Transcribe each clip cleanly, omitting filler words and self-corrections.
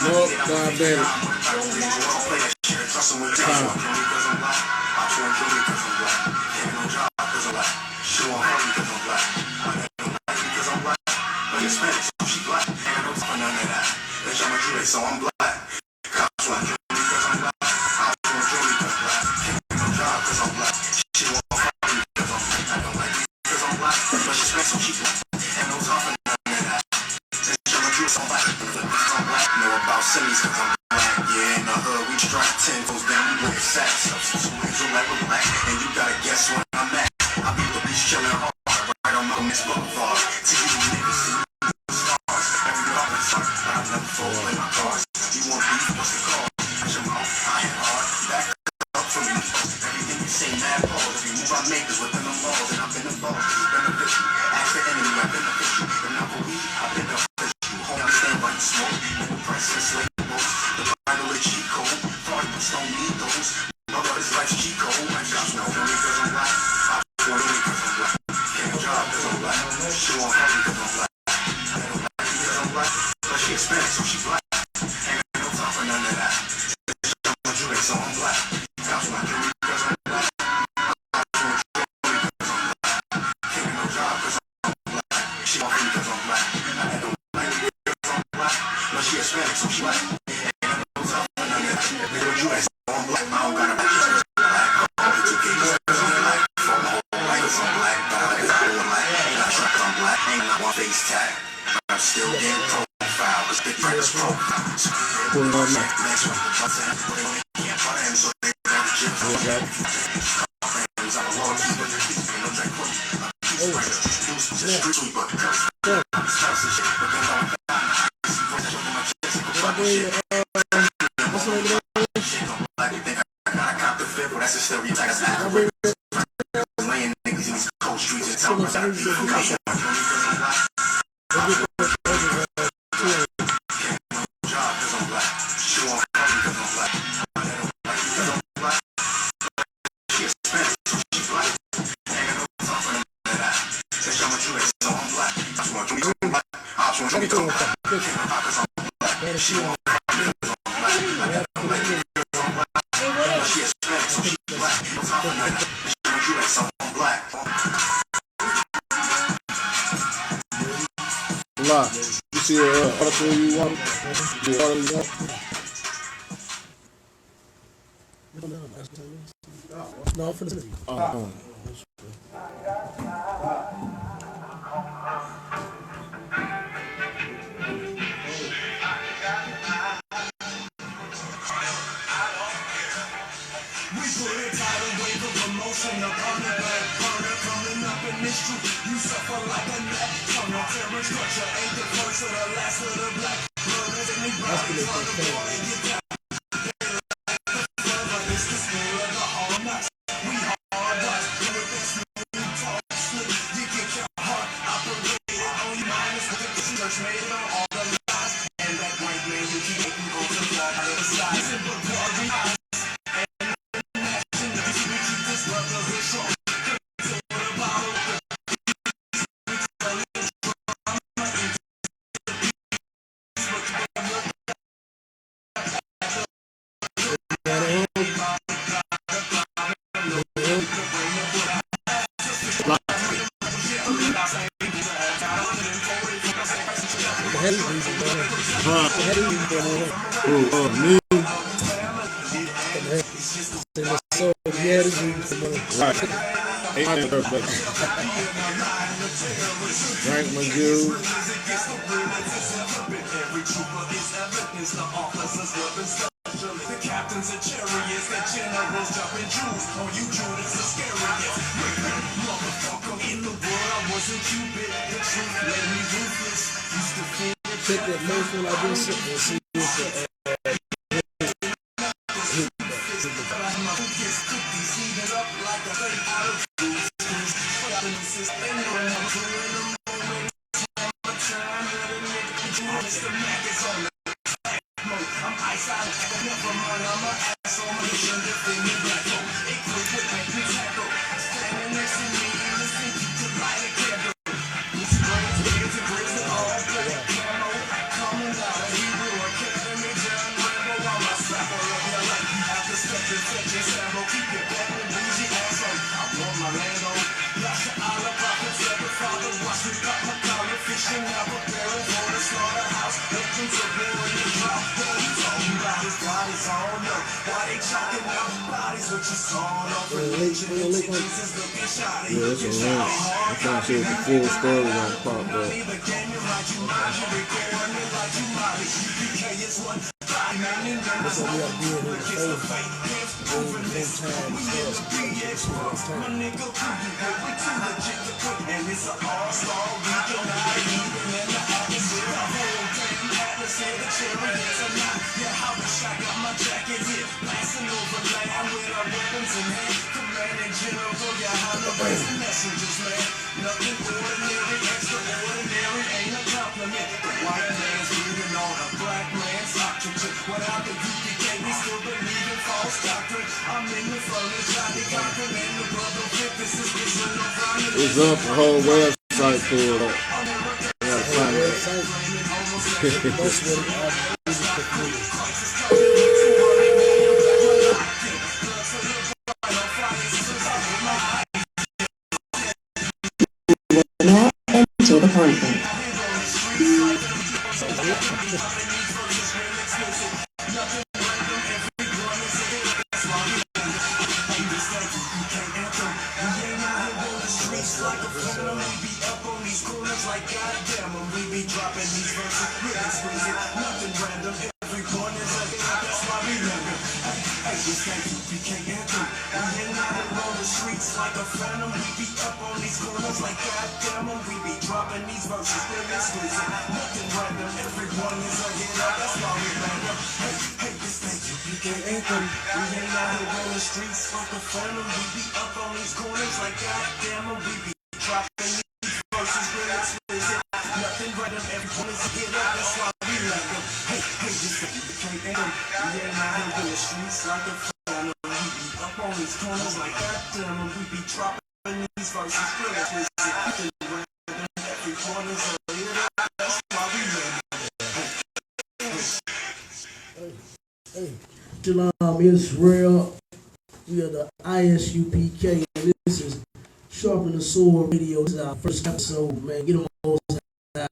Nope, diabetic. So I'm black. Cops want you because I'm black. I want jewelry because I'm black. Can't no job because I'm black. She won't fuck me because I'm black. I don't like you because I'm black. But she spent so she black. And no talking none of that. Since I'm a Jew, so I'm black. I'm black. Know about semis because I'm black. Yeah, in the hood, we strap 10 goes down, we bring sacks. Substitute so like we're black. And you gotta guess where I'm at. I be the beach chilling hard. Right on my Miss Boulevard. To you niggas, see stars. Every dog is hard. But I never fold in my cars. You want beef, what's the call? Push your mouth, I hit hard. Back up for me. Everything you say, mad pause. Every move I make is within the laws. And I've been involved, it's beneficial. Ask the enemy, I've been official. And now for weed, I've been official. Home, I stand by the smoke. And the press and slave boats. The final is cheat code. Fraudulence don't need those. Mother is life's cheat code. I got no money because I'm black. I want money because I'm black. Can't job because I'm black. She won't help me because I'm black. I don't like me because I'm black. But she Hispanic, so she black. None of that. I'm a Jew, so I'm black. Cops want you because I'm black. I want you because I'm black. Can't no job because I'm black. She want me because I'm black. I don't like me because I'm black. But she Hispanic, so she black. Ain't no tough for none of that. Nigga, Jew, so I'm black. I don't gotta match because I'm black. I'm only 2 cases because I'm black. For my whole life, because I'm black. But I got all black. Ain't got track, I'm black. Ain't got one face tag. I'm still getting profile, cause big friends profiles. Pulling on that. You see article you want? The article you want? No, for the You suffer like a neck from your terror structure. Ain't the first or the last of the black blood. Is any body on the board and get down. It's the school of the hard knocks. We hard knocks. With this new talk slick, you get your heart operated on your mind. It's what the church made on all the lies. And that white man you keep making go to blood out of the side. Simple blood eyes. And national, we keep this brotherhood strong. Me. Right. Drink my juice. The captains of chariots, the generals dropping jewels on you, Judas Iscariot. Motherfucker, in the world, I wasn't Cupid. The truth led me ruthless. Used to feel take that first one like this and see if the I'm ice out, never mind, I'm a ass Yeah, it's a wrap. I'm trying to see if the full story gonna pop up. It's up, the whole website pulled up. I gotta find it. Now enter the conference. Shalom Israel. We are the ISUPK, and this is Sharpen the Sword Radio. This is our first episode, man. Get them all in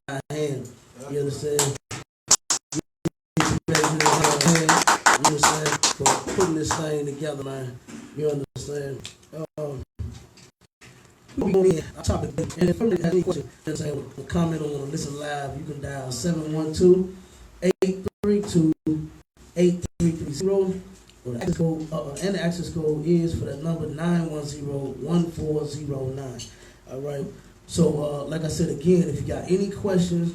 our hand. You understand? You understand? For putting this thing together, man. You understand? Our topic, and if anybody has any questions, you understand, comment on Listen Live, you can dial 712-832-8330. The access code, and the access code is for that number 910-1409. All right. So, like I said again, if you got any questions,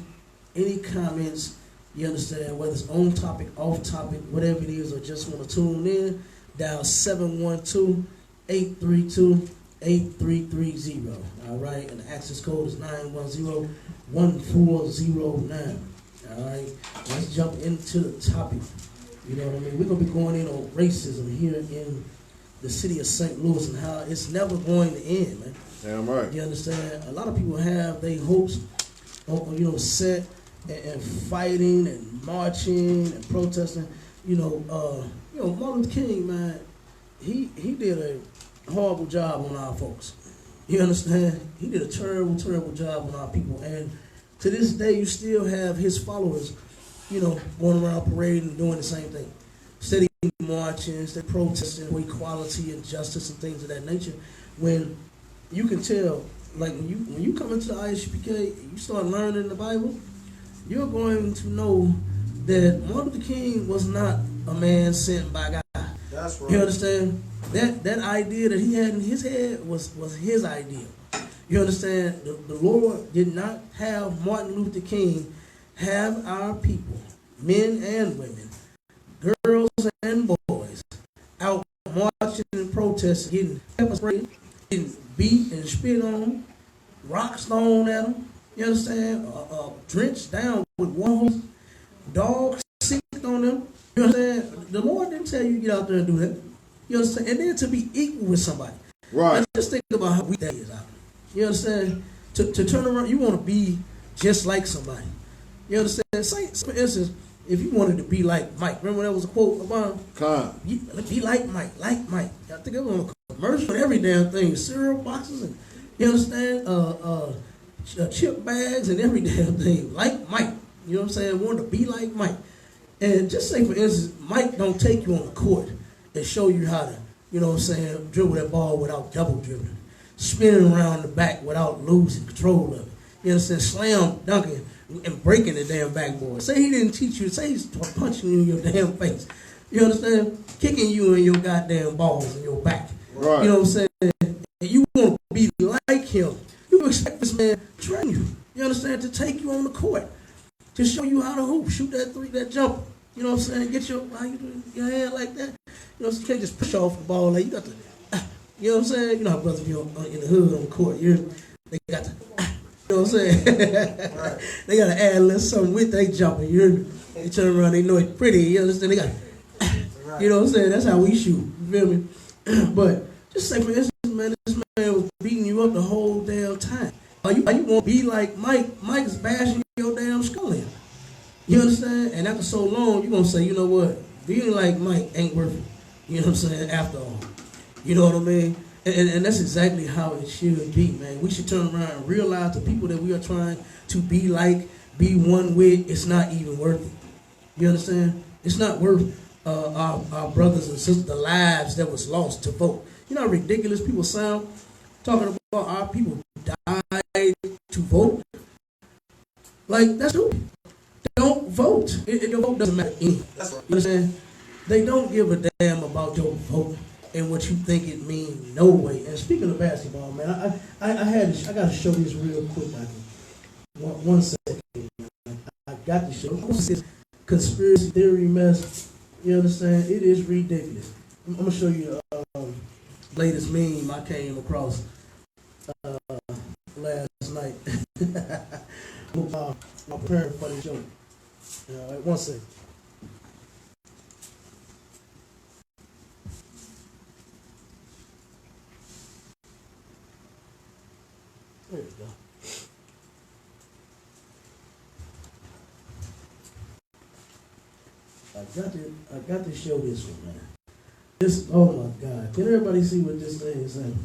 any comments, you understand, whether it's on topic, off topic, whatever it is, or just want to tune in, dial 712-832-8330. All right. And the access code is 910-1409. All right. Let's jump into the topic. You know what I mean? We're going to be going in on racism here in the city of St. Louis and how it's never going to end, man. Damn right. You understand? A lot of people have their hopes, set and fighting and marching and protesting. Martin Luther King, man, he did a horrible job on our folks. You understand? He did a terrible, terrible job on our people. And to this day, you still have his followers, going around parading and doing the same thing. Steady marching, steady protesting for equality and justice and things of that nature. When you can tell, like when you come into the ISUPK, you start learning the Bible, you're going to know that Martin Luther King was not a man sent by God. That's right. You understand? That idea that he had in his head was his idea. You understand? The Lord did not have Martin Luther King have our people, men and women, girls and boys, out marching and protesting, getting pepper sprayed, getting beat and spit on, rocks thrown at them. You understand? Drenched down with water, dogs sicked on them. You understand? The Lord didn't tell you to get out there and do that. You understand? And then to be equal with somebody. Right. And just think about how weak that is out there. You understand? To turn around, you want to be just like somebody. You understand? Say, for instance, if you wanted to be like Mike, remember there was a quote about be like Mike, like Mike. I think it was on a commercial and every damn thing, cereal boxes and you understand, chip bags and every damn thing, like Mike. You know what I'm saying? Want to be like Mike. And just say, for instance, Mike don't take you on the court and show you how to, you know what I'm saying, dribble that ball without double dribbling, spinning around the back without losing control of it. You understand? Slam dunking and breaking the damn backboard. Say he didn't teach you, say he's punching you in your damn face. You understand? Kicking you in your goddamn balls in your back. Right. You know what I'm saying? And you want to be like him. You expect this man to train you. You understand? To take you on the court. To show you how to hoop, shoot that three, that jumper. You know what I'm saying? Get your hand like that. You know, you can't just push off the ball. Like you got to, you know what I'm saying? You know how brothers be in the hood on the court. They got to, you know what I'm saying? Right. They got to add a little something with they jumping. They turn around, they know it's pretty. You understand? They got, you know what I'm saying? That's how we shoot. You feel me? But just say for instance, man, this man was beating you up the whole damn time. Are you want to be like Mike? Mike's bashing your damn skull in. You understand? And after so long, you're going to say, you know what? Being like Mike ain't worth it. You know what I'm saying? After all. You know what I mean? And that's exactly how it should be, man. We should turn around and realize the people that we are trying to be like, be one with, it's not even worth it. You understand? It's not worth our brothers and sisters, the lives that was lost to vote. You know how ridiculous people sound? Talking about our people died to vote. Like, that's true. Don't vote. Your vote doesn't matter anything. That's right. You understand? They don't give a damn about your vote and what you think it means. No way. And speaking of basketball, man, I got to show this real quick. One second. I got to show this conspiracy theory mess. You understand? It is ridiculous. I'm gonna show you latest meme I came across last night. I'm preparing for the show. All right, one second. There we go. I got to show this one, man. This, oh my God. Can everybody see what this thing is saying?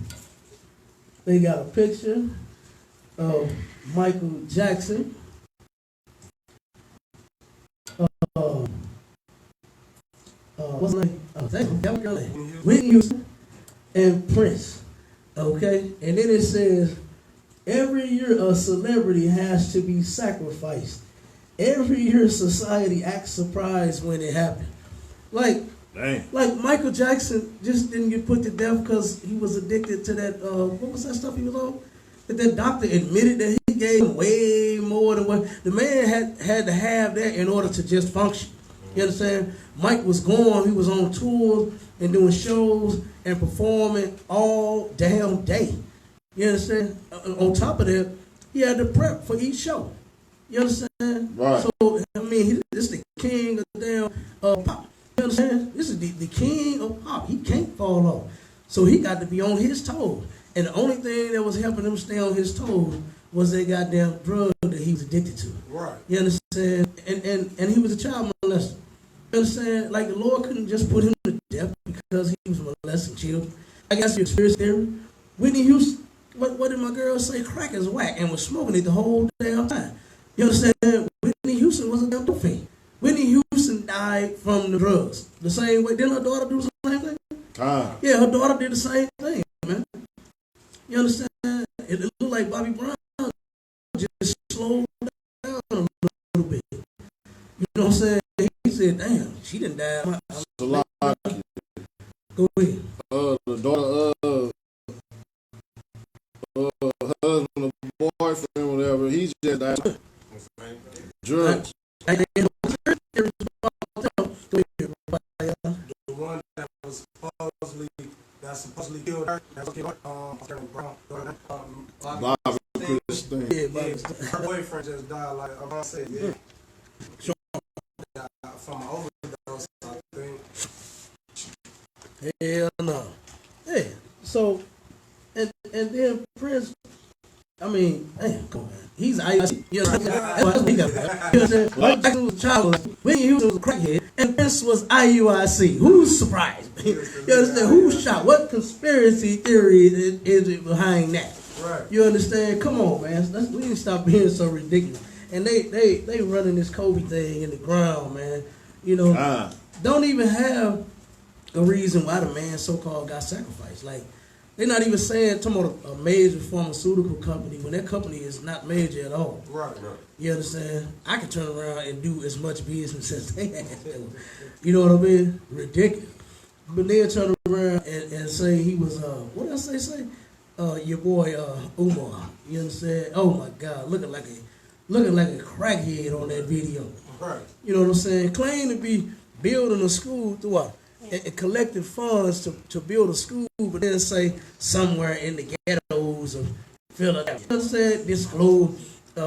They got a picture of Michael Jackson. What's his name? That was name. Whitney Houston and Prince. Okay? And then it says, every year a celebrity has to be sacrificed. Every year society acts surprised when it happened. Like Michael Jackson just didn't get put to death because he was addicted to that, what was that stuff he was on? That doctor admitted that he gave him way more than what, the man had to have that in order to just function. You understand? Mike was gone, he was on tour and doing shows and performing all damn day. You understand? On top of that, he had to prep for each show. You understand? Right. So, I mean, this is the king of damn pop. You understand? This is the king of pop. He can't fall off. So he got to be on his toes. And the only thing that was helping him stay on his toes was that goddamn drug that he was addicted to. Right. You understand? And he was a child molester. You understand? Like the Lord couldn't just put him to death because he was molesting children. I guess your experience there. Whitney Houston, what did my girl say? Crack is whack, and was smoking it the whole damn time. You understand? Whitney Houston was a damn fiend. Whitney Houston died from the drugs. The same way. Didn't her daughter do the same thing? Yeah, her daughter did the same thing, man. You understand? It looked like Bobby Brown just slowed down a little bit. You know what I'm saying? He said, damn, she didn't die. Go ahead. The daughter of husband or boyfriend, whatever, he just died. Drugs. The one that was supposedly killed her, that's killed Brown. Bobby Christine. Yeah, her boyfriend just died, like I said, yeah. From an overdose, I think. Hell no. Yeah. So, and then Prince, I mean, damn, come on, man. He's IUIC. You know what I'm saying? That's what he got. You know what I'm saying? Michael Jackson was a child, Whitney Houston was a crackhead, and Prince was IUIC. Who's surprised? You understand? Who's shocked? What conspiracy theory is it behind that? Right. You understand? Come on, man. We need to stop being so ridiculous. And they running this Kobe thing in the ground, man. You know, don't even have a reason why the man so-called got sacrificed. Like, they're not even saying, talking about a major pharmaceutical company when that company is not major at all. Right. You understand? I can turn around and do as much business as they have. You know what I mean? Ridiculous. But they'll turn around and say he was, what else they say? Your boy Umar. You understand? Oh my God, looking like a crackhead on that video. Right. You know what I'm saying? Claim to be building a school through and collecting funds to build a school, but then say somewhere in the ghettos of Philadelphia. You know what I'm saying? Disclose a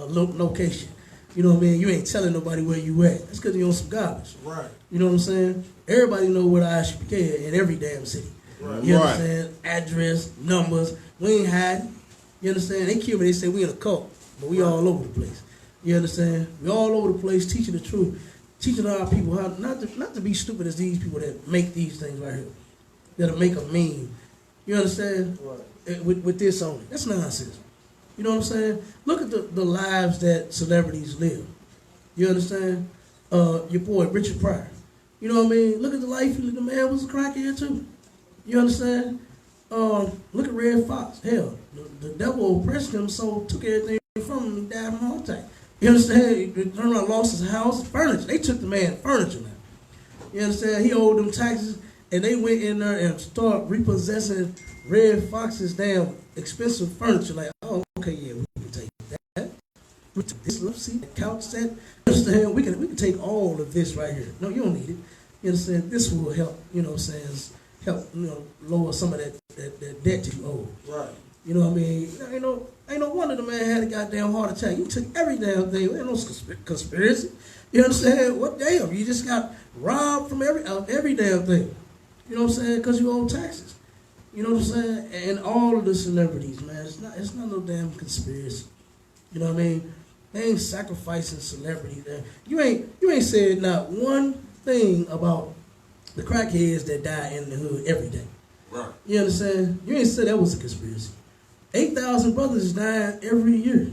location. You know what I mean? You ain't telling nobody where you at. That's because you on some garbage. Right. You know what I'm saying? Everybody know where the ISUPK is in every damn city. Right. You understand? Address, numbers. We ain't hiding. You understand? They kill me. They say we in a cult, but we all over the place. You understand? We all over the place teaching the truth. Teaching our people how not to be stupid as these people that make these things right here. That'll make a meme. You understand? Right. With this on it. That's nonsense. You know what I'm saying? Look at the lives that celebrities live. You understand? Your boy, Richard Pryor. You know what I mean? Look at the life he lived. The man was a crackhead too. You understand? Look at Red Fox. Hell, the devil oppressed him, so took everything from him and died from a heart attack. You understand? He turned around, lost his house, furniture. They took the man furniture now. You understand? He owed them taxes, and they went in there and started repossessing Red Fox's damn expensive furniture. Like, oh, okay, yeah, we can take that. We took this little seat, couch set. You understand? We can take all of this right here. No, you don't need it. You understand? This will help. You know what I'm saying? Help, lower some of that debt you owe. Right. You know what I mean? Ain't no wonder the man had a goddamn heart attack. You took every damn thing. Ain't no conspiracy. You understand? What damn? You just got robbed from every damn thing. You know what I'm saying? Because you owe taxes. You know what I'm saying? And all of the celebrities, man, it's not no damn conspiracy. You know what I mean? They ain't sacrificing celebrity there. You ain't said not one thing about the crackheads that die in the hood every day. Right. You understand? You ain't said that was a conspiracy. 8,000 brothers dying every year.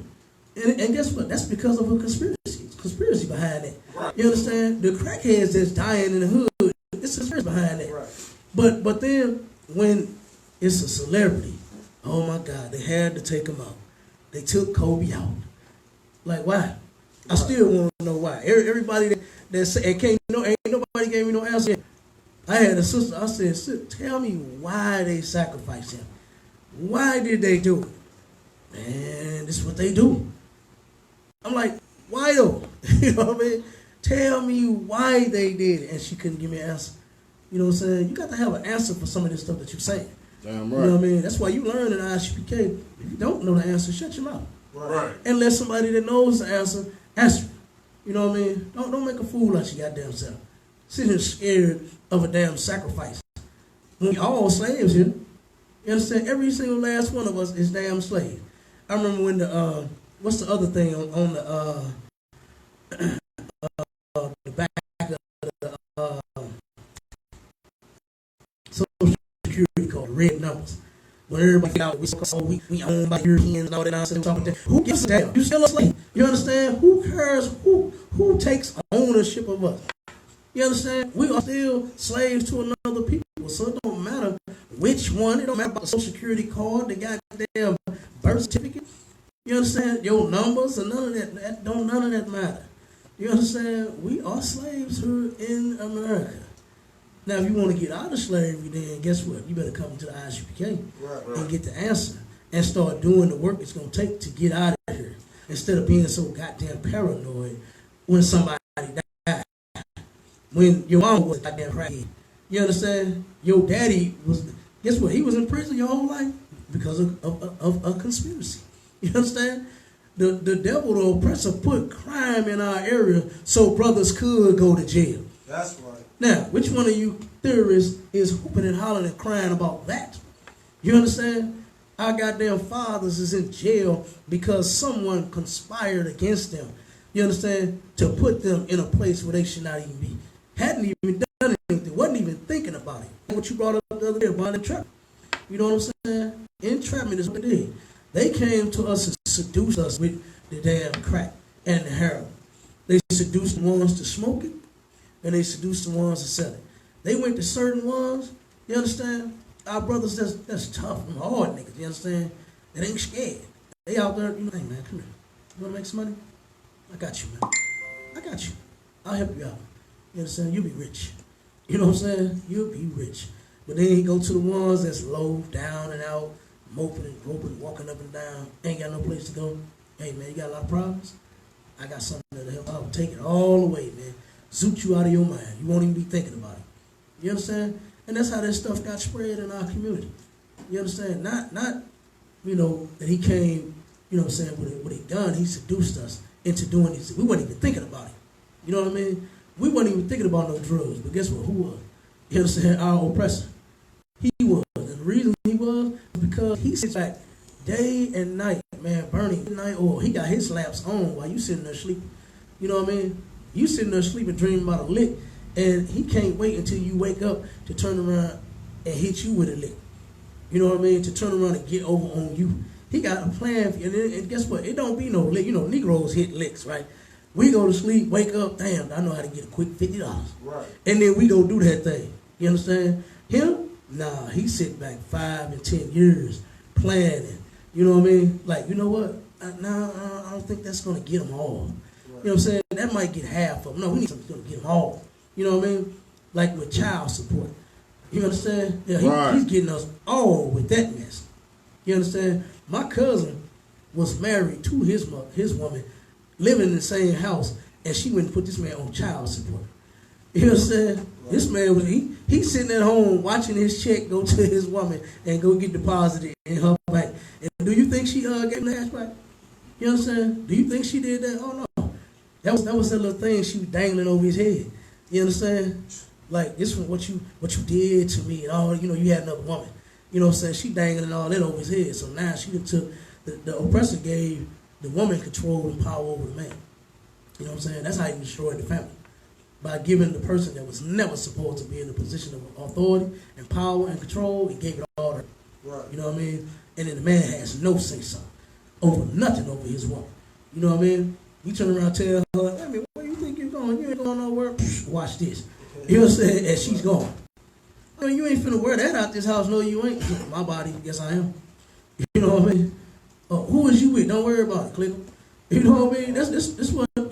And guess what? That's because of a conspiracy. Conspiracy behind that. Right. You understand? The crackheads that's dying in the hood, it's a conspiracy behind that. Right. But then when it's a celebrity, oh my God, they had to take him out. They took Kobe out. Like, why? I still want to know why. Everybody that say, ain't nobody gave me no answer. I had a sister, I said, tell me why they sacrificed him. Why did they do it? Man, this is what they do. I'm like, why though? You know what I mean? Tell me why they did it. And she couldn't give me an answer. You know what I'm saying? You got to have an answer for some of this stuff that you're saying. Damn right. You know what I mean? That's why you learn in ISUPK. If you don't know the answer, shut your mouth. Right. And let somebody that knows the answer answer. You know what I mean? Don't make a fool out your goddamn self. Sit here scared of a damn sacrifice. We all slaves here. You understand? Every single last one of us is damn slave. I remember when what's the other thing on the back of the Social Security card, red numbers. When everybody out, we owned by Europeans and all that nonsense. Who gives a damn? You still a slave. You understand? Who cares? Who takes ownership of us? You understand? We are still slaves to another people. So it don't matter which one. It don't matter about the Social Security card, the goddamn birth certificate. You understand? Your numbers and none of that. None of that matter. You understand? We are slaves here in America. Now, if you want to get out of slavery, then guess what? You better come to the ISUPK and get the answer and start doing the work it's going to take to get out of here instead of being so goddamn paranoid when somebody died. When your mama was a goddamn crackhead. You understand? Your daddy was, guess what? He was in prison your whole life because of a conspiracy. You understand? The devil, the oppressor, put crime in our area so brothers could go to jail. That's right. Now, which one of you theorists is hooping and hollering and crying about that? You understand? Our goddamn fathers is in jail because someone conspired against them. You understand? To put them in a place where they should not even be. Hadn't even done anything. Wasn't even thinking about it. What you brought up the other day about entrapment. You know what I'm saying? Entrapment is what they did. They came to us and seduced us with the damn crack and the heroin. They seduced the ones to smoke it, and they seduced the ones to sell it. They went to certain ones, you understand? Our brothers that's tough and hard niggas, you understand? That ain't scared. They out there, you know, hey man, come here. You wanna make some money? I got you, man. I got you. I'll help you out. You understand? You'll be rich. You know what I'm saying? You'll be rich. But then you go to the ones that's low, down and out, moping and groping, walking up and down, ain't got no place to go. Hey man, you got a lot of problems? I got something that'll help. I'll take it all away, man. Zoot you out of your mind. You won't even be thinking about it. You understand? And that's how this stuff got spread in our community. You understand? Not you know, that he came, you know what I'm saying, what he done, he seduced us into doing this. We weren't even thinking about it. You know what I mean? We weren't even thinking about no drugs. But guess what? Who was? You understand? Our oppressor. He was. And the reason he was because he sits back day and night, man, burning midnight oil. He got his lamps on while you sitting there sleeping. You know what I mean? You sitting there sleeping, dreaming about a lick, and he can't wait until you wake up to turn around and hit you with a lick. You know what I mean? To turn around and get over on you. He got a plan for you. And guess what? It don't be no lick. You know, Negroes hit licks, right? We go to sleep, wake up, damn, I know how to get a quick $50. Right. And then we go do that thing. You understand? Him? Nah, he sit back 5 and 10 years planning. You know what I mean? Like, you know what? I don't think that's going to get them all. Right. You know what I'm saying? That might get half of them. No, we need something that's going to get them all. You know what I mean? Like with child support. You understand? Yeah, Right. He's getting us all with that mess. You understand? My cousin was married to his woman, living in the same house, and she went and put this man on child support. You know what I'm saying? Right. This man was he's sitting at home watching his check go to his woman and go get deposited in her bank. And do you think she gave him the cash back? You know what I'm saying? Do you think she did that? Oh no, that was that little thing she was dangling over his head. You understand? Like this was what you did to me and all. You know, you had another woman. You know what I'm saying? She dangling all that over his head. So now she took the oppressor gave the woman control and power over the man. You know what I'm saying? That's how he destroyed the family. By giving the person that was never supposed to be in a position of authority and power and control, he gave it all to her. Right. You know what I mean? And then the man has no say-so over nothing over his woman. You know what I mean? You turn around and tell her, I mean, where you think you're going? You ain't going nowhere. Watch this. You know what I'm saying? And she's gone. I mean, you ain't finna wear that out this house. No, you ain't. My body, yes I am. You know what I mean? Who is you with? Don't worry about it, click. You know what I mean? This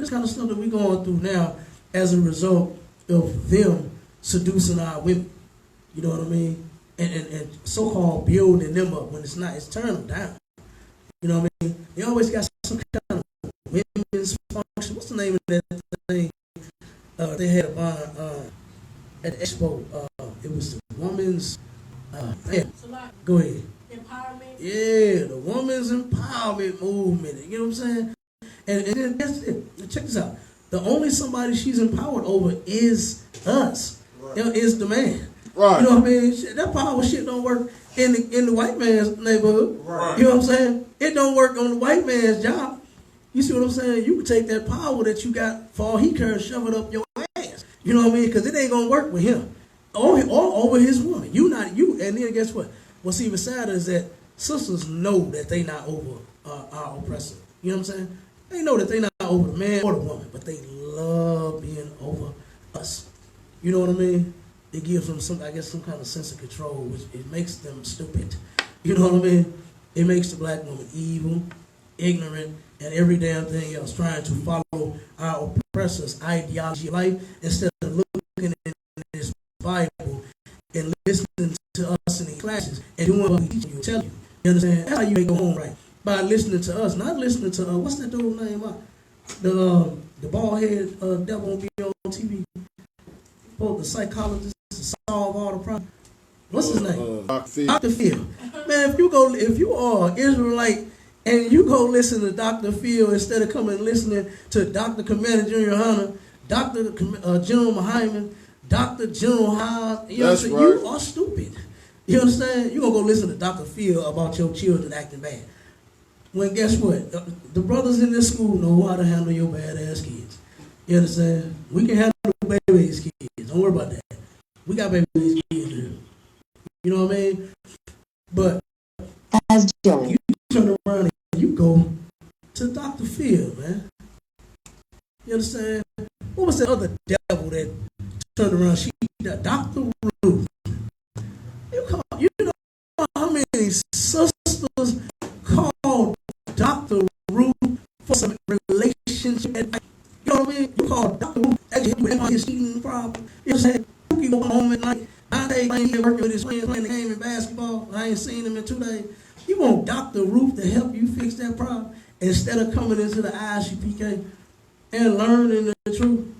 kind of stuff that we going through now as a result of them seducing our women. You know what I mean? And so-called building them up when it's not. It's turning them down. You know what I mean? They always got some kind of women's function. What's the name of that thing they had at the expo? It was the woman's... go ahead. Empowerment. Yeah, the women's empowerment movement. You know what I'm saying? And then that's it. Check this out. The only somebody she's empowered over is us. Right. Is the man. Right. You know what I mean? That power shit don't work in the white man's neighborhood. Right. You know what I'm saying? It don't work on the white man's job. You see what I'm saying? You can take that power that you got for all he cares and shove it up your ass. You know what I mean? Because it ain't gonna work with him or over his woman. You. And then guess what? What's even sadder is that sisters know that they not over our oppressor. You know what I'm saying? They know that they not over the man or the woman, but they love being over us. You know what I mean? It gives them some kind of sense of control, which it makes them stupid. You know what I mean? It makes the black woman evil, ignorant, and every damn thing else, trying to follow our oppressor's ideology of life instead of looking in this Bible and listening to us in the classes and doing what we teach you, tell you. You understand? That's how you make go home right. By listening to us, not listening to what's that dude's name? The bald head devil on TV. The psychologist to solve all the problems. What's his name? Dr. Phil. Man, if you are Israelite and you go listen to Dr. Phil instead of coming and listening to Dr. Commander Junior Hunter, Dr. General Hyman, Dr. General Hyde. You know That's what I'm saying? right. You are stupid. You understand? You're going to go listen to Dr. Phil about your children acting bad. When guess what? The brothers in this school know how to handle your badass kids. You understand? We can handle baby's kids. Don't worry about that. We got baby's kids here. You know what I mean? But As Joey. you turn around and you go to Dr. Phil, man. You understand? What was the other devil that turned around? Dr. Ruth. You know how many sisters called Dr. Ruth for some relationship? You know what I mean? You call Dr. Ruth actually with his eating problem. You know what I'm saying? He go home at night. I ain't here working with his friends playing the game in basketball. I ain't seen him in 2 days. You want Dr. Ruth to help you fix that problem instead of coming into the ISUPK and learning the truth.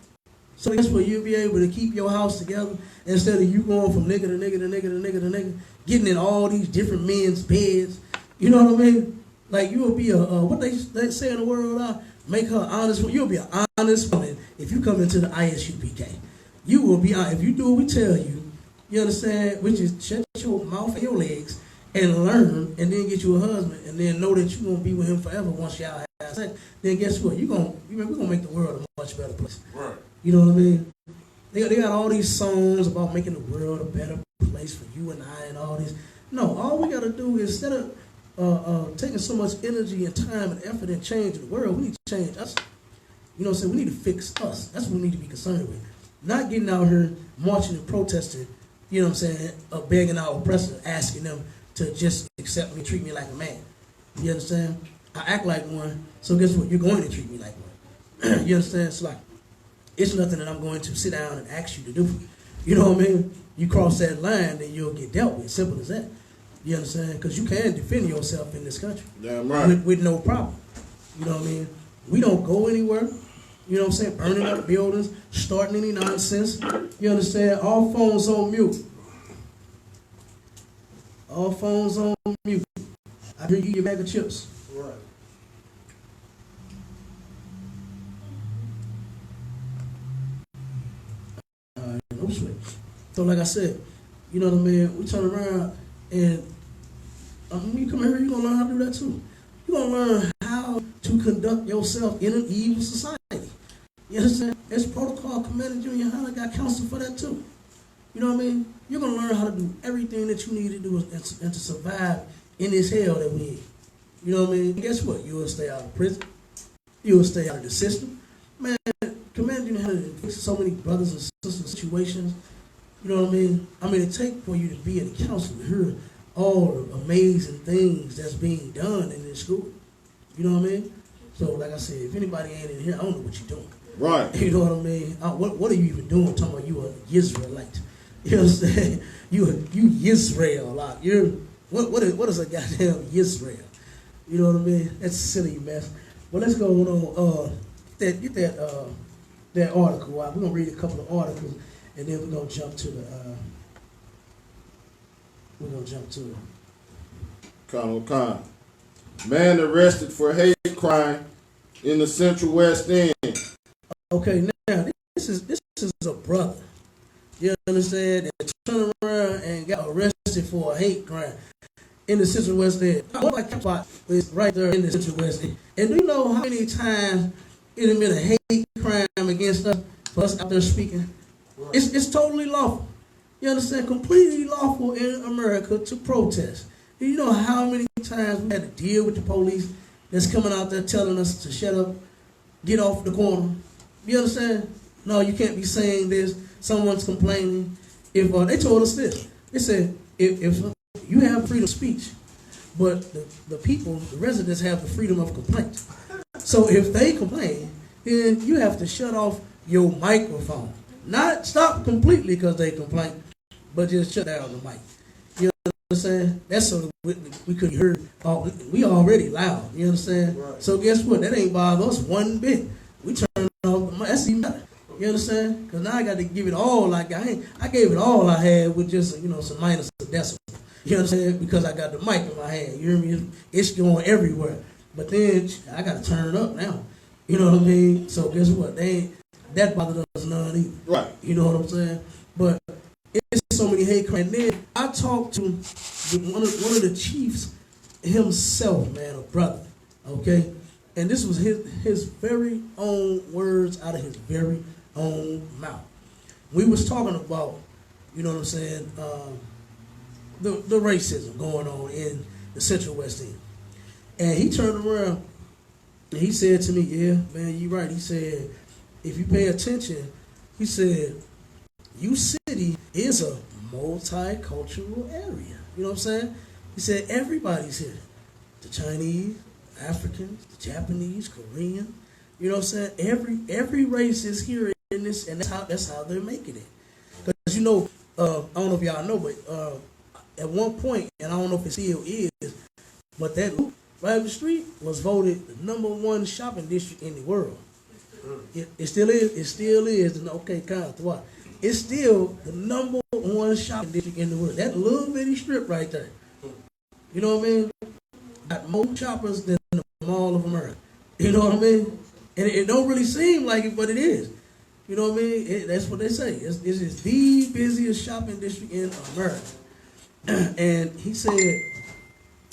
So that's where you'll be able to keep your house together instead of you going from nigga to nigga to nigga to nigga to nigga, getting in all these different men's beds. You know what I mean? Like you will be what they say in the world, make her honest. You'll be an honest woman if you come into the ISUPK. You will be if you do what we tell you. You understand? Which is shut your mouth and your legs and learn, and then get you a husband, and then know that you're gonna be with him forever once y'all have sex. Then guess what? We're gonna make the world a much better place. Right. You know what I mean? They got all these songs about making the world a better place for you and I and all this. No, all we got to do is instead of taking so much energy and time and effort and changing the world, we need to change us. You know what I'm saying? We need to fix us. That's what we need to be concerned with. Not getting out here marching and protesting, you know what I'm saying, begging our oppressors, asking them to just accept me, treat me like a man. You understand? I act like one, so guess what? You're going to treat me like one. You understand? It's like, it's nothing that I'm going to sit down and ask you to do. You know what I mean? You cross that line, then you'll get dealt with. Simple as that. You understand? Because you can defend yourself in this country. Damn right. With no problem. You know what I mean? We don't go anywhere. You know what I'm saying? Burning up buildings, starting any nonsense. You understand? All phones on mute. All phones on mute. I hear you your bag of chips. Right. No sweat. So like I said, you know what I mean? We turn around and when you come here, you're going to learn how to do that too. You're going to learn how to conduct yourself in an evil society. You understand? There's protocol commander junior high got counsel for that too. You know what I mean? You're going to learn how to do everything that you need to do and to survive in this hell that we in. You know what I mean? And guess what? You will stay out of prison. You will stay out of the system. Man, Commander Junior High fixes so many brothers and sisters situations. You know what I mean? It takes for you to be in the council to hear all the amazing things that's being done in this school. You know what I mean? So, like I said, if anybody ain't in here, I don't know what you're doing. Right. You know what I mean? What are you even doing talking about you an Israelite? You understand? You Israel. Like, what is a goddamn Israel? You know what I mean? That's a silly mess. But let's go on. Get that article out. We're gonna read a couple of articles, and then we're gonna jump to Colonel Khan. Man arrested for hate crime in the Central West End. Okay, now this is a brother. You understand? That turned around and got arrested for a hate crime in the Central West End. What I kept about is right there in the Central West End. And do you know how many times it has been a hate crime against us for us out there speaking? Right. It's totally lawful. You understand? Completely lawful in America to protest. Do you know how many times we had to deal with the police that's coming out there telling us to shut up, get off the corner? You understand? No, you can't be saying this. Someone's complaining. If they told us this, they said if you have freedom of speech, but the people, the residents have the freedom of complaint. So if they complain, then you have to shut off your microphone. Not stop completely because they complain, but just shut down the mic. You understand? That's so we could hear. We already loud. You understand? Right. So guess what? That ain't bother us one bit. We turn off the mic. That's even better. You understand? Because now I got to give it all I got. I gave it all I had with just some minus a decimal. You understand? Because I got the mic in my hand. You hear me? It's going everywhere. But then I got to turn it up now. You know what I mean? So guess what? They that bothered us none either. Right. You know what I'm saying? But it's so many hate crimes. And then I talked to one of the chiefs himself, man, a brother, okay? And this was his very own words out of his very own mouth. We was talking about, you know what I'm saying, the racism going on in the Central West End. And he turned around and he said to me, yeah, man, you're right. He said, if you pay attention, he said, you city is a multicultural area. You know what I'm saying? He said, everybody's here. The Chinese, Africans, the Japanese, Korean. You know what I'm saying? Every race is here in this, and that's how they're making it. Because, you know, I don't know if y'all know, but at one point, and I don't know if it still is, but that loop right up the street was voted the #1 shopping district in the world. It still is. It still is. Okay, count what? It's still the #1 shopping district in the world. That little bitty strip right there. You know what I mean? Got more shoppers than the Mall of America. You know what I mean? And it don't really seem like it, but it is. You know what I mean? That's what they say. It's the busiest shopping district in America. And he said,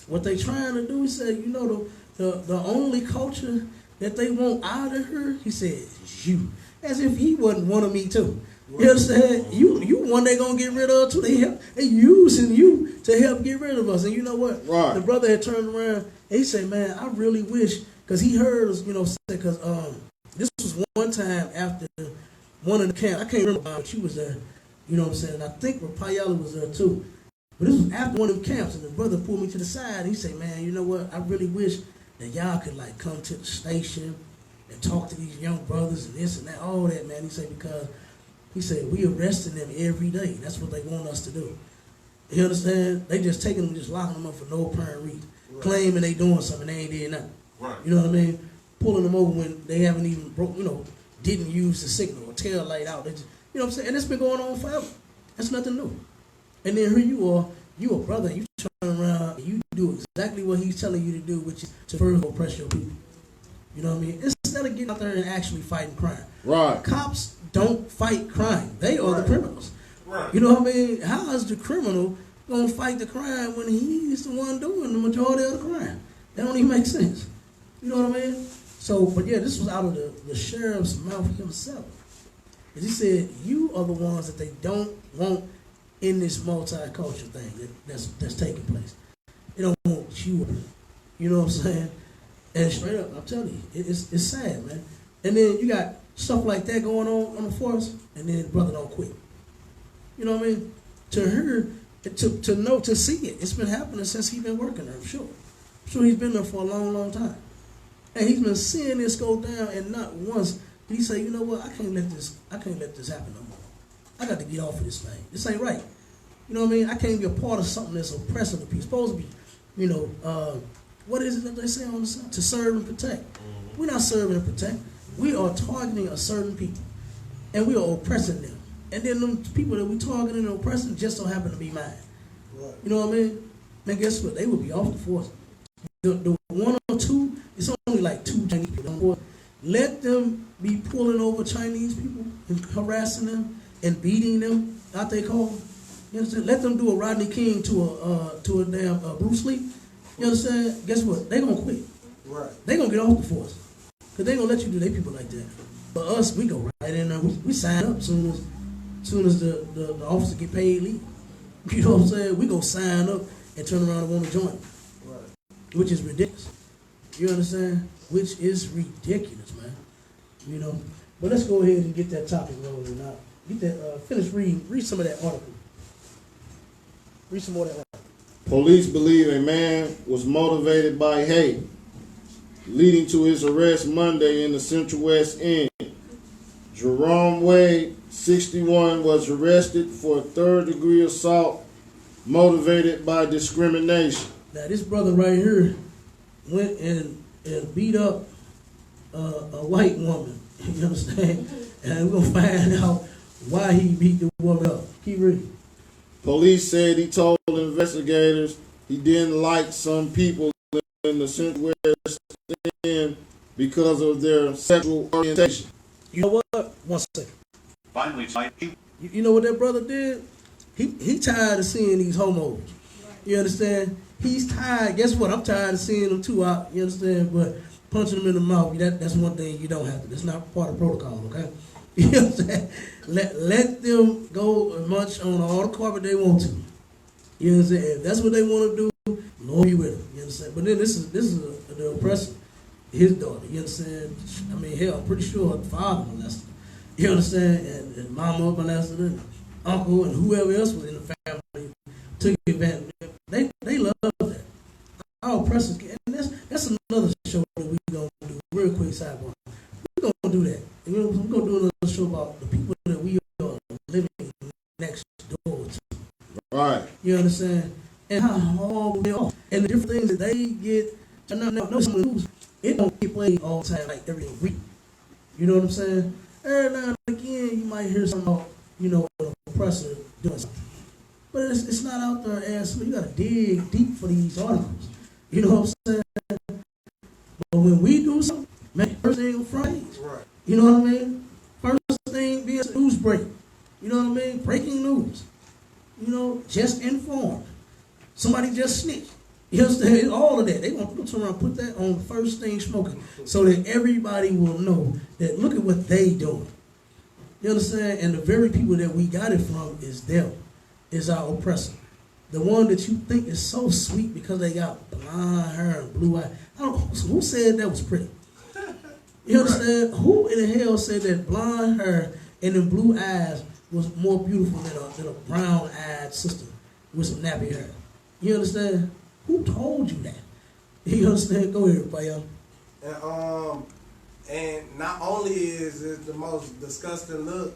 what they trying to do, he said, you know, the only culture that they want out of her, he said, is you. As if he wasn't one of me too. You understand? You one they gonna get rid of too. They using you to help get rid of us. And you know what? Right. The brother had turned around and he said, man, I really wish, because he heard us, you know, because this was one time after one of the camps. I can't remember, but she was there. You know what I'm saying? I think Rapayala was there too. But this was after one of them camps, and the brother pulled me to the side. And he said, man, you know what? I really wish that y'all could like come to the station and talk to these young brothers and this and that, all that, man. He said, because he said, we arresting them every day. That's what they want us to do. You understand? They just taking them, just locking them up for no apparent reason. Right. Claiming they doing something, they ain't did nothing. Right. You know what I mean? Pulling them over when they haven't even broke, you know, didn't use the signal or tail light out. They just, you know what I'm saying? And it's been going on forever. That's nothing new. And then here you are, you a brother, and you turn around and you do exactly what he's telling you to do, which is to further oppress your people. You know what I mean? Instead of getting out there and actually fighting crime. Right. Cops don't fight crime. They are the criminals. Right. You know what I mean? How is the criminal going to fight the crime when he's the one doing the majority of the crime? That don't even make sense. You know what I mean? So, but yeah, this was out of the sheriff's mouth himself. And he said, you are the ones that they don't want in this multicultural thing that's taking place. They don't want you. You know what I'm saying? And straight up, I'm telling you, it's sad, man. And then you got stuff like that going on the force, and then brother don't quit. You know what I mean? To her, to know, to see it, it's been happening since he's been working there, I'm sure. I'm sure he's been there for a long, long time. And he's been seeing this go down, and not once did he say, you know what, I can't let this happen no more. I got to get off of this thing. This ain't right. You know what I mean? I can't be a part of something that's oppressing the people. Supposed to be, you know, what is it that they say on the side? To serve and protect. Mm-hmm. We're not serving and protect. We are targeting a certain people, and we are oppressing them. And then them people that we targeting and oppressing just don't happen to be mine. Right. You know what I mean? Man, guess what? They would be off the force. The one or two, it's only like 2 Chinese people. Let them be pulling over Chinese people and harassing them and beating them out they call them. You understand? Let them do a Rodney King to a damn Bruce Lee. You understand? Guess what? They gonna quit. Right. They gonna get off the force. Cause they gonna let you do their people like that. But us, we go right in there. We sign up soon as the officer get paid leave. You know what I'm saying? We go sign up and turn around and want to join. Right. Which is ridiculous. You understand? Which is ridiculous, man. You know. But let's go ahead and get that topic rolling now. Get that finish read some of that article. Read some more of that article. Police believe a man was motivated by hate, leading to his arrest Monday in the Central West End. Jerome Wade, 61, was arrested for third-degree assault motivated by discrimination. Now, this brother right here went and beat up a white woman. You understand? And we're going to find out why he beat the woman up. Keep reading. Police said he told investigators he didn't like some people in the Central West End because of their sexual orientation. You know what? One second. Finally, You know what that brother did? He tired of seeing these homos. You understand? He's tired. Guess what? I'm tired of seeing them too. You understand? But punching them in the mouth, that's one thing you don't have to. That's not part of protocol, okay? You know what I'm saying? Let them go and munch on all the carpet they want to. You understand? If that's what they want to do, Lord be with them. You understand? But then this is the oppressor, his daughter. You understand? I mean, hell, I'm pretty sure her father molested her. You understand? And mama molested her, and uncle, and whoever else was in the family took advantage. They love that. Our oppressors, and that's another show that we gonna do. Real quick sidebar. We're gonna do that. You know, we're gonna do another show about the people that we are living next door to. Right. You understand? And how horrible they are. And the different things that they get. I know some of the news, it don't get played all the time, like every week. You know what I'm saying? Every now and again, you might hear something about, an oppressor doing something. But it's not out there as you gotta dig deep for these articles. You know what I'm saying? But when we do something, man, first thing on Fridays. Right. You know what I mean? First thing being a news break. You know what I mean? Breaking news. Just informed. Somebody just snitched. You understand? All of that. They want to turn around and put that on the first thing smoking so that everybody will know that look at what they doing. You understand? And the very people that we got it from is them. Is our oppressor. The one that you think is so sweet because they got blonde hair and blue eyes. Who said that was pretty? You understand? Right. Who in the hell said that blonde hair and them blue eyes was more beautiful than a brown-eyed sister with some nappy hair? You understand? Who told you that? You understand? Go ahead, Bayo. And not only is it the most disgusting look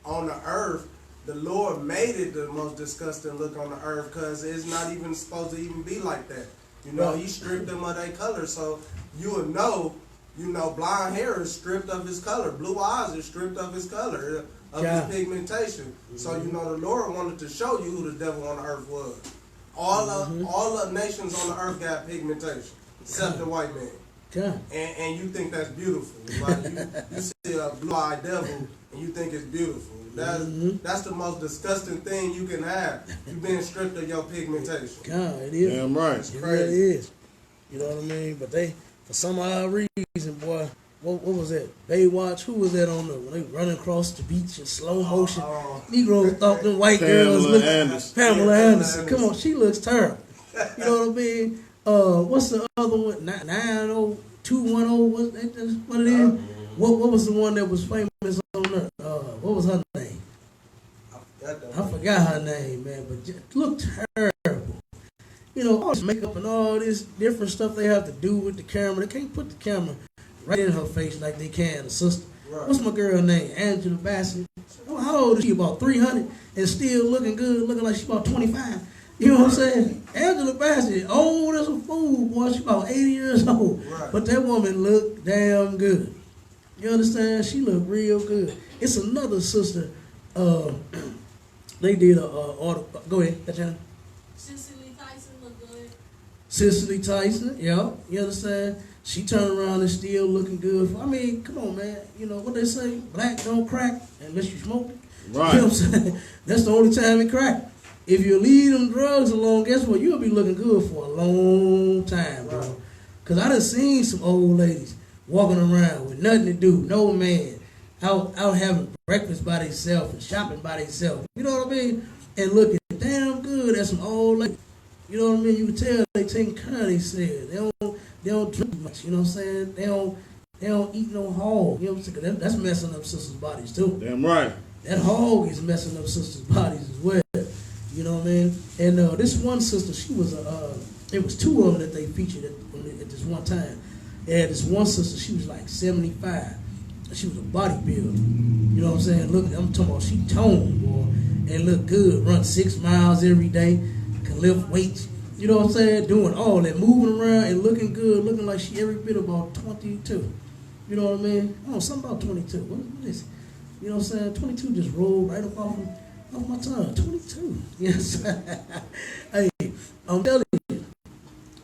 on the earth, the Lord made it the most disgusting look on the earth because it's not even supposed to even be like that. He stripped them of their color, so you would know, blonde hair is stripped of his color, blue eyes is stripped of his color, of his pigmentation. Mm-hmm. So the Lord wanted to show you who the devil on the earth was. All the nations on the earth got pigmentation, except the white man. Yeah. And you think that's beautiful. Like you see a blue-eyed devil and you think it's beautiful. That's the most disgusting thing you can have. You've been stripped of your pigmentation. God, it is. Damn right. It really is. You know what I mean? But they, for some odd reason, boy, what was that? Baywatch, who was that on when they running across the beach in slow motion? Negroes thought them white girls looked. Pamela Anderson. Come on, she looks terrible. You know what I mean? What's the other one? 90210. What it is? What was the one that was famous on there? What was her name? I forgot her name, man. But it looked terrible. All this makeup and all this different stuff they have to do with the camera. They can't put the camera right in her face like they can a sister. Right. What's my girl name? Angela Bassett. How old is she? About 300 and still looking good, looking like she's about 25. You know what I'm saying? Angela Bassett, old as a fool, boy. She about 80 years old. Right. But that woman looked damn good. You understand? She looked real good. It's another sister. They did a article. Go ahead, Katjana. Cicely Tyson looked good. Cicely Tyson, yeah. You understand? She turned around and still looking good. I mean, come on, man. What they say? Black don't crack unless you smoke it. Right. You know what I'm saying? That's the only time it crack. If you leave them drugs alone, guess what? You'll be looking good for a long time, bro. Because I done seen some old ladies walking around with nothing to do, no man, out having breakfast by themselves and shopping by themselves. You know what I mean? And looking damn good at some old ladies. You know what I mean? You can tell they taking care of themselves. They don't drink much. You know what I'm saying? They don't eat no hog. You know what I'm saying? That's messing up sisters' bodies too. Damn right. That hog is messing up sisters' bodies as well. You know what I mean? And this one sister, she was it was two of them that they featured at this one time. And this one sister, she was like 75. She was a bodybuilder. You know what I'm saying? Look, I'm talking about she toned, boy, and look good. Run 6 miles every day, can lift weights. You know what I'm saying? Doing all that, moving around and looking good, looking like she every bit about 22. You know what I mean? Oh, something about 22. What is it? You know what I'm saying? 22 just rolled right up off my tongue. 22. Yes. Hey, I'm telling you,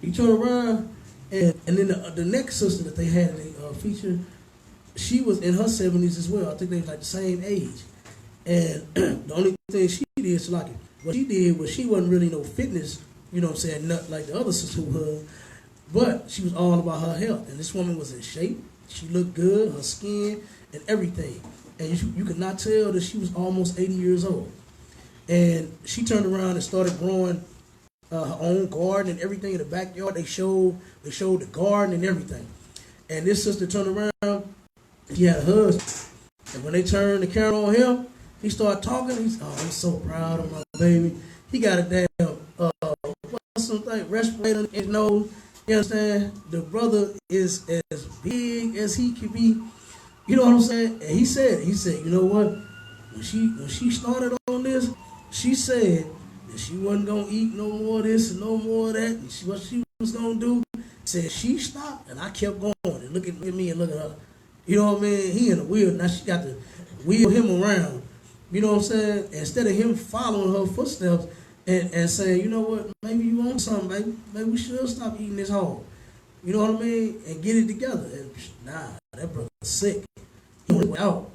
you turn around, and then the next sister that they had, they featured, she was in her 70s as well. I think they was like the same age. And the only thing she did, so like what she did was she wasn't really no fitness, you know what I'm saying, nut like the other sister who was, but she was all about her health. And this woman was in shape. She looked good, her skin and everything. And you could not tell that she was almost 80 years old. And she turned around and started growing her own garden and everything in the backyard. They showed the garden and everything. And this sister turned around. He had a husband. And when they turned the camera on him, he started talking. He's, oh, I'm so proud of my baby. He got a damn what's something respirator in his nose. You understand? The brother is as big as he could be. You know what I'm saying? And he said, you know what? When she started on this, she said that she wasn't gonna eat no more of this and no more of that. And what she was gonna do, said she stopped, and I kept going. And look at me and look at her. You know what I mean? He in the wheel. Now she got to wheel him around. You know what I'm saying? Instead of him following her footsteps and saying, you know what, maybe you want something, baby. Maybe we should stop eating this whole. You know what I mean? And get it together. And nah, that brother's sick. He went out.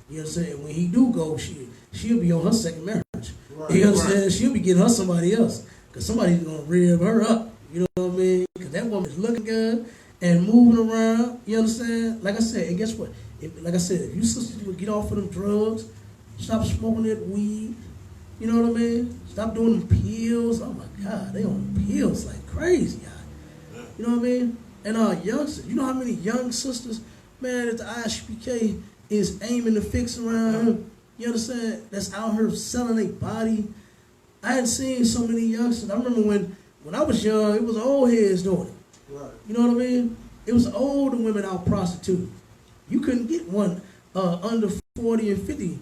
You know what I'm saying? When he do go, she'll be on her second marriage. Right, you know what I'm saying? She'll be getting her somebody else. Because somebody's going to rev her up. You know what I mean? Because that woman's looking good and moving around. You understand? Like I said, and guess what? Like I said, if you sisters would get off of them drugs, stop smoking that weed, you know what I mean? Stop doing them pills. Oh my God, they on pills like crazy. You know what I mean? And youngsters, you know how many young sisters, man, that the ISPK is aiming to fix around here? You understand? That's out here selling their body. I hadn't seen so many youngsters. I remember when I was young, it was old heads doing it. Right. You know what I mean? It was older women out prostituting. You couldn't get one under 40 and 50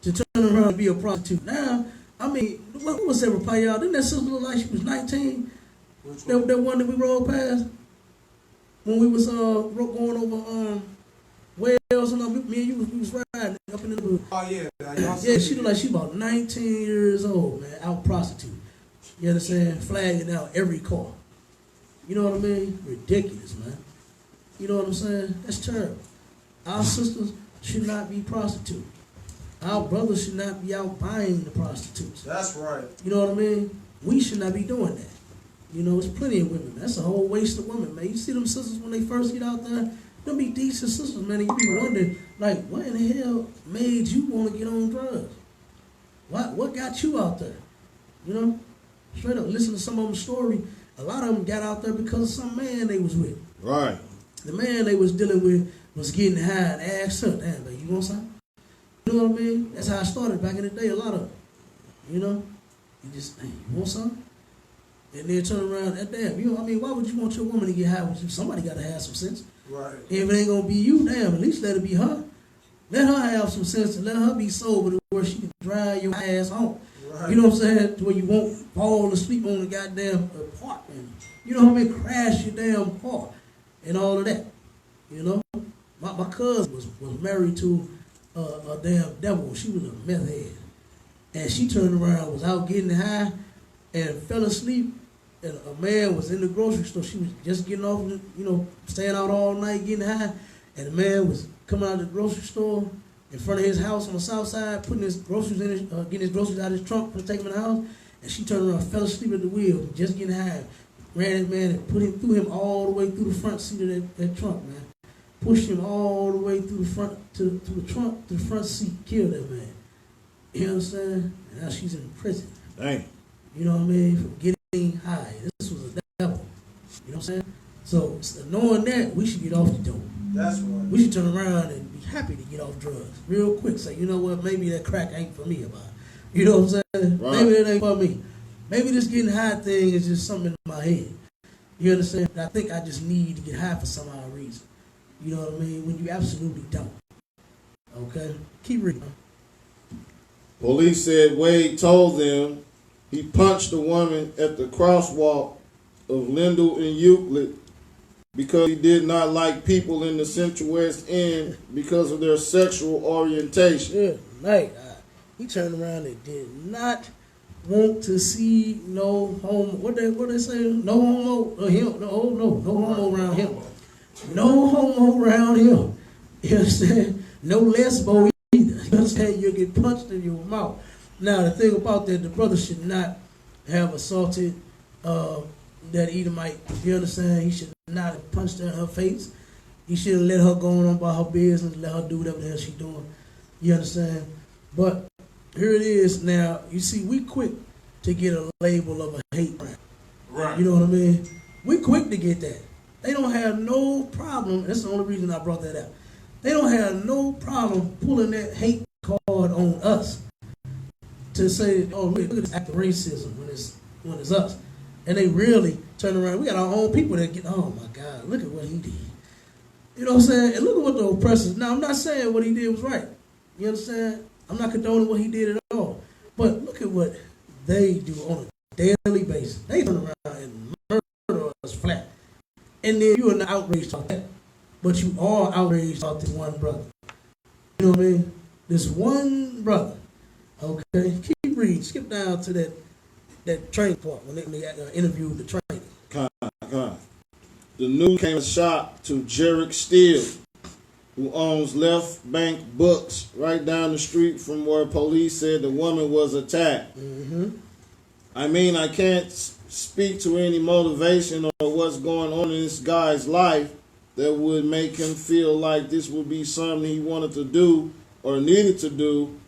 to turn around and be a prostitute. Now, I mean, what was that reply, y'all? Didn't that sister look like she was 19? That one that we rolled past? When we was going over Wales and me and you we was riding up in the hood. Oh, yeah. Yeah, she looked like she about 19 years old, man, out prostituting. You understand? Flagging out every car. You know what I mean? Ridiculous, man. You know what I'm saying? That's terrible. Our sisters should not be prostitutes. Our brothers should not be out buying the prostitutes. That's right. You know what I mean? We should not be doing that. You know, there's plenty of women. That's a whole waste of women, man. You see them sisters when they first get out there, them be decent sisters, man. And you be wondering, like, what in the hell made you want to get on drugs? What got you out there? You know? Straight up, listen to some of them story. A lot of them got out there because of some man they was with. Right. The man they was dealing with was getting high and asked her, damn, baby, you want something? You know what I mean? That's how I started back in the day, a lot of them. You know? You just, hey, you want something? And then turn around and damn, you know, I mean, why would you want your woman to get high with you? Somebody got to have some sense. Right. If it ain't going to be you, damn, at least let it be her. Let her have some sense and let her be sober to where she can drive your ass home. Right. You know what I'm saying? To where you won't fall asleep on the goddamn apartment. You know what I mean? Crash your damn car and all of that. You know? My cousin was married to a damn devil. She was a meth head. And she turned around, was out getting high, and fell asleep. And a man was in the grocery store. She was just getting off, you know, staying out all night, getting high. And the man was coming out of the grocery store in front of his house on the south side, putting his groceries in his, getting his groceries out of his trunk to take them in the house. And she turned around, fell asleep at the wheel, just getting high. Ran his man and threw him all the way through the front seat of that trunk, man. Pushed him all the way through the front to the trunk, to the front seat, killed that man. You understand? And now she's in prison. Dang. You know what I mean? For getting high. This was a devil. You know what I'm saying? So knowing that, we should get off the dope. That's right. We should turn around and be happy to get off drugs real quick. Say, you know what? Maybe that crack ain't for me about it. You know what I'm saying? Right. Maybe it ain't for me. Maybe this getting high thing is just something in my head. You understand? I think I just need to get high for some odd reason. You know what I mean? When you absolutely don't. Okay? Keep reading. Police said Wade told them he punched a woman at the crosswalk of Lindell and Euclid because he did not like people in the Central West End because of their sexual orientation. Good night. He turned around and did not want to see no homo. What they say? No homo him. No homo around him. No homo around him. You understand? No lesbo either. You understand? You'll get punched in your mouth. Now, the thing about that, the brother should not have assaulted that Edomite. You understand? He should not have punched her in her face. He should have let her go on about her business, let her do whatever the hell she's doing. You understand? But here it is now. You see, we quick to get a label of a hate crime. Right. You know what I mean? We quick to get that. They don't have no problem. That's the only reason I brought that up. They don't have no problem pulling that hate card on us to say, oh, look at this act of racism when it's us. And they really turn around. We got our own people that get, oh my God, look at what he did. You know what I'm saying? And look at what the oppressors. Now, I'm not saying what he did was right. You understand? I'm not condoning what he did at all. But look at what they do on a daily basis. They turn around and murder us flat. And then you are not outraged about that. But you are outraged about the one brother. You know what I mean? This one brother. Okay? Keep reading. Skip down to that training part when they interviewed the trainer. God. The news came as a shock to Jarek Steele, who owns Left Bank Books right down the street from where police said the woman was attacked. Mm-hmm. I mean, I can't speak to any motivation or what's going on in this guy's life that would make him feel like this would be something he wanted to do or needed to do.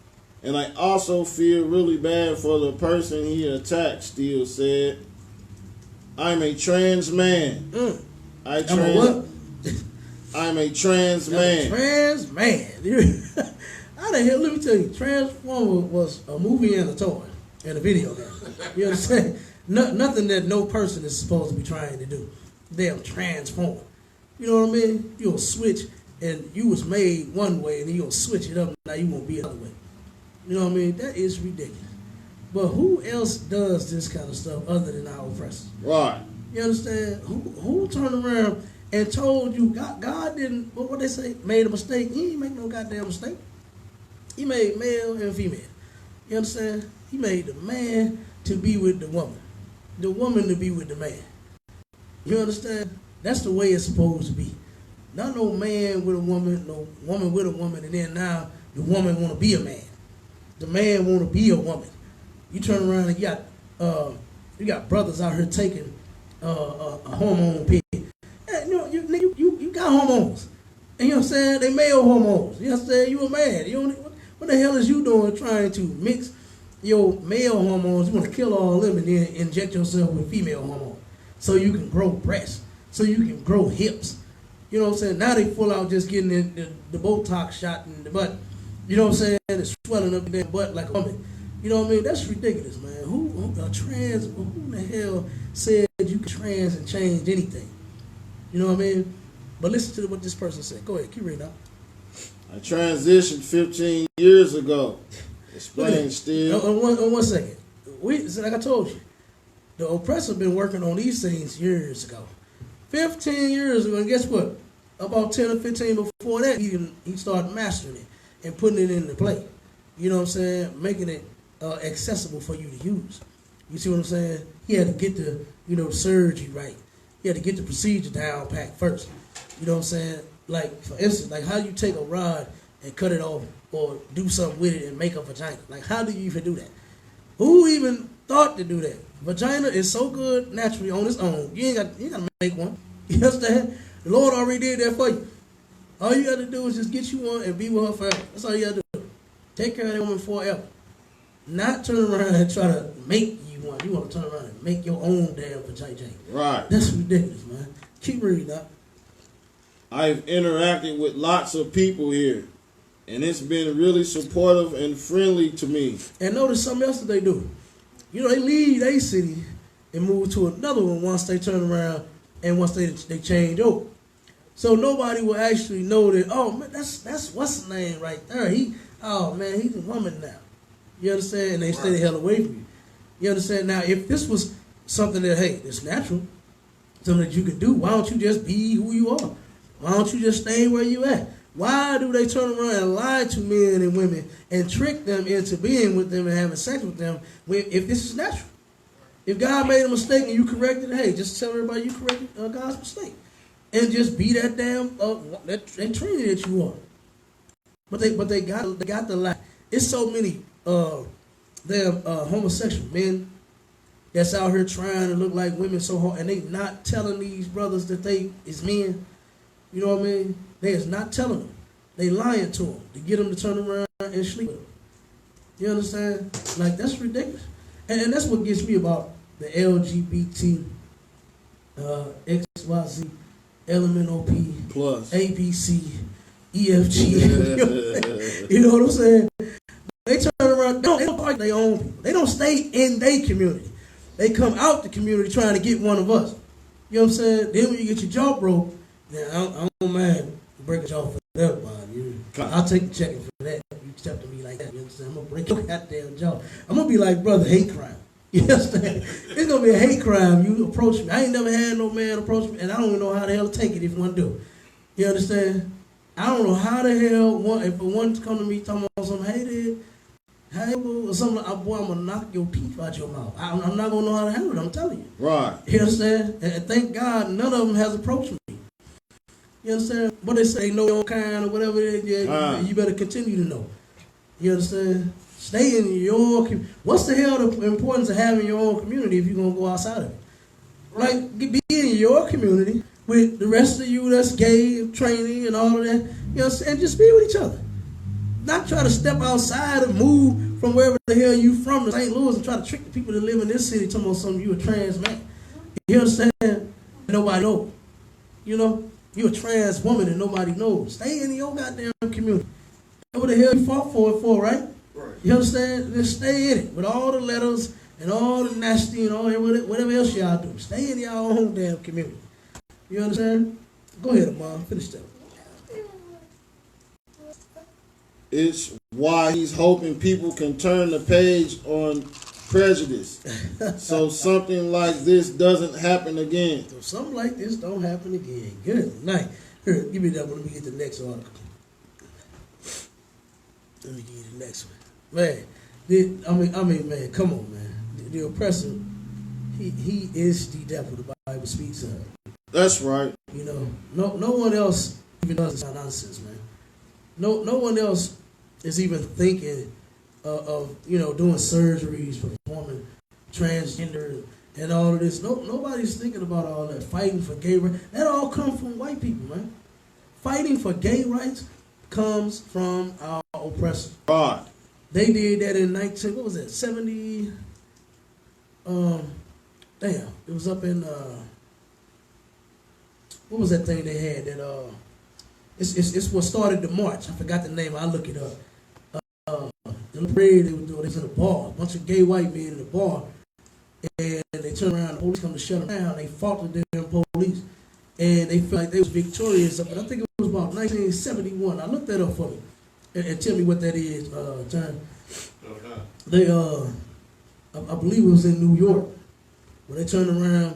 And I also feel really bad for the person he attacked, Steele said. I'm a trans man. I'm a trans man. Trans man. How the hell, let me tell you, Transformer was a movie and a toy and a video game. You understand? Nothing that no person is supposed to be trying to do. They'll transform. You know what I mean? You'll switch, and you was made one way, and then you'll switch it up, and now you won't be another way. You know what I mean? That is ridiculous. But who else does this kind of stuff other than our oppressors? Right. You understand? Who turned around and told you God didn't, what they say, made a mistake? He didn't make no goddamn mistake. He made male and female. You understand? He made the man to be with the woman to be with the man. You understand? That's the way it's supposed to be. Not no man with a woman, no woman with a woman, and then now the woman want to be a man. The man want to be a woman. You turn around and you got brothers out here taking a hormone pill. Hey, you got hormones. And you know what I'm saying? They male hormones. You know what I'm saying? You a man. What the hell is you doing trying to mix your male hormones? You want to kill all of them and then inject yourself with female hormones so you can grow breasts, so you can grow hips. You know what I'm saying? Now they full out just getting the Botox shot in the butt. You know what I'm saying? It's swelling up in their butt like a woman. You know what I mean? That's ridiculous, man. Who the hell said you can trans and change anything? You know what I mean? But listen to what this person said. Go ahead, keep reading out. I transitioned 15 years ago. Explain, Steve. One second. Like I told you, the oppressor been working on these things years ago. 15 years ago, and guess what? About 10 or 15 before that, he started mastering it and putting it into play. You know what I'm saying? Making it accessible for you to use. You see what I'm saying? He had to get the surgery right. He had to get the procedure down pat first. You know what I'm saying? Like, for instance, like how do you take a rod and cut it off or do something with it and make a vagina? Like, how do you even do that? Who even thought to do that? Vagina is so good naturally on its own. You ain't got to make one. You understand? The Lord already did that for you. All you got to do is just get you one and be with her forever. That's all you got to do. Take care of that woman forever. Not turn around and try to make you one. You want to turn around and make your own damn vagina. Right. That's ridiculous, man. Keep reading up. I've interacted with lots of people here, and it's been really supportive and friendly to me. And notice something else that they do. You know, they leave a city and move to another one once they turn around and once they change over. So nobody will actually know that, oh, man, that's what's his name right there. He's a woman now. You understand? And they stay the hell away from you. You understand? Now, if this was something that, hey, it's natural, something that you can do, why don't you just be who you are? Why don't you just stay where you at? Why do they turn around and lie to men and women and trick them into being with them and having sex with them if this is natural? If God made a mistake and you corrected it, hey, just tell everybody you corrected God's mistake. And just be that damn that Trinity that you are. But they got the lie. It's so many damn homosexual men that's out here trying to look like women so hard, and they not telling these brothers that they is men. You know what I mean? They is not telling them. They lying to them to get them to turn around and sleep with them. You understand? Like, that's ridiculous. And that's what gets me about the LGBT, XYZ, LMNOP, Plus. ABC, EFG. You know what I'm saying? They turn around, they don't like their own people. They don't stay in their community. They come out the community trying to get one of us. You know what I'm saying? Then when you get your jaw broke, then I don't mind breaking your jaw for everybody. I'll take the checking for that. You step to me like that, you understand? I'm going to break your goddamn jaw. I'm going to be like, brother, hate crime. You understand? It's going to be a hate crime. You approach me. I ain't never had no man approach me, and I don't even know how the hell to take it if one do. You understand? I don't know how the hell, if one come to me talking about something, hey, or something, boy, I'm going to knock your teeth out your mouth. I'm not going to know how to handle it, I'm telling you. Right. You understand? And thank God none of them has approached me. You understand? What they say, know your kind or whatever it is, you better continue to know. You understand? Stay in your community. What's the hell the importance of having your own community if you're going to go outside of it? Like, be in your community with the rest of you that's gay, training, and all of that. You know, and just be with each other. Not try to step outside and move from wherever the hell you from to St. Louis and try to trick the people that live in this city talking about something you a trans man. You understand? Nobody knows. You know? You a trans woman and nobody knows. Stay in your goddamn community. That's what the hell you fought for it for, right? Right. You understand? Just stay in it with all the letters and all the nasty and all whatever else y'all do. Stay in your own damn community. You understand? Go ahead, Amar. Finish that. It's why he's hoping people can turn the page on prejudice, so something like this doesn't happen again. So something like this don't happen again. Good night. Here, give me that one. Let me get the next article. Let me give you the next one. Man, I mean, man, come on, man. The oppressor, he is the devil. The Bible speaks of. That's right. You know, no one else even does this nonsense, man. No one else is even thinking of doing surgeries, performing transgender and all of this. Nobody's thinking about all that. Fighting for gay rights. That all comes from white people, man. Fighting for gay rights comes from our oppressors. Right. They did that in 70? It was up in what was that thing they had that it's what started the march. I forgot the name. I'll look it up. The parade they were doing, they was in a bar, a bunch of gay white men in a bar, and they turned around, the police come to shut them down. They fought the damn police, and they felt like they was victorious. But I think it was about 1971. I looked that up for me, and tell me what that is, John. Okay. They I believe it was in New York, where they turned around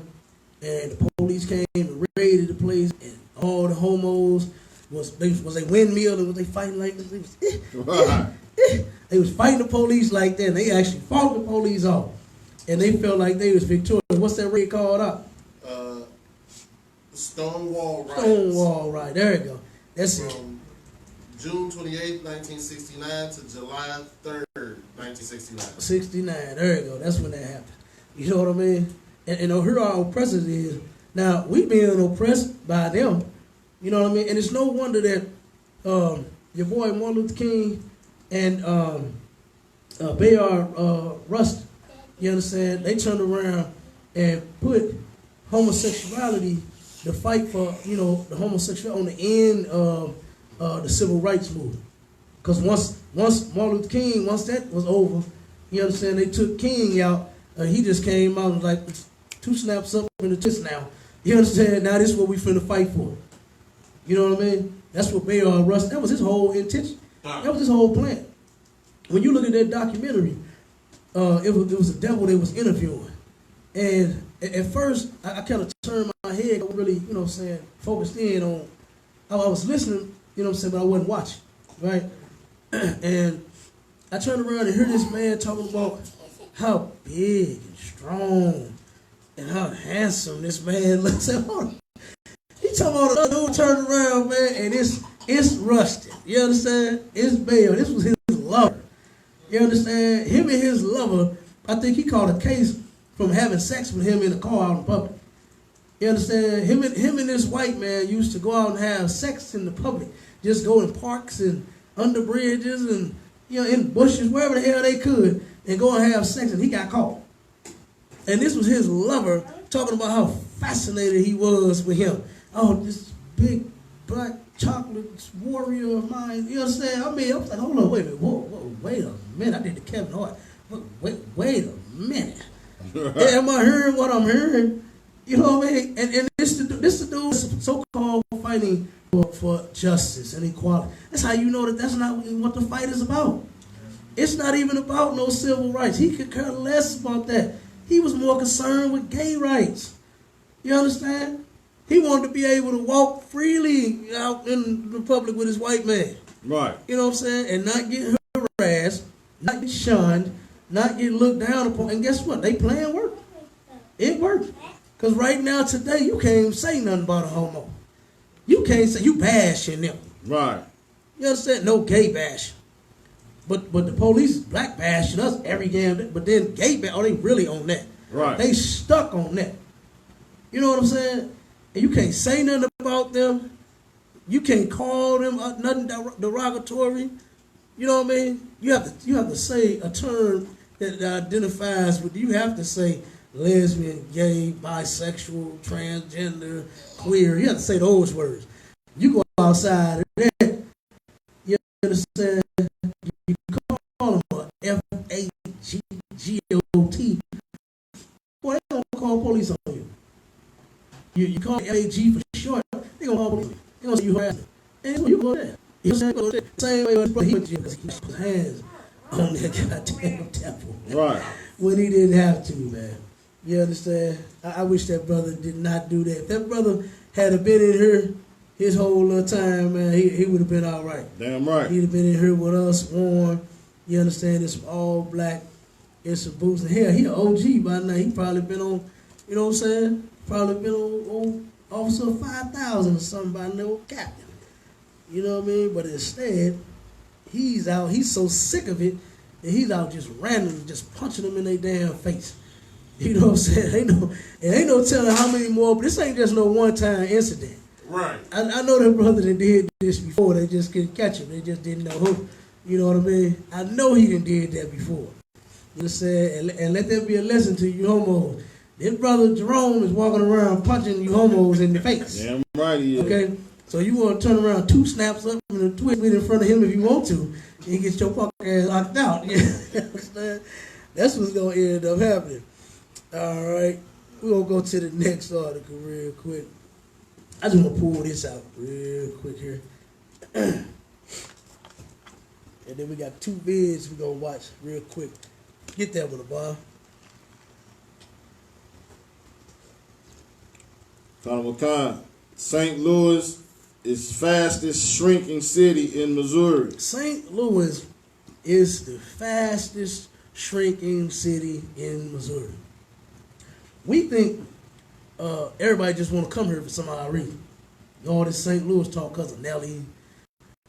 and the police came and raided the place, and all the homos was they windmill and was they fighting like this? They was fighting the police like that. And they actually fought the police off, and they felt like they was victorious. What's that raid called up? Stonewall Riots. Stonewall Riot. There you go. That's it. From June 28, 1969 to July 3rd, 1969. 69. There you go. That's when that happened. You know what I mean? And who our oppressors is. Now, we being oppressed by them. You know what I mean? And it's no wonder that your boy Martin Luther King and Bayard Rustin, you understand, they turned around and put homosexuality, the fight for, the homosexual on the end of the civil rights movement. Because once Martin Luther King, once that was over, you understand, they took King out. He just came out and was like, 2 snaps up in the twist now. You understand? Now this is what we finna fight for. You know what I mean? That's what Bayard Rustin, that was his whole intention. That was his whole plan. When you look at that documentary, it was a devil they was interviewing. And at first, I kind of turned my head, really, focused in on, I was listening, but I wasn't watching, right? And I turned around and heard this man talking about how big and strong and how handsome this man looks. He talking about another dude turned around, man, and It's rusted. You understand? It's bailed. This was his lover. You understand? Him and his lover, I think he caught a case from having sex with him in a car out in public. You understand? Him and this white man used to go out and have sex in the public. Just go in parks and under bridges and in bushes, wherever the hell they could, and go and have sex, and he got caught. And this was his lover talking about how fascinated he was with him. Oh, this big black chocolate warrior of mine. You understand? I mean, I was like, hold on, wait a minute. Whoa, wait a minute. I did the Kevin Hart. Wait a minute. Am I hearing what I'm hearing? You know what I mean? And this the dude so-called fighting for justice and equality. That's how you know that that's not what the fight is about. It's not even about no civil rights. He could care less about that. He was more concerned with gay rights. You understand? He wanted to be able to walk freely out in the public with his white man. Right. You know what I'm saying? And not get harassed, not get shunned, not get looked down upon. And guess what? They plan work. It worked. Because right now, today, you can't even say nothing about a homo. You can't say, you bashing them. Right. You understand? No gay bashing. But the police is black bashing us every damn day. But then gay bash, oh, they really on that. Right. They stuck on that. You know what I'm saying? And you can't say nothing about them. You can't call them nothing derogatory. You know what I mean? You have to say a term that identifies with. You have to say lesbian, gay, bisexual, transgender, queer. You have to say those words. You go outside of that. You understand? You call them a F-A-G-G-O-T. Boy, they gonna call police on you. You call it F-A-G for short, they gonna call police. They gonna say you harassing. And so you go there. You know what I'm saying? Same way with he went to jail because he put his hands on that goddamn temple. Right. When he didn't have to, man. You understand? I wish that brother did not do that. If that brother had been in here his whole time, man, he would have been all right. Damn right. He'd have been in here with us, worn. You understand? It's all black. It's a boots. And hell, he an OG by now. He probably been on, you know what I'm saying? Probably been on Officer 5,000 or something by now, captain. You know what I mean? But instead, he's out. He's so sick of it that he's out just randomly just punching them in their damn face. You know what I'm saying? Ain't no telling how many more. But this ain't just no one-time incident. Right. I know that brother that did this before. They just couldn't catch him. They just didn't know who. You know what I mean? I know he did that before. You know what I'm saying? And let that be a lesson to you homos. This brother Jerome is walking around punching you homos in the face. Damn right he is. Okay? So you want to turn around 2 snaps up and a twist in front of him if you want to, and get your fucking ass locked out. You understand? That's what's going to end up happening. All right. We're going to go to the next article real quick. I just want to pull this out real quick here. And then we got 2 vids we're going to watch real quick. Get that one, Bob. Khan. St. Louis is fastest shrinking city in Missouri. St. Louis is the fastest shrinking city in Missouri. We think everybody just want to come here for some odd reason. All this St. Louis talk because of Nelly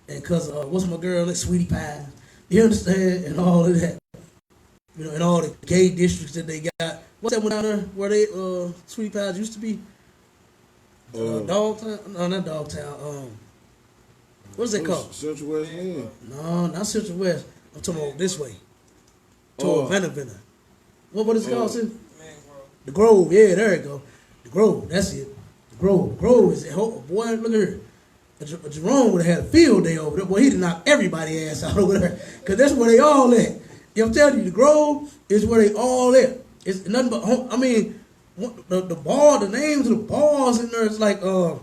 and because of, what's my girl, that Sweetie Pie. You understand? And all of that. You know, and all the gay districts that they got. What's that one down there where they, Sweetie Pies used to be? Dogtown? No, not Dogtown. What is it called? Central West End. No, not Central West. I'm talking about this way. Toward Venner. What is it called, sis? The Grove. Yeah, there you go. The Grove. That's it. The Grove. Grove is it. Oh, boy, look at here. Jerome would have had a field day over there. Boy, he did knock everybody's ass out over there. Because that's where they all at. I'm telling you, the Grove is where they all at. It's nothing but, I mean, the bar, the names of the bars in there is like, damn,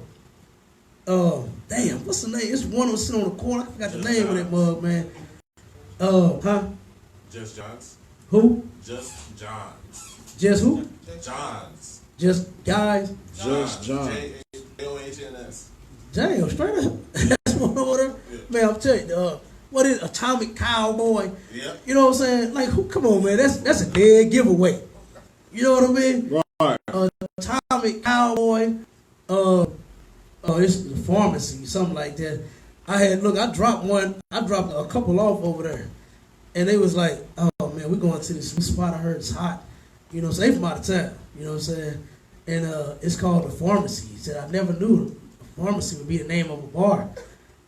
what's the name? It's one was sitting on the corner. I forgot the name of that mug, man. Just Johns. Who? Just Johns. Just who? Johns. Just guys. Just John. Johns. Damn, straight up. That's one order. Yeah. Man, I'm telling you, what is Atomic Cowboy? Yeah. You know what I'm saying? Like, come on, man. That's a dead giveaway. You know what I mean? Right. Atomic Cowboy. It's the pharmacy, something like that. I dropped a couple off over there. And they was like, oh man, we're going to this spot I heard it's hot. You know, so they from out of town. You know what I'm saying? And it's called the Pharmacy. He said, I never knew the Pharmacy would be the name of a bar.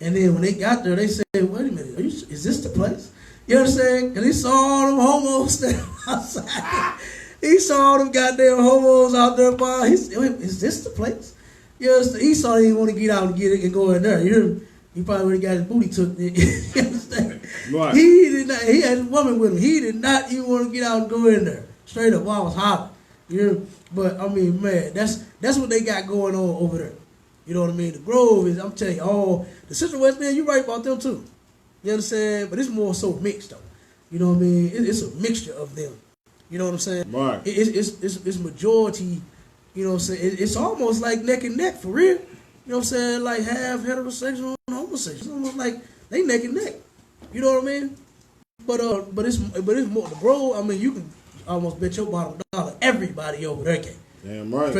And then when they got there, they said, wait a minute, is this the place? You know what I'm saying? And he saw all them homos standing outside. He saw all them goddamn homos out there. Bar. He said, wait, is this the place? You know, he saw he didn't want to get out and get it and go in there. You know, he probably would have got his booty took. You understand? Right. He did not. He had a woman with him. He did not even want to get out and go in there. Straight up, I was hot. You know, but I mean, man, that's what they got going on over there. You know what I mean? The Grove is. I'm telling you, the Central West man. You right about them too. You understand? But it's more so mixed though. You know what I mean? It's a mixture of them. You know what I'm saying? Right. It's majority. You know what I'm saying? It's almost like neck and neck for real. You know what I'm saying? Like half heterosexual and homosexual. It's almost like they neck and neck. You know what I mean? But it's more the bro. I mean, you can almost bet your bottom dollar everybody over there can. Damn right.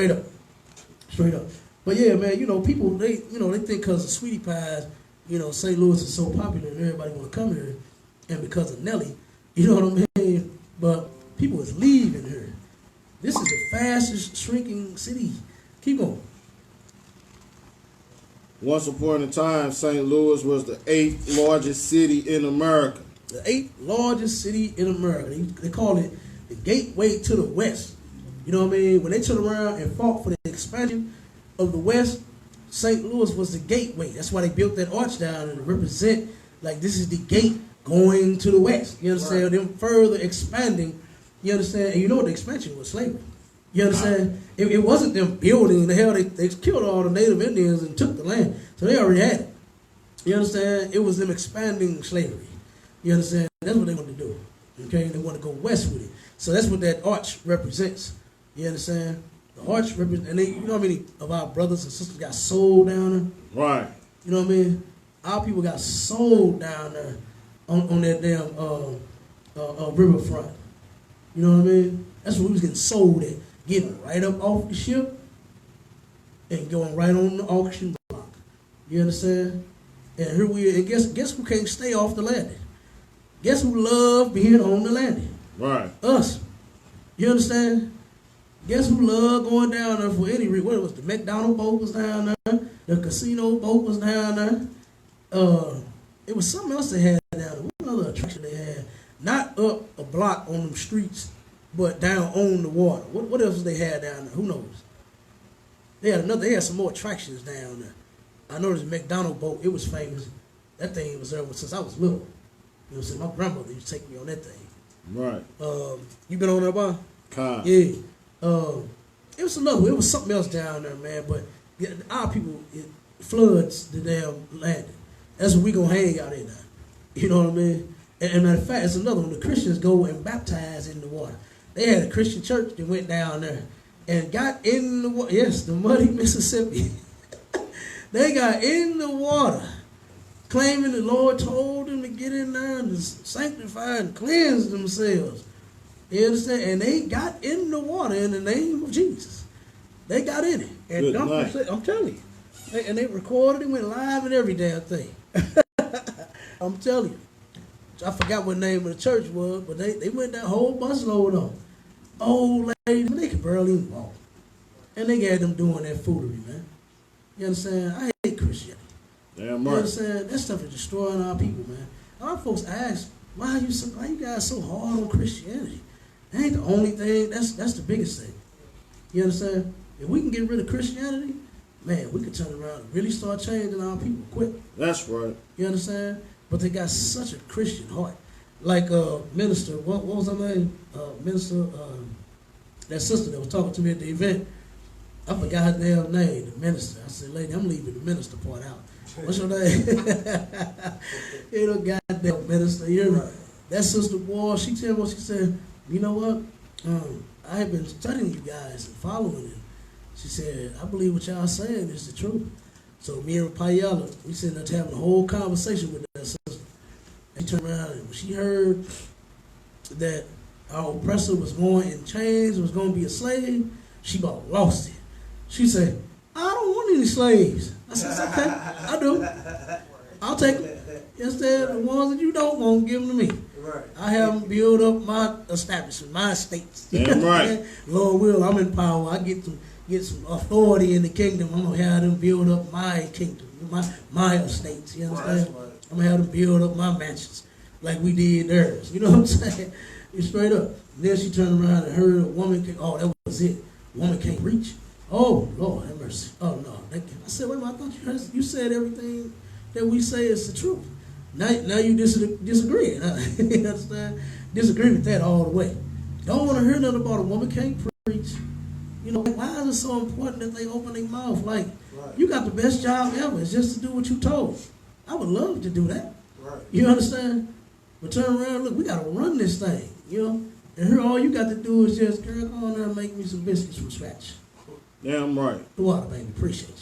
Straight up. But yeah, man, you know, people they think because of Sweetie Pies, you know, St. Louis is so popular and everybody want to come here, and because of Nelly, you know what I mean? But people is leaving here. This is the fastest shrinking city. Keep going. Once upon a time, St. Louis was the 8th largest city in America. The 8th largest city in America. They call it the gateway to the West. You know what I mean? When they turned around and fought for the expansion of the West, St. Louis was the gateway. That's why they built that arch down and to represent, like, this is the gate going to the West. You understand? Right. Them further expanding. You understand? And you know what the expansion was? Slavery. You understand? It wasn't them building. The hell, they killed all the Native Indians and took the land. So they already had it. You understand? It was them expanding slavery. You understand? That's what they wanted to do. Okay? They want to go west with it. So that's what that arch represents. You understand? The arch represents, and you know how many of our brothers and sisters got sold down there? Right. You know what I mean? Our people got sold down there on that damn riverfront. You know what I mean? That's what we was getting sold at. Getting right up off the ship and going right on the auction block. You understand? And here we are. And guess who can't stay off the landing? Guess who love being on the landing? Right. Us. You understand? Guess who love going down there for any reason? What it was, the McDonald boat was down there. The casino boat was down there. It was something else they had down there. What other attraction they had? Not up a block on them streets, but down on the water. What else they had down there? Who knows? They had some more attractions down there. I know there's a McDonald boat. It was famous. That thing was there since I was little. You know what I'm saying? My grandmother used to take me on that thing. Right. You been on there, boy? Con. Yeah. It was something else down there, man. But our people, it floods the damn landing. That's what we gonna hang out in now. You know what I mean? And matter of fact, it's another one. The Christians go and baptize in the water. They had a Christian church that went down there and got in the water. Yes, the muddy Mississippi. They got in the water, claiming the Lord told them to get in there and to sanctify and cleanse themselves. You understand? And they got in the water in the name of Jesus. They got in it. And I'm telling you. And they recorded it, went live and every damn thing. I'm telling you. I forgot what name of the church was, but they went that whole busload on. Old ladies, they could barely even walk. And they got them doing that foolery, man. You understand? I hate Christianity. Damn You right. understand? That stuff is destroying our people, man. Our folks ask, why you guys so hard on Christianity? That ain't the only thing. That's the biggest thing. You understand? If we can get rid of Christianity, man, we could turn around and really start changing our people quick. That's right. You understand? But they got such a Christian heart. Like Minister, what was her name? Minister, that sister that was talking to me at the event. I forgot her damn name, the minister. I said, lady, I'm leaving the minister part out. What's your name? You know, goddamn minister. You know, that sister, boy, she tell me, she said, you know what? I have been studying you guys and following it. She said, I believe what y'all saying is the truth. So me and Payala, we sitting there having a whole conversation with that sister. And she turned around and when she heard that our oppressor was going in chains, was going to be a slave, she about lost it. She said, I don't want any slaves. I said, it's okay, I do. I'll take them. Instead, the ones that you don't want, give them to me. Right. I have them build up my establishment, my estates. Damn right. Lord will, I'm in power. I get some authority in the kingdom. I'm gonna have them build up my kingdom, my estates. You understand? Right. I'm gonna have them build up my mansions like we did theirs. You know what I'm saying? It's straight up. Then she turned around and heard a woman. Oh, that was it. Woman can't reach. Oh Lord, have mercy. Oh no. I said, wait a minute. I thought you said everything that we say is the truth. Now you disagree. You understand? Disagree with that all the way. Don't want to hear nothing about a woman can't preach. You know, why is it so important that they open their mouth? Like, Right. you got the best job ever. It's just to do what you told. I would love to do that. Right. You understand? But turn around, look, we got to run this thing, you know? And here all you got to do is just, girl, go on there and make me some biscuits from scratch. Damn right. The water, baby. Appreciate you.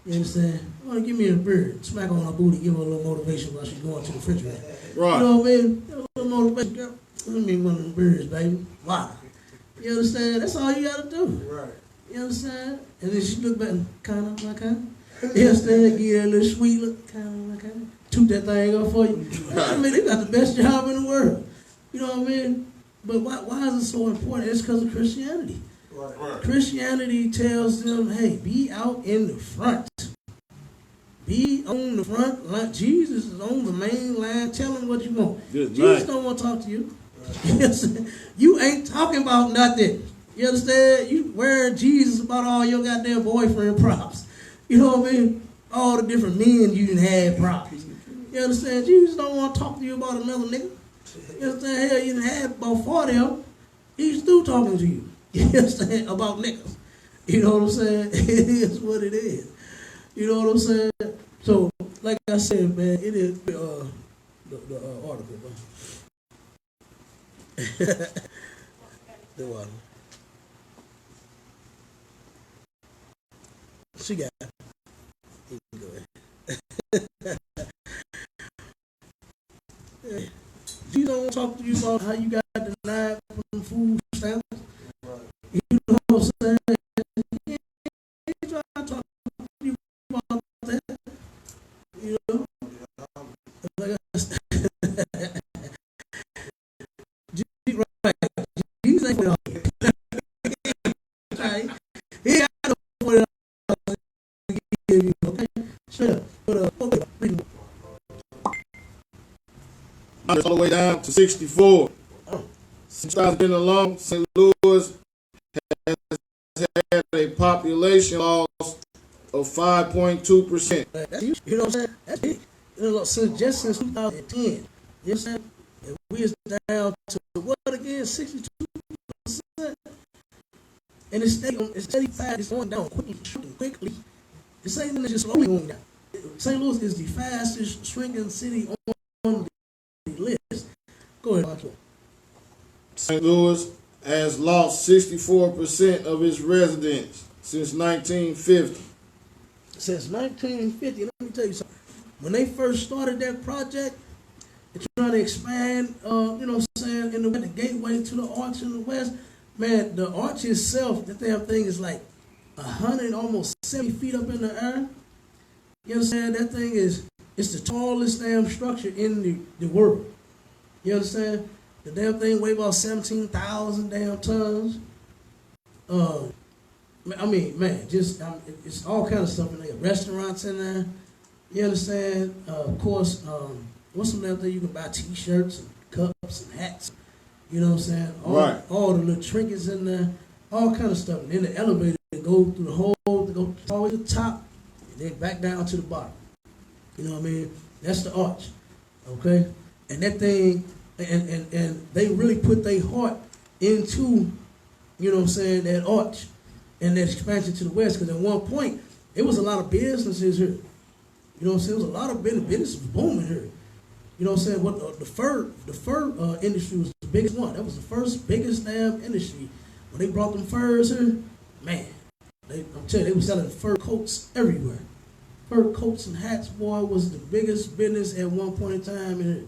You understand? Oh, give me a beer. Smack her on her booty. Give her a little motivation while she's going to the refrigerator. Right. You know what I mean? Give her a little motivation, girl. Let me one of them beers, baby. Wow. You understand? That's all you got to do. Right. You understand? And then she look back and kind of, my kind. You understand? Give her a little sweet look, kind of, my kind. Toot that thing up for you. I mean, they got the best job in the world. You know what I mean? But why is it so important? It's because of Christianity. Right. Christianity tells them, hey, be out in the front. Be on the front line. Jesus is on the main line. Tell him what you want. Good Jesus night. don't want to talk to you. You ain't talking about nothing. You understand? You wearing Jesus about all your goddamn boyfriend props. You know what I mean? All the different men you done had props. You understand? Jesus don't want to talk to you about another nigga. You understand? Hell, you done had about 40 of them. He's still talking to you. You understand? About niggas. You know what I'm saying? It is what it is. You know what I'm saying? So, like I said, man, it is the article, man. The one. She got it. You can go ahead. She don't want to talk to you about how you got denied from food stamps. You know what I'm saying? He ain't trying to talk to you about that. You know? Like I said, right. Jesus ain't for right. He got to put it out to give you, okay? Straight up. Okay. All the way down to 64. Since I've been along, St. Louis has had a population loss of 5.2%. You know what I'm saying? That's big. You know, just since 2010. You know what I'm saying? And we is down to what again? 62%. And it's steady fast. It's going down quickly. This ain't just slowly going down. St. Louis is the fastest shrinking city on the list. Go ahead, Michael. St. Louis has lost 64% of its residents since 1950. Since 1950, let me tell you something. When they first started that project, they're trying to expand, you know what I'm saying, in the gateway to the arch in the west. Man, the arch itself, that damn thing is like 100, almost 70 feet up in the air. You understand? That thing it's the tallest damn structure in the world. You understand? The damn thing weigh about 17,000 damn tons. I mean, man, just it's all kind of stuff in there. Restaurants in there. You understand? Of course, what's some damn thing you can buy? T-shirts and cups and hats. You know what I'm saying? All the little trinkets in there. All kind of stuff. And then the elevator go through the whole, to go all the way to the top, and then back down to the bottom. You know what I mean? That's the arch. Okay? And that thing, and they really put their heart into, you know what I'm saying, that arch and that expansion to the west. Because at one point, it was a lot of businesses here. You know what I'm saying? There was a lot of business booming here. You know what I'm saying? What the fur industry was the biggest one. That was the first biggest damn industry. When they brought them furs here, man, I'm telling you, they were selling fur coats everywhere. Fur coats and hats, boy, was the biggest business at one point in time.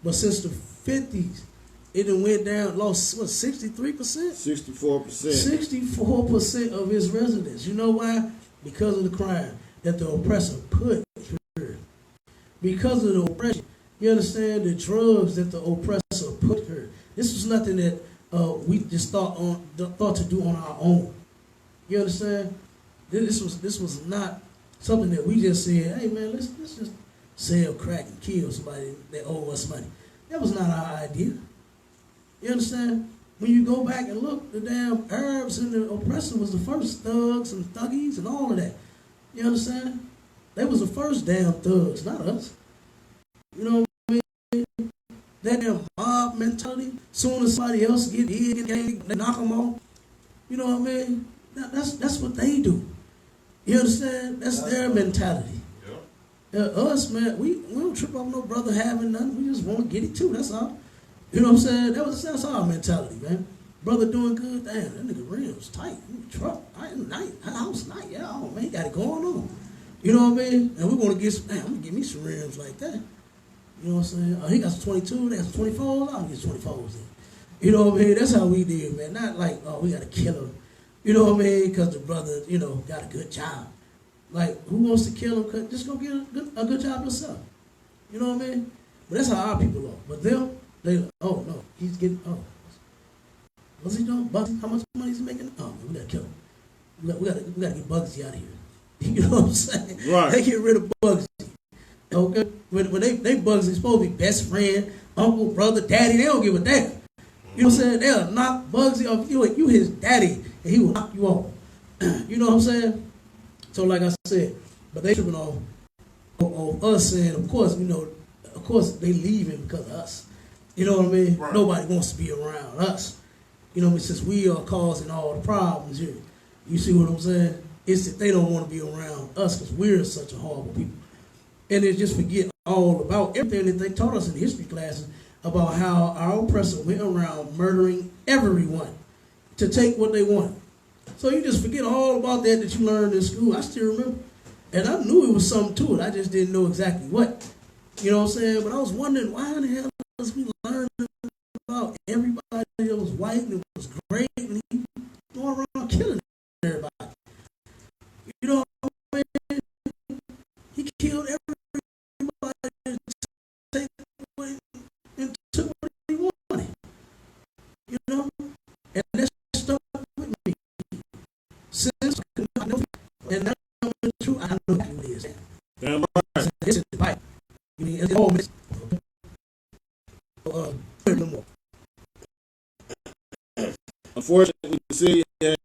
But since the 50s, it done went down, lost, what, 63%? 64%. 64% of its residents. You know why? Because of the crime that the oppressor put here. because of the oppression. You understand the drugs that the oppressor put her. This was nothing that we just thought to do on our own. You understand? This was not something that we just said, hey man, let's just sell crack and kill somebody that owe us money. That was not our idea. You understand? When you go back and look, the damn Arabs and the oppressor was the first thugs and thuggies and all of that. You understand? They was the first damn thugs, not us. You know what I mean? That damn mob mentality. Soon as somebody else get hit, they knock them off. You know what I mean? That's what they do. You understand? That's their mentality. Us, man, we don't trip off no brother having nothing. We just want to get it too. That's all. You know what I'm saying? That's our mentality, man. Brother doing good, damn, that nigga rims tight. Truck, night, house, night. Yeah, oh man, he got it going on. You know what I mean? And we want to get some, I'm gonna get me some rims like that. You know what I'm saying? He got some 22, they got some 24s. I'm gonna get 24s in. You know what I mean? That's how we did, man. Not like, oh, we gotta kill him. You know what I mean? Because the brother, you know, got a good job. Like, who wants to kill him? Just go get a good job yourself. You know what I mean? But that's how our people are. But them, they, oh no, he's getting, oh, what's he doing? Bugsy, how much money is he making? Oh man, we gotta kill him. We gotta get Bugsy out of here. You know what I'm saying? Right. They get rid of Bugsy. Okay? When they Bugsy supposed to be best friend, uncle, brother, daddy, they don't give a damn. You know what I'm saying? They'll knock Bugsy off you his daddy, and he will knock you off. You know what I'm saying? So like I said, but they tripping on us saying, of course, you know, of course they leaving because of us. You know what I mean? Right. Nobody wants to be around us. You know what I mean? Since we are causing all the problems here. You see what I'm saying? It's that they don't want to be around us because we're such a horrible people. And they just forget all about everything that they taught us in history classes about how our oppressor went around murdering everyone to take what they wanted. So you just forget all about that you learned in school. I still remember. And I knew it was something to it. I just didn't know exactly what. You know what I'm saying? But I was wondering, why in the hell was we learning about everybody that was white and it was great and he going around killing everybody? You know what I mean? He killed everybody and took what he wanted. You know? And that stuck with me. Since I know, and that's true, I know who it is. Damn right. It's in the Bible. You mean, it's all missing. No more. Unfortunately, the city has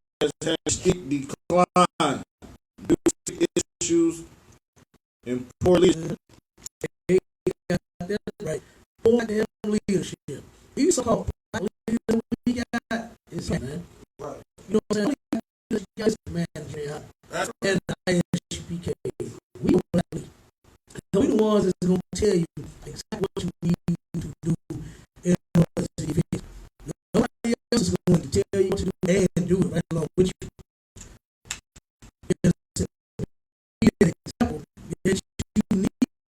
had a steep decline due to issues and poor leadership. That's right. Poor damn leadership. These so-called black leaders we got is man. Right. You know what I'm saying? These guys, man, and the ISPK. We don't black leaders. We the ones that's going to tell you exactly what you need to do in order to get it. Nobody else is going to tell you what to do and do it right along with you. Be an example that you need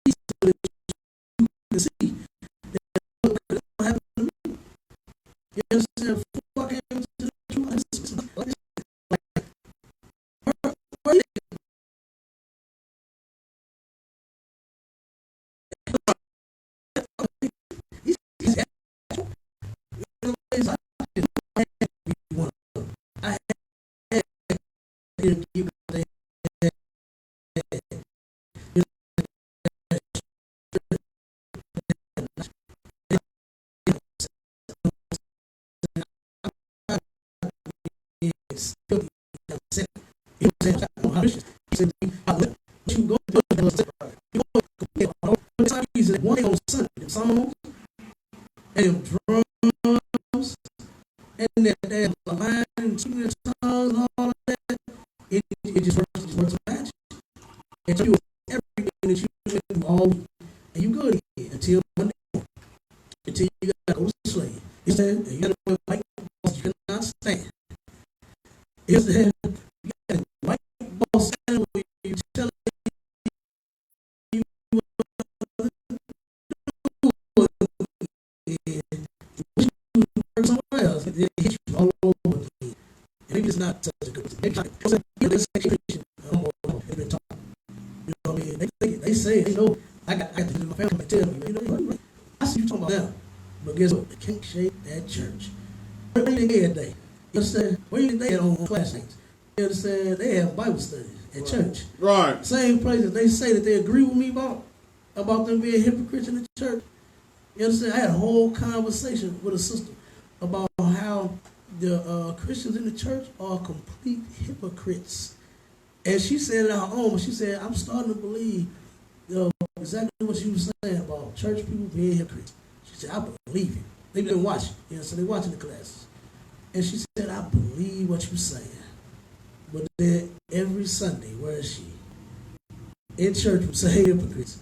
so that you can see that what happened to me. You understand? Fuck him to the truth. And drums and that line and singing songs and all of that, it just works magic. And you everything that you do all week, and you good again until Monday morning, until you gotta go to sleep. You understand? And you gotta wear white boss you cannot stand. You understand? You got a white boss standing where you tell you work somewhere else. It hits you all over again. And maybe it's not such a good thing. Maybe it's they've been talking. You know what I mean? They say, you know, I got to do my family might tell me, you know, you're right. I see you talking about now. But guess what? They can't shake that church. Where you think at day? You understand? Where you think they at on class nights? You understand? They have Bible studies at church. Right. Same place that they say that they agree with me about them being hypocrites in the church. You understand? I had a whole conversation with a sister about how the Christians in the church are complete hypocrites. And she said it on her own. She said, I'm starting to believe exactly what she was saying about church people being hypocrites. She said, I believe it. They've been watching. You know, so they're watching the classes. And she said, I believe what you're saying. But then every Sunday, where is she? In church with say hypocrites.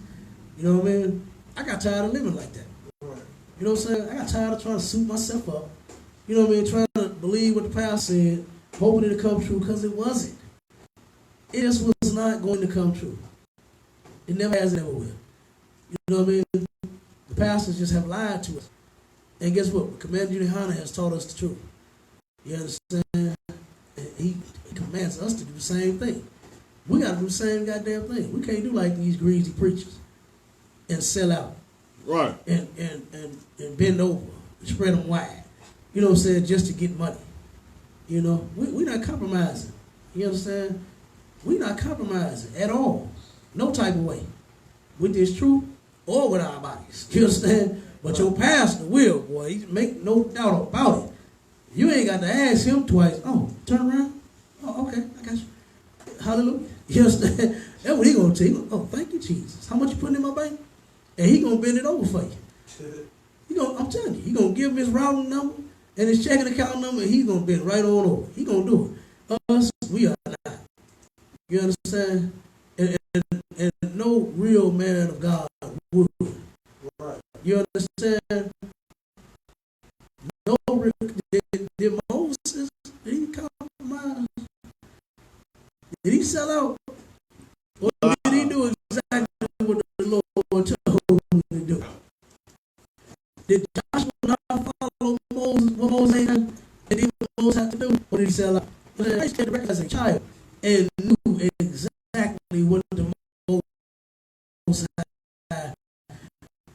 You know what I mean? I got tired of living like that. You know what I'm saying? I got tired of trying to suit myself up. You know what I mean? Trying to believe what the pastor said, hoping it would come true, because it wasn't. It just was not going to come true. It never has, it never will. You know what I mean? The pastors just have lied to us. And guess what? Commander Unihana has taught us the truth. You understand? And he commands us to do the same thing. We got to do the same goddamn thing. We can't do like these greasy preachers and sell out. Right. And bend over and spread them wide. You know what I'm saying? Just to get money. You know? We're not compromising. You understand? We're not compromising at all. No type of way. With this truth or with our bodies. You understand? But your pastor will, boy. He make no doubt about it. You ain't got to ask him twice. Oh, turn around. Oh, okay. I got you. Hallelujah. You understand? That's what he going to tell you. Oh, thank you, Jesus. How much you putting in my bank? And he going to bend it over for you. I'm telling you. He going to give him his routing number and his checking account number, and he's going to bend right on over. He going to do it. Us, we are not. You understand? And no real man of God would. Right. You understand? No real. Did Moses, did he compromise? Did he sell out? Or did he do exactly what the Lord told him to do? Did Joshua not follow Moses, what Moses ain't done? And did Moses have to do? Or did he sell out? I used to as a child and knew exactly what the Most High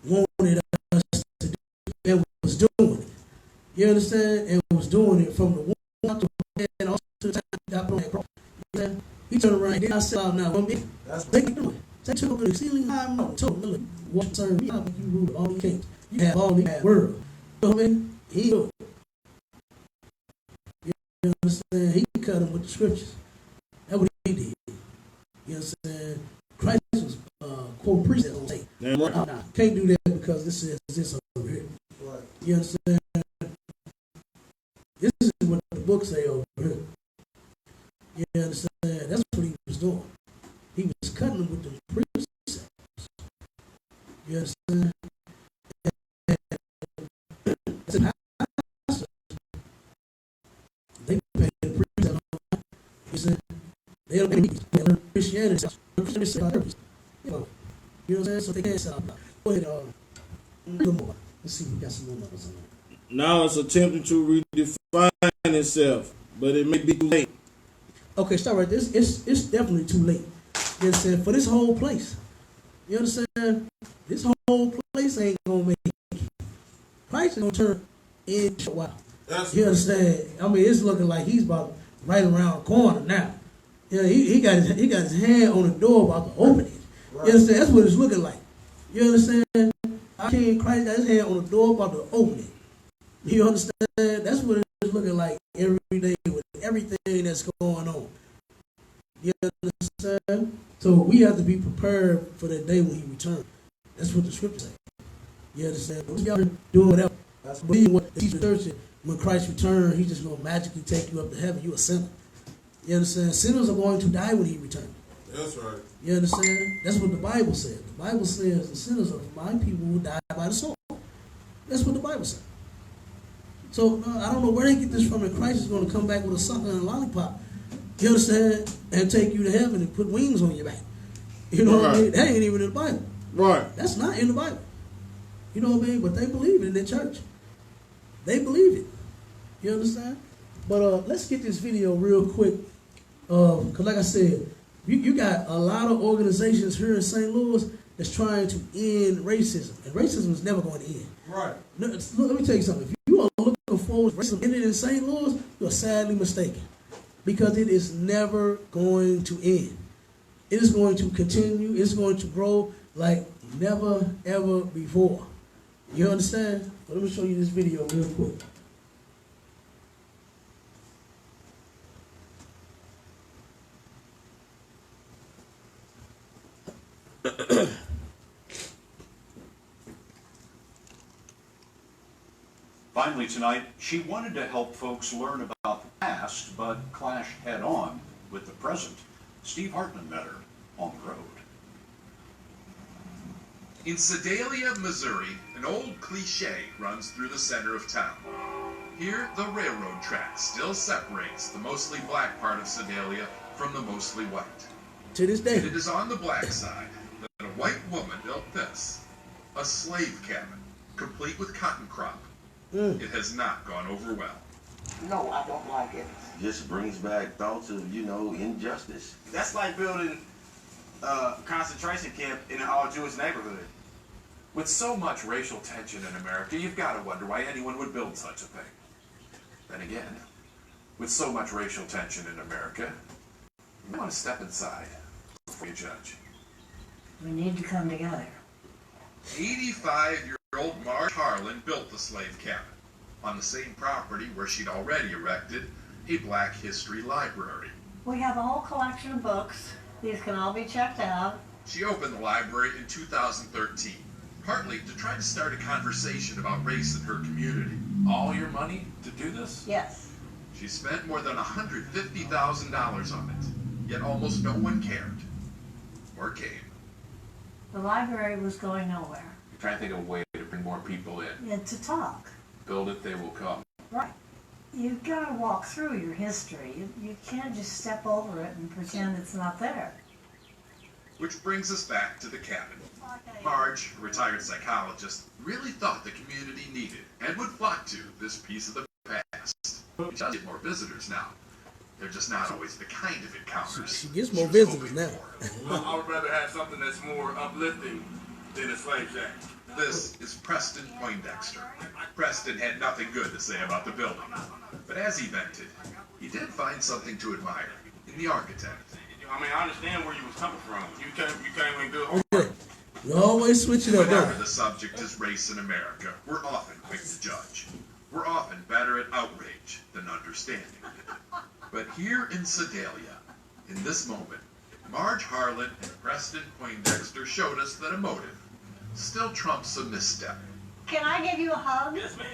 wanted us to do and was doing it. You understand? And was doing it from the womb to the head also to the time he got on that cross. You understand? He turned around and did not sell out now. They can do it. They took an exceedingly high mountain, told him, look, what serve me, you rule all these kings. You have all these world. You know what I mean? He do it. You understand? He cut him with the scriptures. That's what he did. You understand? Christ was quote precepts on tape. Damn right. Nah, can't do that because this is this over here. Right. You understand? This is what the book say over here. You understand? That's what he was doing. He was cutting them with the precepts. You understand? They pay the precepts. You see? They don't need to learn Christianity. You know what I'm saying? So they can't sell out. Go ahead, a little more. Let's see if we got some more numbers on that. Now it's attempting to redefine itself, but it may be too late. Okay, start right there. It's definitely too late. You understand? For this whole place. You understand? This whole place ain't gonna make it. Christ is gonna turn in a while. You understand? I mean, it's looking like he's about right around the corner now. You know, he got his hand on the door about to open it. Right. You understand? That's what it's looking like. You understand? Our King Christ got his hand on the door about to open it. You understand? That's what it's looking like every day with everything that's going on. You understand? So we have to be prepared for that day when he returns. That's what the scripture says. You understand? Y'all doing whatever. That's what the teacher church said. When Christ returns, he's just going to magically take you up to heaven. You're a sinner. You understand? Sinners are going to die when he returns. That's right. You understand? That's what the Bible says. The Bible says the sinners are my people who die by the sword. That's what the Bible says. So I don't know where they get this from, that Christ is going to come back with a sucker and a lollipop. You understand? And take you to heaven and put wings on your back. You know what I mean? That ain't even in the Bible. Right. That's not in the Bible. You know what I mean? But they believe it in their church. They believe it. You understand? But let's get this video real quick. Because like I said, you got a lot of organizations here in St. Louis that's trying to end racism, and racism is never going to end. Right. No, look, let me tell you something. If you are looking forward to racism ending in St. Louis, you are sadly mistaken, because it is never going to end. It is going to continue. It's going to grow like never ever before. You understand? Well, let me show you this video real quick. Finally tonight, she wanted to help folks learn about the past, but clashed head-on with the present. Steve Hartman met her on the road. In Sedalia, Missouri, an old cliche runs through the center of town. Here, the railroad track still separates the mostly black part of Sedalia from the mostly white. To this day. And it is on the black side that a white woman built this, a slave cabin, complete with cotton crop. It has not gone over well. No, I don't like it. Just brings back thoughts of, injustice. That's like building a concentration camp in an all-Jewish neighborhood. With so much racial tension in America, you've got to wonder why anyone would build such a thing. Then again, with so much racial tension in America, you want to step inside before you judge. We need to come together. 85-year-old Marge Harlan built the slave cabin on the same property where she'd already erected a Black History library. We have a whole collection of books. These can all be checked out. She opened the library in 2013, partly to try to start a conversation about race in her community. All your money to do this? Yes. She spent more than $150,000 on it, yet almost no one cared or came. The library was going nowhere. You're trying to think of a way to bring more people in. And to talk. Build it, they will come. Right. You've got to walk through your history. You can't just step over it and pretend it's not there. Which brings us back to the cabin. Marge, a retired psychologist, really thought the community needed and would flock to this piece of the past. She does get more visitors now. They're just not always the kind of encounters She gets more visitors now. I would rather have something that's more uplifting than a slave shack. This is Preston Poindexter. Preston had nothing good to say about the building, but as he vented, he did find something to admire in the architect. I mean, I understand where you was coming from. You came in good. Okay. You always switch it up, Whenever don't the subject is race in America, we're often quick to judge. We're often better at outrage than understanding. But here in Sedalia, in this moment, Marge Harlan and Preston Poindexter showed us that a motive still trumps a misstep. Can I give you a hug? Yes, ma'am.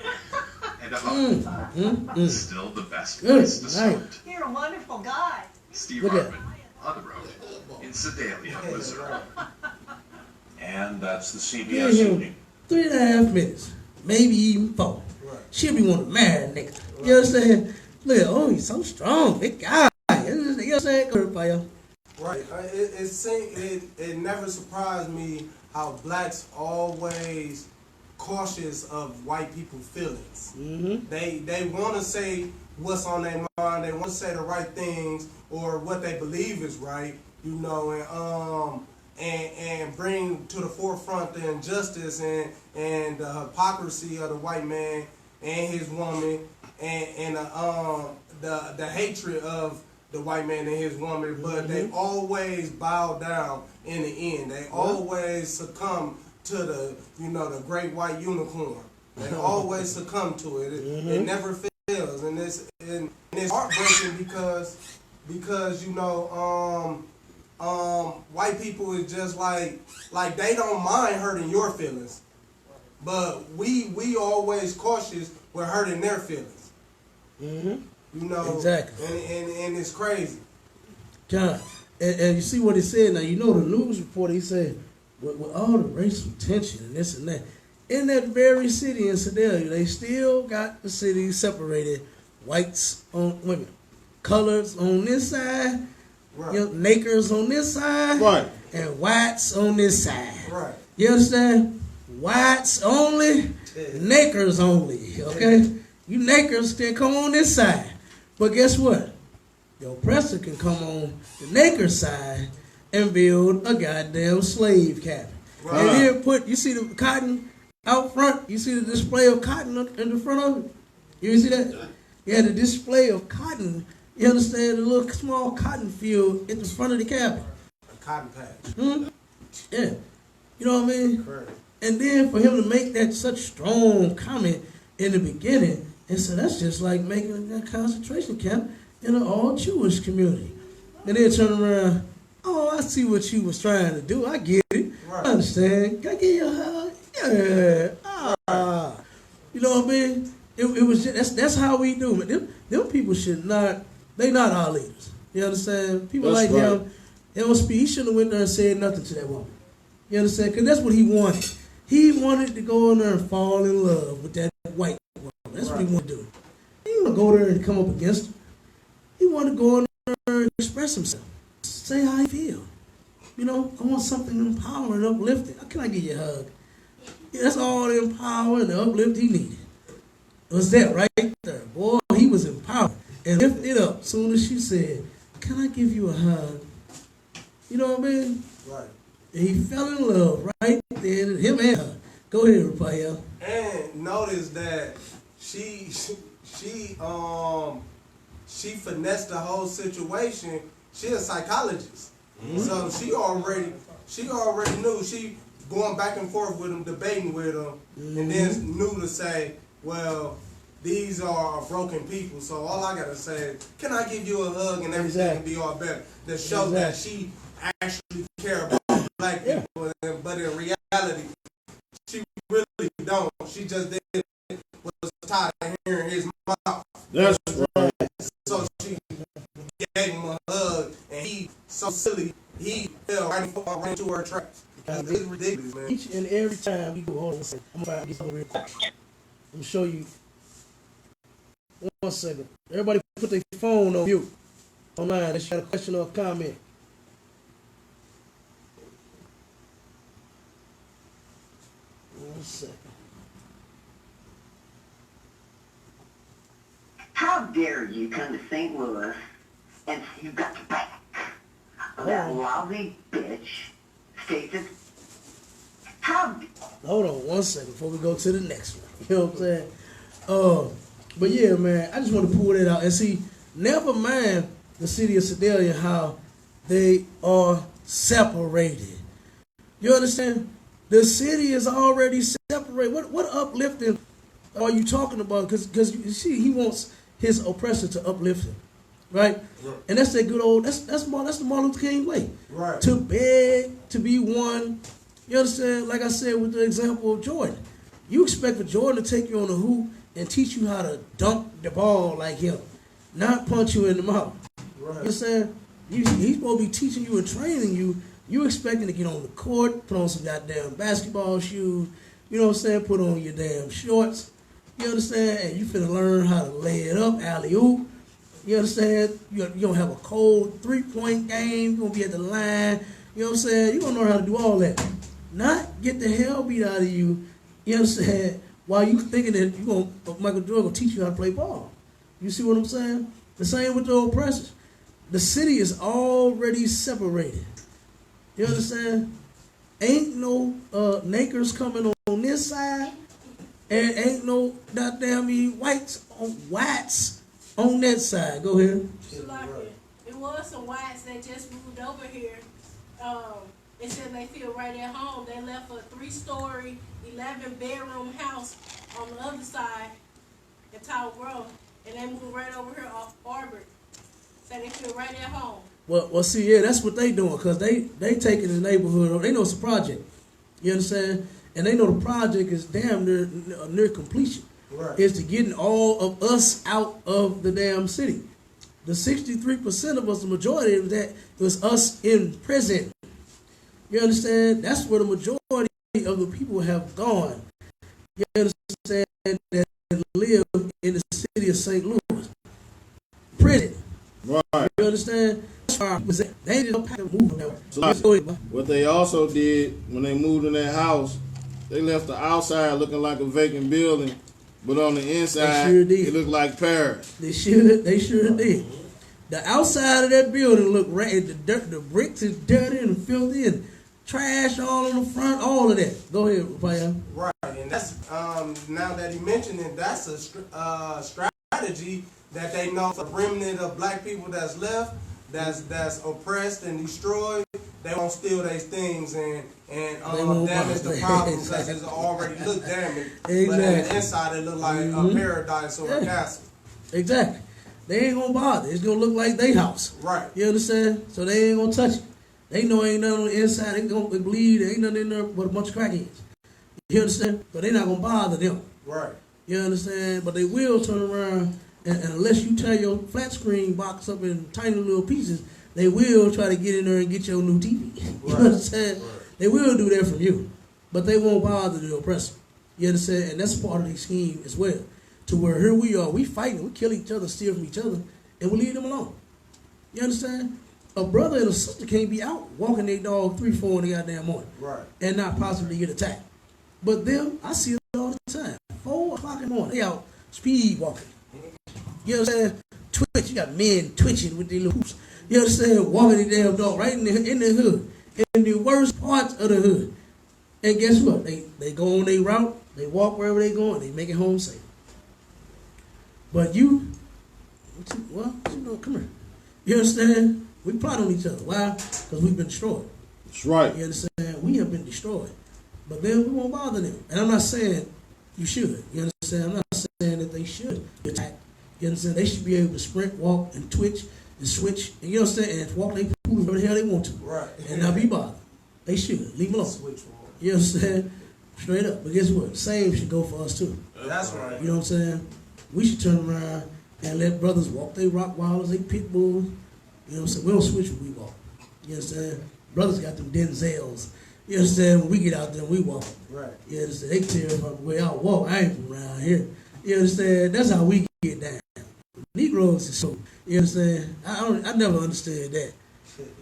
And a hug is still the best place to start. You're a wonderful guy. Steve Hartman, on the road, in Sedalia, Missouri. And that's the Give CBS him evening. 3.5 minutes, maybe even 4. She'll be wanting to marry a nigga. You understand? Look, oh, he's so strong, big guy. You understand? Good for you. Right. It never surprised me how blacks always cautious of white people's feelings. Mm-hmm. They want to say what's on their mind. They want to say the right things or what they believe is right. And bring to the forefront the injustice and the hypocrisy of the white man and his woman and the hatred of the white man and his woman, but they always bow down in the end. They always succumb to the great white unicorn. They always succumb to it. It never fails, and it's heartbreaking because white people is just like they don't mind hurting your feelings, but we always cautious with hurting their feelings. Exactly. And it's crazy. God, and you see what he said now. You know the news report. He said with all the racial tension and this and that, in that very city in Sedalia, they still got the city separated: whites on women, colors on this side. Right. Nakers on this side, Right. and whites on this side. Right. You understand? Whites only, nakers only. Okay, you nakers still come on this side, but guess what? The oppressor can come on the naker side and build a goddamn slave cabin. And then you see the cotton out front. You see the display of cotton in the front of it. You see that? Yeah, the display of cotton. You understand? The little small cotton field in the front of the cabin. A cotton patch. Yeah. You know what I mean? Correct. And then for him to make that such strong comment in the beginning, and so that's just like making a concentration camp in an all-Jewish community. And then turn around, oh, I see what you was trying to do. I get it. Right. I understand. Can I give you a hug? Yeah. You know what I mean? It was just, that's how we do it. Them people should not, they not our leaders. You understand? People That's like right. him, they don't speak. He shouldn't have went there and said nothing to that woman. You understand? Because that's what he wanted. He wanted to go in there and fall in love with that white woman. That's what he wanted to do. He didn't want to go there and come up against her. He wanted to go in there and express himself. Say how he feel. You know, I want something empowering, uplifting. How can I give you a hug? Yeah, that's all the empower and the uplift he needed. It was that right there. Boy, he was empowered and lifted up as soon as she said, can I give you a hug? You know what I mean? Right. And he fell in love right then, him and her. Go ahead, Rafael. And notice that she finessed the whole situation. She a psychologist. So she already knew. She going back and forth with him, debating with him, and then knew to say, well, these are broken people. So all I gotta say is, can I give you a hug and everything will be all better? To show that she actually care about black people, but in reality, she really don't. She just was tired of hearing his mouth. That's right. So she gave him a hug, and he so silly, he fell right into her tracks. It's ridiculous, man. Each and every time we go, hold on a second. I'm gonna get something real quick. Let me show you. 1 second. Everybody put their phone on mute. Online, unless you got a question or a comment. One second. How dare you come to St. Louis and you got the back of that lousy bitch, Stacey? Hold on 1 second before we go to the next one. You know what I'm saying? But yeah, man, I just want to pull that out and see. Never mind the city of Sedalia, how they are separated. You understand? The city is already separated. What uplifting are you talking about? Because you see, he wants his oppressor to uplift him, right? And that's that good old. That's the Martin Luther King way. Right. To beg to be one. You understand? Like I said with the example of Jordan, you expect for Jordan to take you on the hoop and teach you how to dunk the ball like him, not punch you in the mouth. Right. You understand? He's supposed to be teaching you and training you. You expecting to get on the court, put on some goddamn basketball shoes, you know what I'm saying? Put on your damn shorts. You understand? And you finna learn how to lay it up, alley-oop. You understand? You're gonna have a cold 3-point game. You're gonna be at the line. You know what I'm saying? You're gonna learn how to do all that. Not get the hell beat out of you, you understand, while you thinking that Michael Jordan gonna teach you how to play ball. You see what I'm saying? The same with the oppressors. The city is already separated. You understand? Ain't no Nakers coming on this side, and ain't no goddamn whites on that side. Go ahead. It was some whites that just moved over here. It said they feel right at home. They left a 3-story, 11-bedroom house on the other side in Tower Grove, and they moved right over here off Arbor. So they feel right at home. Well, see, yeah, that's what they doing, because they taking the neighborhood. They know it's a project. You understand? And they know the project is damn near completion. Right. It's to getting all of us out of the damn city. The 63% of us, the majority of that, was us in prison. You understand? That's where the majority of the people have gone. You understand? That live in the city of St. Louis. Prison. Right. You understand? They didn't have to move. So what they also did when they moved in that house, they left the outside looking like a vacant building, but on the inside, it looked like Paris. They sure did. The outside of that building looked red. The bricks is dirty and filthy, and trash all on the front, all of that. Go ahead, Raphael. Right, and that's now that he mentioned it, that's a strategy that they know for the remnant of black people that's left, that's oppressed and destroyed. They won't steal these things and damage the problem because it's already look damaged. Exactly. But on the inside, it look like a paradise or a castle. Exactly. They ain't gonna bother. It's gonna look like their house. Right. You understand? So they ain't gonna touch it. They know ain't nothing on the inside. They gonna believe there ain't nothing in there but a bunch of crackheads. You understand? But they not gonna bother them. Right. You understand? But they will turn around and unless you tear your flat screen box up in tiny little pieces, they will try to get in there and get your new TV. You understand? Right. They will do that from you. But they won't bother the oppressor. You understand? And that's part of the scheme as well. To where here we are, we fighting, we kill each other, steal from each other, and we leave them alone. You understand? A brother and a sister can't be out walking their dog 3, 4 in the goddamn morning. Right. And not possibly get attacked. But them, I see it all the time. 4 o'clock in the morning, they out speed walking. You understand? Twitch, you got men twitching with their little hoops. You understand? Walking their damn dog right in the hood. In the worst parts of the hood. And guess what? They go on their route, they walk wherever they going, they make it home safe. But you know, come here. You understand? We plot on each other. Why? Because we've been destroyed. That's right. You understand? We have been destroyed. But then we won't bother them. And I'm not saying you should. You understand? I'm not saying that they should attack. You understand? They should be able to sprint, walk, and twitch, and switch. And you understand? And walk their pool whatever the hell they want to. Right. And not be bothered. They should. Leave them alone. Switch. You understand? Straight up. But guess what? Same should go for us too. That's right. You know what I'm saying? We should turn around and let brothers walk their Rottweilers, they pit bulls. You know what I'm saying? We don't switch when we walk. You understand? Brothers got them Denzels. You understand? When we get out there, we walk. Right. You understand? They tear up the way I walk. I ain't from around here. You understand? That's how we get down. Negroes is so. You understand? I never understood that.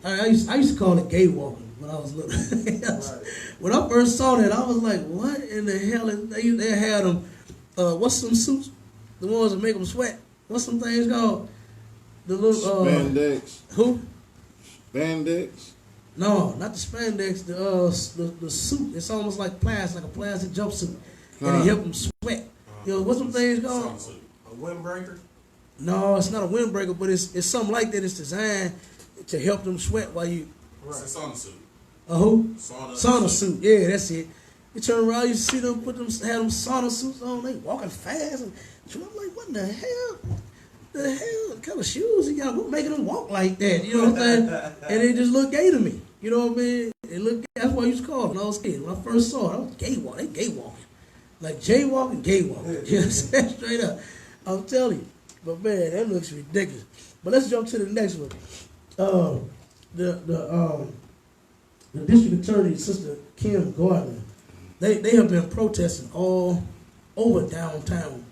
I used to call it gay walking when I was little. Right. When I first saw that, I was like, what in the hell? They had them, what's some suits? The ones that make them sweat. What's some things called? The little spandex. Who? Spandex. No, not the spandex. The suit. It's almost like plastic, like a plastic jumpsuit, and it help them sweat. You know what's some things called? A windbreaker. No, it's not a windbreaker, but it's something like that. It's designed to help them sweat while you. Right. It's a sauna suit. A who? Sauna suit. Yeah, that's it. You turn around, you see them have them sauna suits on. They walking fast, and I'm like, what the hell? What kind of shoes you got? What making them walk like that? You know what I'm saying? And they just look gay to me. You know what I mean? It looked. That's what I used to call it when I was a kid. When I first saw it, I was gay walking. They gay walking, like jaywalking, gay walking. You know what I'm saying? Straight up. I'm telling you. But man, that looks ridiculous. But let's jump to the next one. The district attorney, Sister Kim Gardner, they have been protesting all over downtown.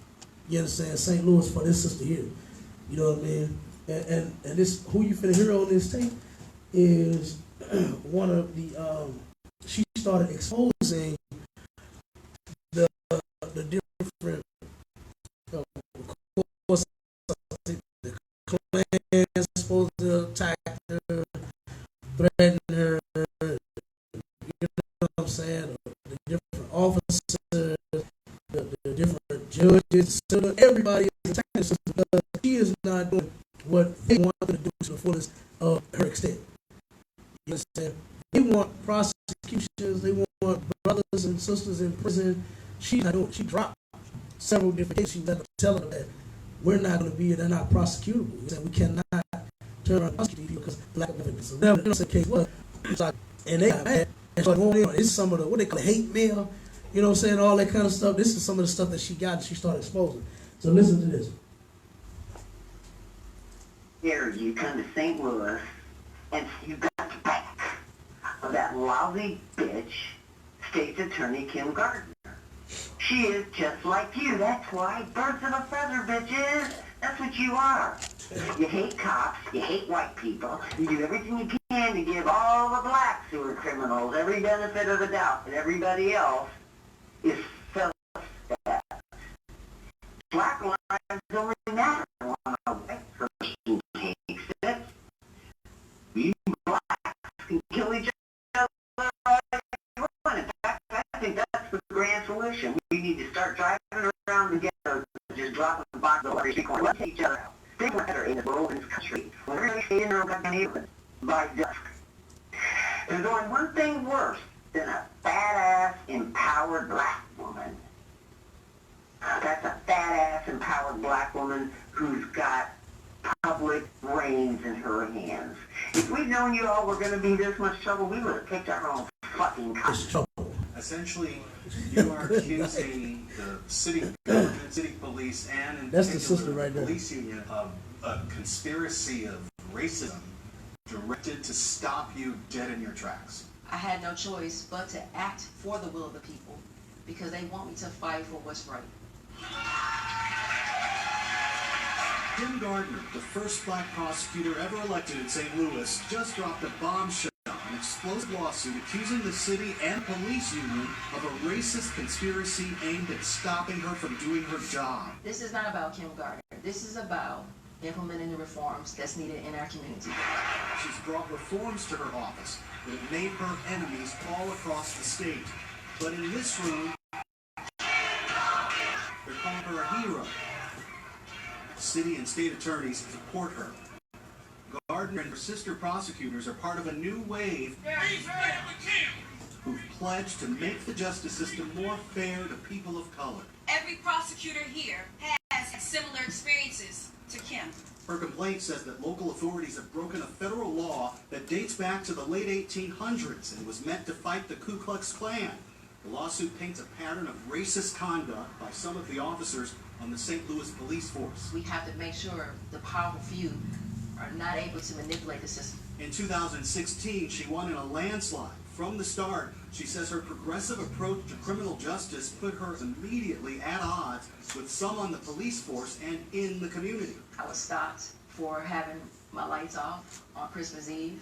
You understand? St. Louis for this sister here. You know what I mean? And this who you finna hear on this tape is one of the she started exposing the different course the Klan supposed to attack her, threaten her, you know what I'm saying? The different officers, the different judges, so everybody is attacking her because she is not doing what they want her to do to the fullest of her extent. You understand? They want prosecutions, they want brothers and sisters in prison. She's not doing. She dropped several different cases. She let them tell them that we're not going to be, they're not prosecutable. He said we cannot turn around and prosecute people because lack of evidence. So that's the case was. And they got mad. And so it's some of the, what they call hate mail, you know what I'm saying, all that kind of stuff. This is some of the stuff that she got and she started exposing. So listen to this. Here you come to St. Louis and you got the back of that lousy bitch, State's Attorney Kim Gardner. She is just like you. That's why birds of a feather, bitches. That's what you are. You hate cops. You hate white people. You do everything you can to give all the blacks who are criminals every benefit of the doubt, but everybody else is suspect. Black lives only matter when a white person takes it. We blacks can kill each other Really see in our neighborhood by dusk. There's only one thing worse than a badass, empowered black woman. That's a fat-ass, empowered black woman who's got public reins in her hands. If we'd known you all were going to be this much trouble, we would have picked our own fucking cops. Essentially, you are accusing the city government, city police, and in That's the particular sister right the there. police union of a conspiracy of racism directed to stop you dead in your tracks. I had no choice but to act for the will of the people because they want me to fight for what's right. Kim Gardner, the first black prosecutor ever elected in St. Louis, just dropped a bombshell, an explosive lawsuit accusing the city and police union of a racist conspiracy aimed at stopping her from doing her job. This is not about Kim Gardner. This is about implementing the reforms that's needed in our community. She's brought reforms to her office that have made her enemies all across the state. But in this room, they're calling her a hero. City and state attorneys support her. Gardner and her sister prosecutors are part of a new wave who've pledged to make the justice system more fair to people of color. Every prosecutor here has similar experiences to Kim. Her complaint says that local authorities have broken a federal law that dates back to the late 1800s and was meant to fight the Ku Klux Klan. The lawsuit paints a pattern of racist conduct by some of the officers on the St. Louis police force. We have to make sure the powerful few are not able to manipulate the system. In 2016, she won in a landslide. From the start, she says her progressive approach to criminal justice put her immediately at odds with some on the police force and in the community. I was stopped for having my lights off on Christmas Eve.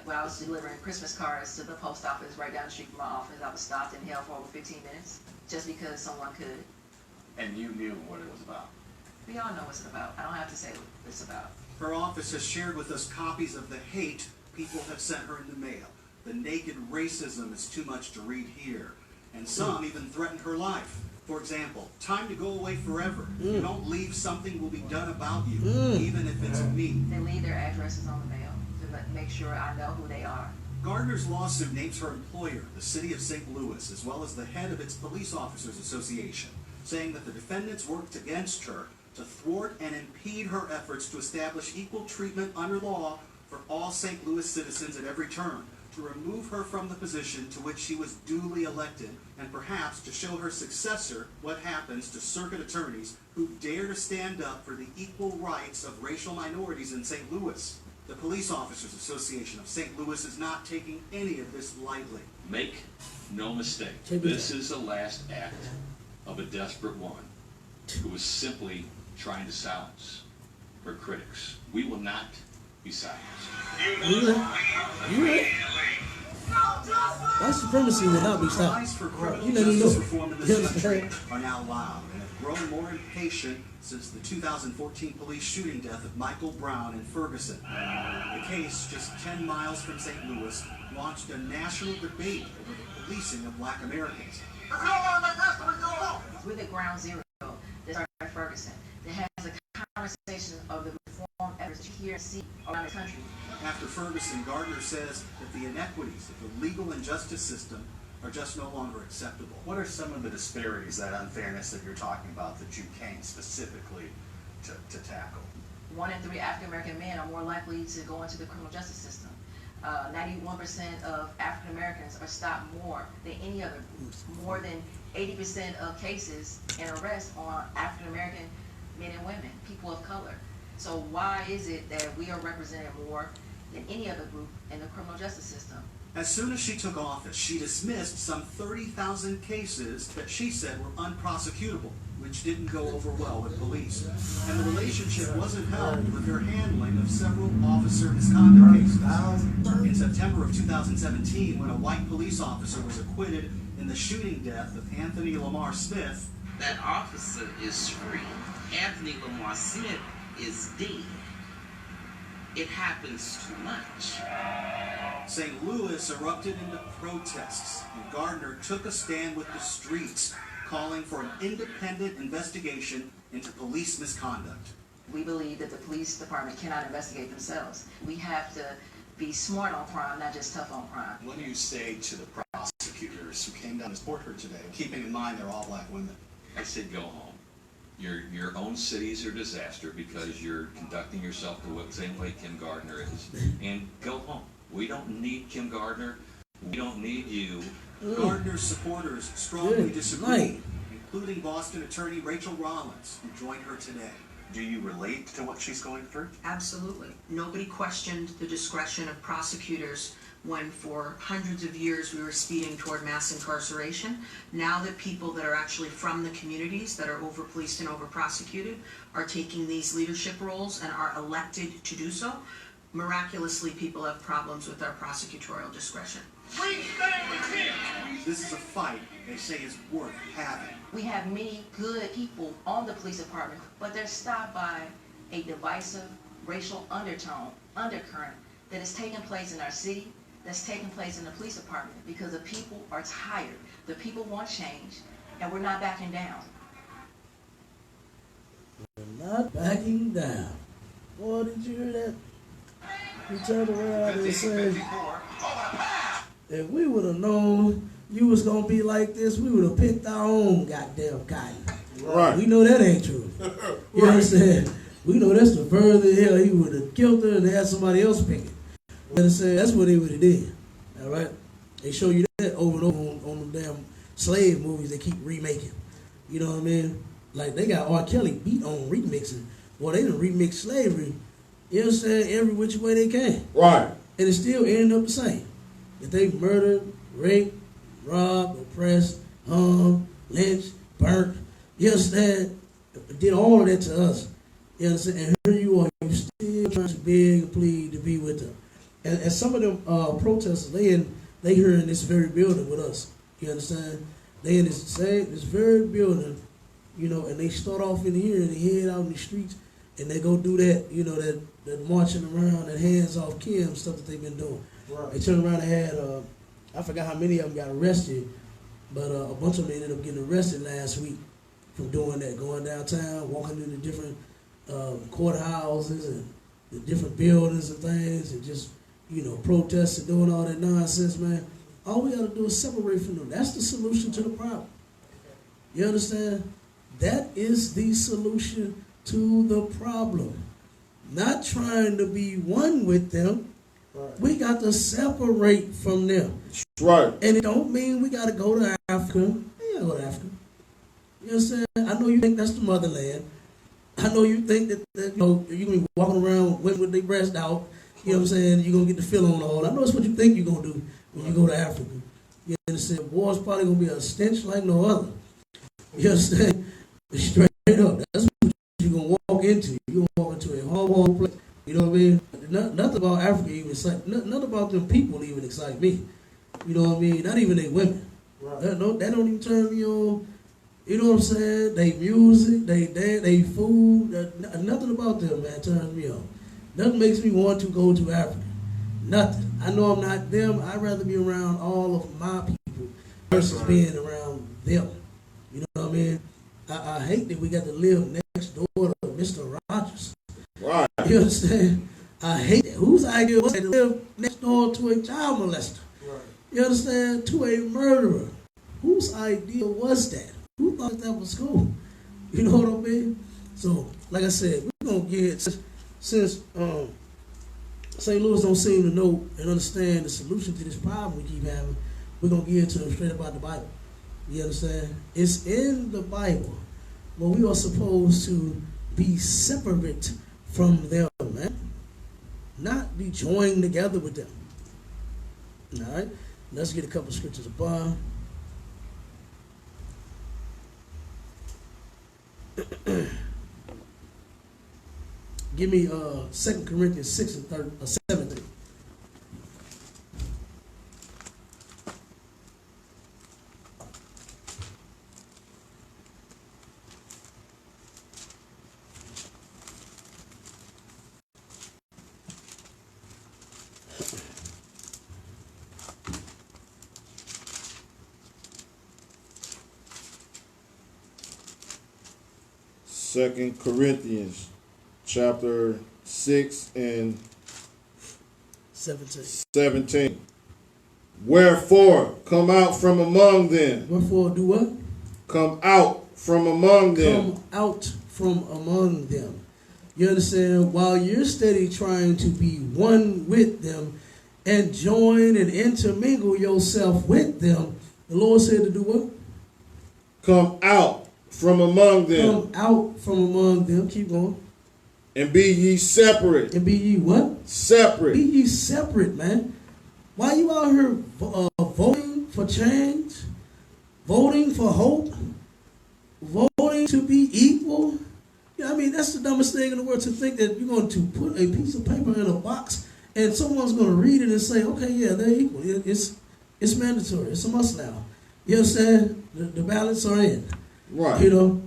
When I was delivering Christmas cards to the post office right down the street from my office, I was stopped and held for over 15 minutes just because someone could. And you knew what it was about. We all know what it's about. I don't have to say what it's about. Her office has shared with us copies of the hate people have sent her in the mail. The naked racism is too much to read here. And some even threatened her life. For example, time to go away forever. If you don't leave, something will be done about you, even if it's me. They leave their addresses on the mail to make sure I know who they are. Gardner's lawsuit names her employer, the city of St. Louis, as well as the head of its Police Officers Association, saying that the defendants worked against her to thwart and impede her efforts to establish equal treatment under law for all St. Louis citizens at every turn, to remove her from the position to which she was duly elected, and perhaps to show her successor what happens to circuit attorneys who dare to stand up for the equal rights of racial minorities in St. Louis. The Police Officers Association of St. Louis is not taking any of this lightly. Make no mistake, this is the last act of a desperate woman who was simply trying to silence her critics. We will not be silenced. White supremacy will not be stopped. Cries for criminal You know, justice reform in you this country understand? are now loud and have grown more impatient since the 2014 police shooting death of Michael Brown in Ferguson. The case, just 10 miles from St. Louis, launched a national debate over the policing of black Americans. We're the ground zero that started at Ferguson, that has a conversation of the reform efforts that you hear and see around the country. After Ferguson, Gardner says that the inequities of the legal and justice system are just no longer acceptable. What are some of the disparities, that unfairness that you're talking about, that you came specifically to tackle? 1 in 3 African American men are more likely to go into the criminal justice system. 91% of African Americans are stopped more than any other group. More than 80% of cases and arrests on African American men and women, people of color. So why is it that we are represented more than any other group in the criminal justice system? As soon as she took office, she dismissed some 30,000 cases that she said were unprosecutable, which didn't go over well with police. And the relationship wasn't helped with her handling of several officer misconduct cases. In September of 2017, when a white police officer was acquitted in the shooting death of Anthony Lamar Smith, that officer is free. Anthony Lamar Smith is dead. It happens too much. St. Louis erupted into protests, and Gardner took a stand with the streets, calling for an independent investigation into police misconduct. We believe that the police department cannot investigate themselves. We have to be smart on crime, not just tough on crime. What do you say to the prosecutors who came down to support her today, keeping in mind they're all black women? I said go home. Your own city's a disaster because you're conducting yourself the same way Kim Gardner is. And go home. We don't need Kim Gardner. We don't need you. Gardner's supporters strongly disagree, including Boston attorney Rachel Rollins, who joined her today. Do you relate to what she's going through? Absolutely. Nobody questioned the discretion of prosecutors when for hundreds of years we were speeding toward mass incarceration. Now that people that are actually from the communities that are over-policed and over-prosecuted are taking these leadership roles and are elected to do so, miraculously people have problems with our prosecutorial discretion. This is a fight they say is worth having. We have many good people on the police department, but they're stopped by a divisive racial undercurrent that is taking place in our city, that's taking place in the police department, because the people are tired. The people want change, and we're not backing down. We're not backing down. Boy, did you hear that? He turned around and said, if we would have known you was going to be like this, we would have picked our own goddamn cotton. Right. We know that ain't true. You understand? We know that's the further hell he would have killed her and had somebody else pick it. You understand? That's what they would have did. All right? They show you that over and over on them damn slave movies they keep remaking. You know what I mean? Like, they got R. Kelly beat on remixing. Well, they done remix slavery, you understand, every which way they can. Right. And it still ended up the same. If they murdered, raped, robbed, oppressed, hung, lynched, burnt, you understand, did all of that to us. You understand? And here you are, you still trying to beg and plead to be with them. And some of them protesters, they here in this very building with us. You understand? They in this very building, you know, and they start off in here and they head out in the streets and they go do that, you know, that marching around, that hands off Kim stuff that they've been doing. Right. They turned around and had, I forgot how many of them got arrested, but a bunch of them ended up getting arrested last week from doing that, going downtown, walking into different courthouses and the different buildings and things, and just, you know, protesting, doing all that nonsense, man. All we got to do is separate from them. That's the solution to the problem. You understand? That is the solution to the problem. Not trying to be one with them. Right. We got to separate from them. Right. And it don't mean we got to go to Africa. We gotta go to Africa. You understand? I know you think that's the motherland. I know you think that you know, you're going to be walking around with their breast out. You know what I'm saying? You're going to get the feel on all. I know that's what you think you're going to do when you go to Africa. You understand? War's probably going to be a stench like no other. You understand? Straight up. That's what you're going to walk into. You're going to walk into a horrible place. You know what I mean? Nothing about Africa even excite. Nothing about them people even excite me. You know what I mean? Not even they women. Right. That don't even turn me on. You know what I'm saying? They music, they dance, they food. Nothing about them, man, turns me on. Nothing makes me want to go to Africa. Nothing. I know I'm not them. I'd rather be around all of my people versus being around them. You know what I mean? I hate that we got to live next door to Mr. Rogers. Right. You understand? I hate that. Whose idea was it to live next door to a child molester? Right. You understand? To a murderer. Whose idea was that? Who thought that was cool? You know what I mean? So, like I said, we're going to get, since St. Louis don't seem to know and understand the solution to this problem we keep having, we're going to get to them straight about the Bible. You understand? It's in the Bible where we are supposed to be separate from them, man. Not be joined together with them. All right? Let's get a couple scriptures above. Give me 2 Corinthians 6 and 17. Second Corinthians chapter 6 and 17. Wherefore, come out from among them. Wherefore, do what? Come out from among them. Come out from among them. You understand? While you're steady trying to be one with them and join and intermingle yourself with them, the Lord said to do what? Come out from among them. Come out from among them. Keep going. And be ye separate. And be ye what? Separate. Be ye separate, man. Why you out here voting for change? Voting for hope? Voting to be equal? You know, I mean, that's the dumbest thing in the world, to think that you're going to put a piece of paper in a box and someone's going to read it and say, okay, yeah, they're equal. It's mandatory. It's a must now. You understand? The ballots are in. Right. You know,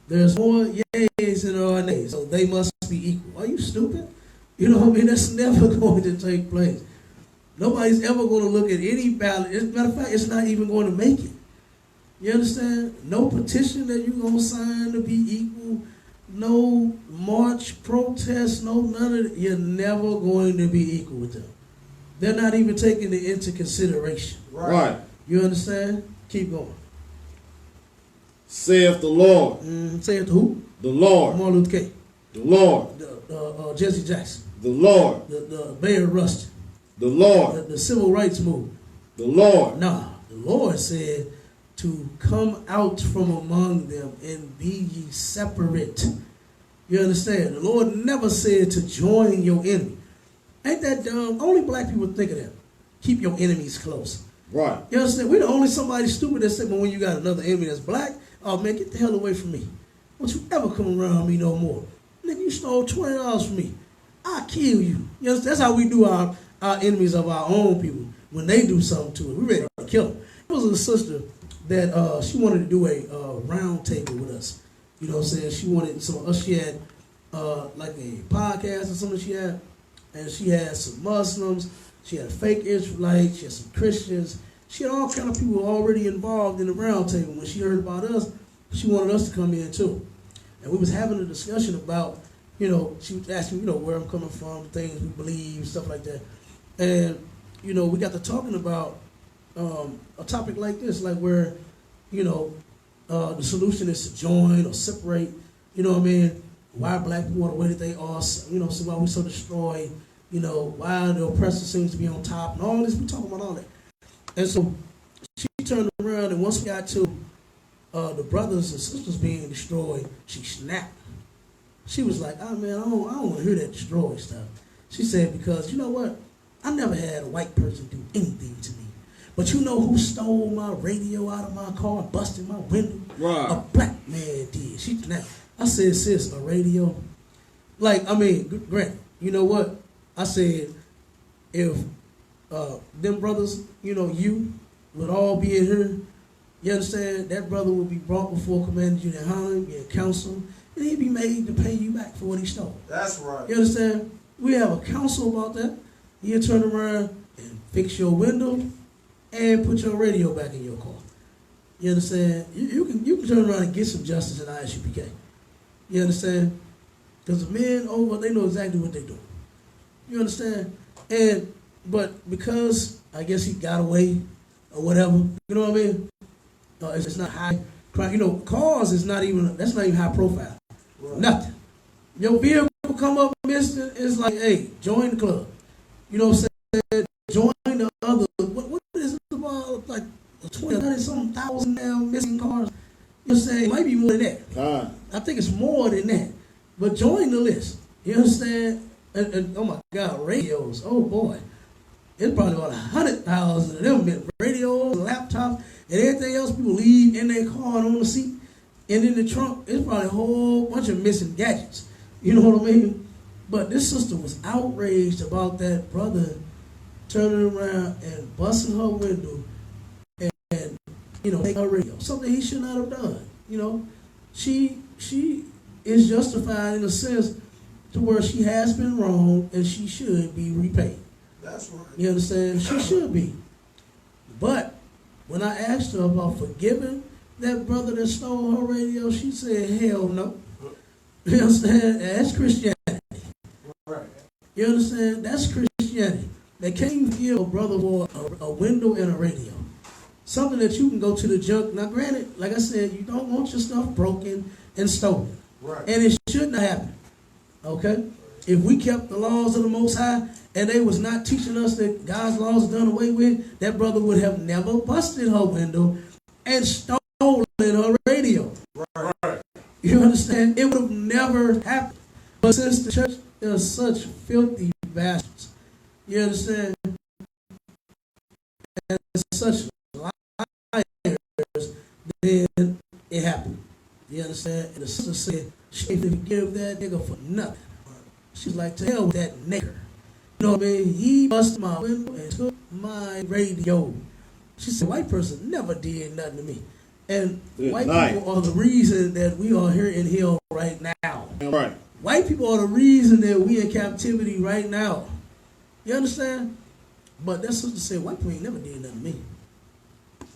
there's more yays than there are nays, so they must be equal. Are you stupid? You know what I mean? That's never going to take place. Nobody's ever going to look at any ballot. As a matter of fact, it's not even going to make it. You understand? No petition that you're going to sign to be equal. No march, protest, no none of it. You're never going to be equal with them. They're not even taking it into consideration. Right. You understand? Keep going. Saith the Lord. Saith who? The Lord. Martin Luther King. The Lord. Jesse Jackson. The Lord. The Bayard Rustin. The Lord. The Civil Rights Movement. The Lord. Nah, the Lord said to come out from among them and be ye separate. You understand? The Lord never said to join your enemy. Ain't that dumb? Only black people think of that. Keep your enemies close. Right. You understand? We're the only somebody stupid that said, well, when you got another enemy that's black, oh man, get the hell away from me. Don't you ever come around me no more. Nigga, you stole $20 from me. I'll kill you. You understand? That's how we do our enemies of our own people. When they do something to us, we ready to kill them. There was a sister that she wanted to do a round table with us. You know what I'm saying? She wanted some of us. She had like a podcast or something she had. And she had some Muslims. She had a fake Israelite. She had some Christians. She had all kind of people already involved in the round table. When she heard about us, she wanted us to come in too. And we was having a discussion about, you know, she was asking, you know, where I'm coming from, things we believe, stuff like that. And, you know, we got to talking about a topic like this, like where, you know, the solution is to join or separate, you know what I mean? Why black people are the way that they are, you know, so why we so destroyed, you know, why the oppressor seems to be on top, and all this, we talking about all that. And so she turned around, and once we got to the brothers and sisters being destroyed, she snapped. She was like, oh man, I don't want to hear that destroy stuff. She said, because you know what? I never had a white person do anything to me. But you know who stole my radio out of my car and busted my window? Right. A black man did. She snapped. I said, sis, a radio? Like, I mean, granted, you know what? I said, if them brothers, you know, you would all be in here, you understand, that brother would be brought before Commander Junior Holland, get counsel, and he'd be made to pay you back for what he stole. That's right. You understand? We have a counsel about that. He'll turn around and fix your window and put your radio back in your car. You understand? You can turn around and get some justice in ISUPK. You understand? Because the men over, they know exactly what they're doing. You understand? But because I guess he got away or whatever, you know what I mean? It's not high crime. You know, cars is not even, that's not even high profile. Right. Nothing. Your vehicle come up missing, it's like, hey, join the club. You know what I'm saying? Join the other. What is it about? Like 20-something thousand now missing cars. You know what I'm saying? It might be more than that. I think it's more than that. But join the list. You understand? And oh my God, radios. Oh boy. It's probably about 100,000 of them. Radios, laptops, and everything else people leave in their car and on the seat. And in the trunk, it's probably a whole bunch of missing gadgets. You know what I mean? But this sister was outraged about that brother turning around and busting her window and you know, taking her radio. Something he should not have done. You know, she is justified in a sense to where she has been wrong and she should be repaid. That's right. You understand? She should be. But when I asked her about forgiving that brother that stole her radio, she said, hell no. You understand? That's Christianity. You understand? That's Christianity. They can't even give a brother or a window and a radio. Something that you can go to the junk. Now, granted, like I said, you don't want your stuff broken and stolen. Right. And it shouldn't happen. Okay? If we kept the laws of the Most High and they was not teaching us that God's laws are done away with, that brother would have never busted her window and stolen her radio. Right. You understand? It would have never happened. But since the church is such filthy bastards, you understand? And such liars, then it happened. You understand? And the sister said she ain't gonna give that nigga for nothing. She's like, to hell with that nigger. You know what I mean? He busted my window and took my radio. She said, white person never did nothing to me. And white people are the reason that we are here in hell right now. Right. White people are the reason that we in captivity right now. You understand? But that sister said, white people ain't never did nothing to me.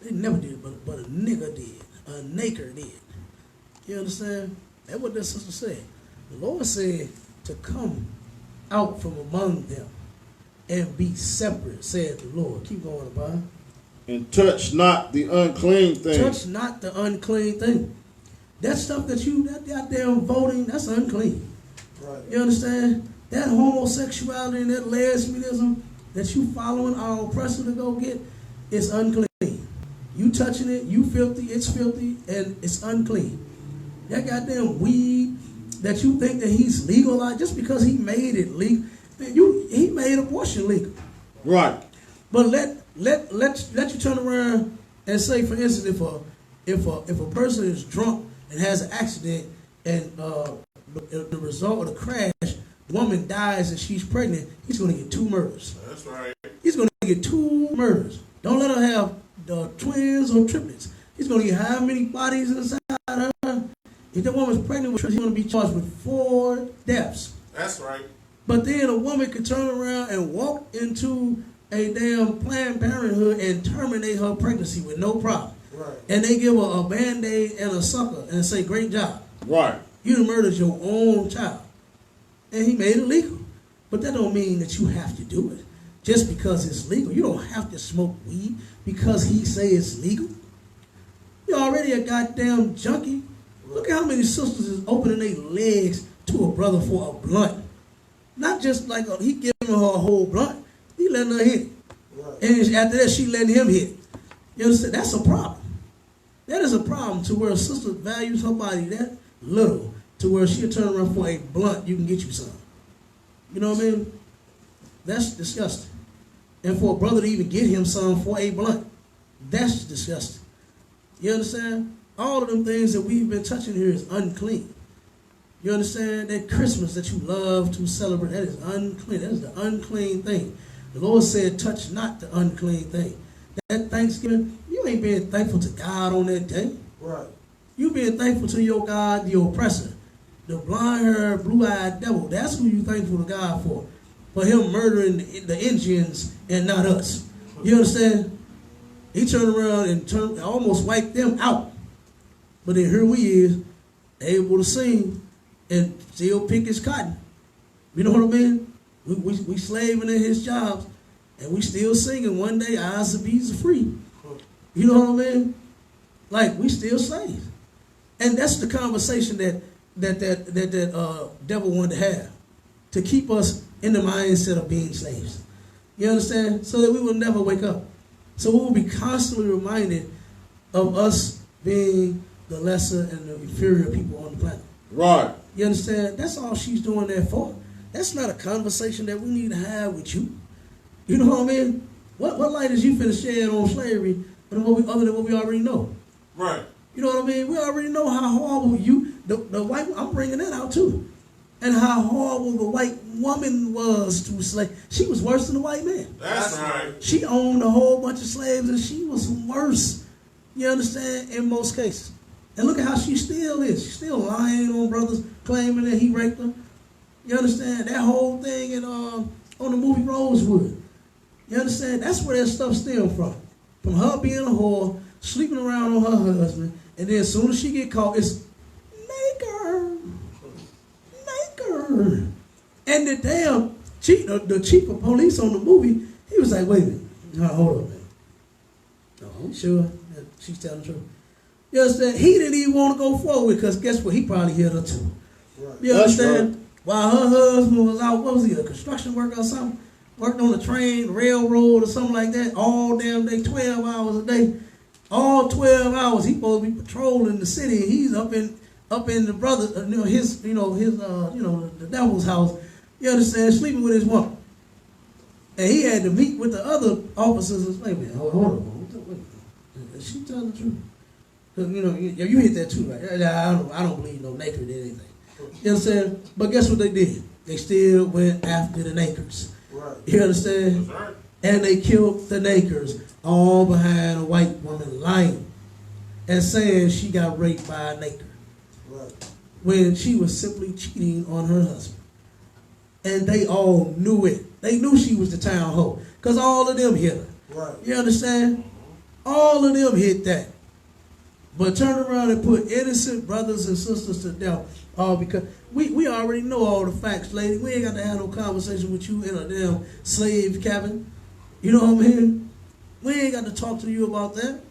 They never did, but a nigger did. A naker did. You understand? That's what that sister said. The Lord said to come out from among them and be separate, said the Lord. Keep going, about. And touch not the unclean thing. Touch not the unclean thing. That stuff that goddamn voting, that's unclean. Right. You understand? That homosexuality and that lesbianism that you following our oppressor to go get, is unclean. You touching it, you filthy, it's filthy, and it's unclean. That goddamn weed that you think that he's legalized just because he made it legal. Man, he made abortion legal. Right. But let you turn around and say, for instance, if a person is drunk and has an accident and the result of the crash, the woman dies and she's pregnant, he's going to get 2 murders. That's right. He's going to get 2 murders. Don't let her have the twins or triplets. He's going to get how many bodies inside her? If that woman's pregnant with, she's going to be charged with 4 deaths. That's right. But then a woman could turn around and walk into a damn Planned Parenthood and terminate her pregnancy with no problem. Right. And they give her a Band-Aid and a sucker and say, great job. Right. You done murdered your own child. And he made it legal. But that don't mean that you have to do it. Just because it's legal. You don't have to smoke weed because he say it's legal. You're already a goddamn junkie. Look at how many sisters is opening their legs to a brother for a blunt. Not just like he giving her a whole blunt. He letting her hit it. Right. And after that, she letting him hit it. You understand? That's a problem. That is a problem to where a sister values her body that little to where she'll turn around for a blunt, you can get you some. You know what I mean? That's disgusting. And for a brother to even get him some for a blunt, that's disgusting. You understand? All of them things that we've been touching here is unclean. You understand? That Christmas that you love to celebrate, that is unclean. That is the unclean thing. The Lord said, touch not the unclean thing. That Thanksgiving, you ain't being thankful to God on that day. Right. You being thankful to your God, the oppressor. The blonde-haired, blue-eyed devil. That's who you thankful to God for. For him murdering the Indians and not us. You understand? He turned around and almost wiped them out. But then here we is, able to sing and still pick his cotton. You know what I mean? We slaving in his jobs, and we still singing. One day, eyes and bees are free. You know what I mean? Like, we still slaves. And that's the conversation that devil wanted to have, to keep us in the mindset of being slaves. You understand? So that we will never wake up. So we will be constantly reminded of us being the lesser and the inferior people on the planet. Right. You understand? That's all she's doing that for. That's not a conversation that we need to have with you. You know what I mean? What light is you finna shed on slavery other than what we already know? Right. You know what I mean? We already know how horrible the white, I'm bringing that out too. And how horrible the white woman was to slave. She was worse than the white man. That's right. She owned a whole bunch of slaves and she was worse. You understand? In most cases. And look at how she still is. She's still lying on brothers, claiming that he raped her. You understand? That whole thing on the movie Rosewood. You understand? That's where that stuff stemmed from. From her being a whore, sleeping around on her husband, and then as soon as she get caught, it's make her. And the damn the chief of police on the movie, he was like, wait a minute, hold up, man. No, I'm sure that she's telling the truth. You understand? He didn't even want to go forward because guess what? He probably hit her too. Right. You understand? Right. While her husband was out, what was he, a construction worker or something? Worked on the train, railroad or something like that, all damn day, 12 hours a day. All 12 hours, he supposed to be patrolling the city. He's up in the brother, the devil's house. You understand? Sleeping with his woman. And he had to meet with the other officers and say, man, hold on. Is she telling the truth? Because, you hit that too, right? I don't believe no naked or anything. You understand? But guess what they did? They still went after the nakers. Right. You understand? That's right. And they killed the nakers, all behind a white woman lying and saying she got raped by a naker. Right. When she was simply cheating on her husband. And they all knew it. They knew she was the town hoe. Because all of them hit her. Right. You understand? All of them hit that. But turn around and put innocent brothers and sisters to death. All because we already know all the facts, lady. We ain't got to have no conversation with you in a damn slave cabin. You know what I mean? We ain't got to talk to you about that.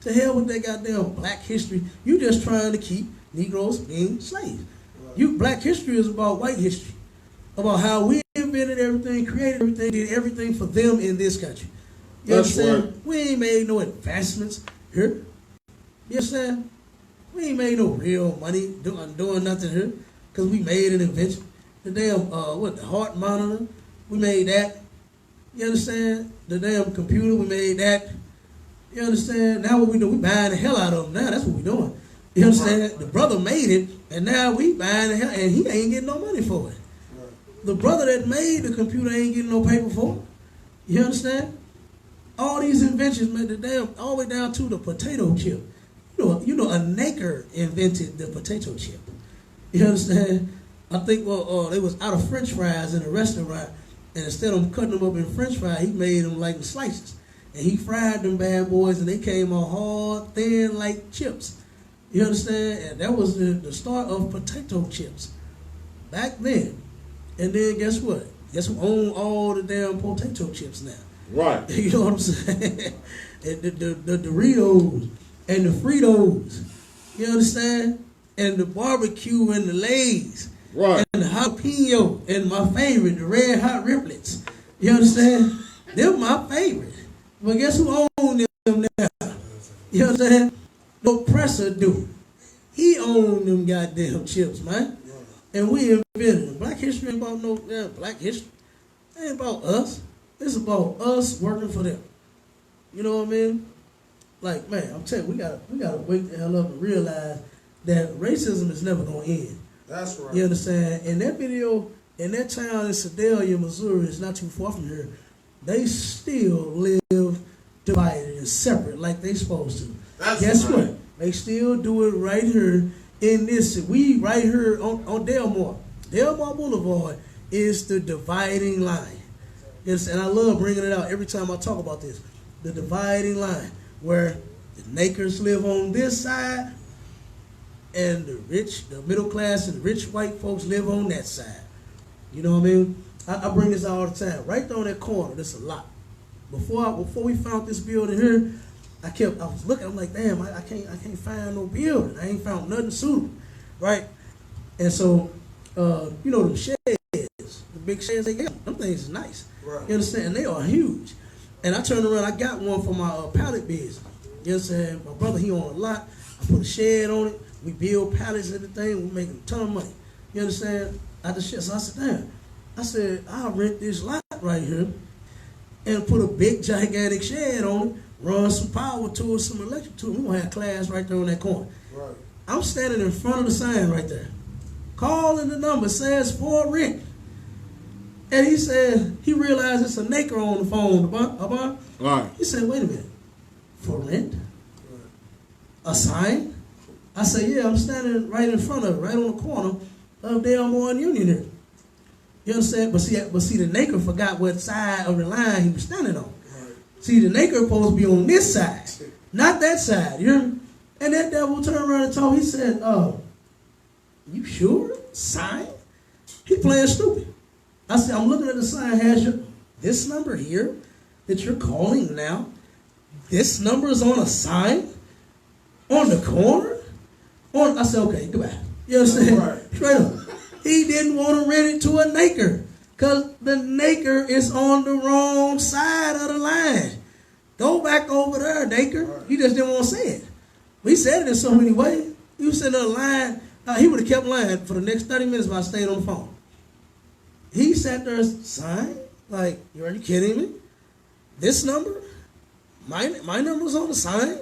To hell with that goddamn black history. You just trying to keep Negroes being slaves. Right. Black history is about white history. About how we invented everything, created everything, did everything for them in this country. You understand? Right. We ain't made no advancements here. You understand? We ain't made no real money doing nothing here. Because we made an invention. The damn, the heart monitor, we made that. You understand? The damn computer, we made that. You understand? Now what we do, we buying the hell out of them now. That's what we doing. You understand? Right. The brother made it, and now we buying the hell, and he ain't getting no money for it. Right. The brother that made the computer ain't getting no paper for it. You understand? All these inventions made the damn, all the way down to the potato chip. You know, a naker invented the potato chip. You understand? I think, they was out of French fries in a restaurant, and instead of cutting them up in French fries, he made them like in slices. And he fried them bad boys, and they came out hard, thin, like chips. You understand? And that was the start of potato chips back then. And then guess what? Guess who own all the damn potato chips now? Right. You know what I'm saying? And the Doritos and the Fritos. You understand? And the barbecue and the Lay's. Right. And the jalapeno and my favorite, the red hot riblets. You understand? They're my favorite. But guess who owns them now? You understand? The oppressor do. He owned them goddamn chips, man. And we invented them. Black history ain't about no black history. It ain't about us. It's about us working for them. You know what I mean? Like, man, I'm telling you, we gotta wake the hell up and realize that racism is never gonna end. That's right. You understand? In that video, in that town in Sedalia, Missouri, it's not too far from here, they still live divided and separate like they supposed to. That's Guess right. what? They still do it right here in this. We right here on Delmar. Delmar Boulevard is the dividing line. Yes, and I love bringing it out every time I talk about this. The dividing line where the nakers live on this side and the rich, the middle class and the rich white folks live on that side. You know what I mean? I bring this out all the time. Right there on that corner, there's a lot. Before we found this building here, I was looking, I'm like, damn, I can't find no building. I ain't found nothing suitable. Right? And so, them sheds, the big sheds they get, them things is nice. Right. You understand? And they are huge. And I turned around, I got one for my pallet business. You understand? My brother, he on a lot. I put a shed on it. We build pallets and everything. We make a ton of money. You understand? At the shed. So I said, damn. I said, I'll rent this lot right here and put a big, gigantic shed on it, run some power to it, some electric to it. We're going to have class right there on that corner. Right. I'm standing in front of the sign right there. Calling the number, says for rent. And he said, he realized it's a naker on the phone. Right. He said, wait a minute. For rent? A sign? I said, yeah, I'm standing right in front of it, right on the corner of Delmar and Union here. You understand? But see, the naker forgot what side of the line he was standing on. Right. See, the naker supposed to be on this side, not that side. You hear me? And that devil turned around and told, he said, you sure? Sign? He playing stupid. I said, I'm looking at the sign, this number here that you're calling now, this number is on a sign on the corner. I said, okay, goodbye. You understand? Right. Straight up. He didn't want to rent it to a naker because the naker is on the wrong side of the line. Go back over there, naker. Right. He just didn't want to say it. We said it in so many ways. He was sitting on the line. He would have kept lying for the next 30 minutes while I stayed on the phone. He sat there and signed, like, are you kidding me? This number? My number's on the sign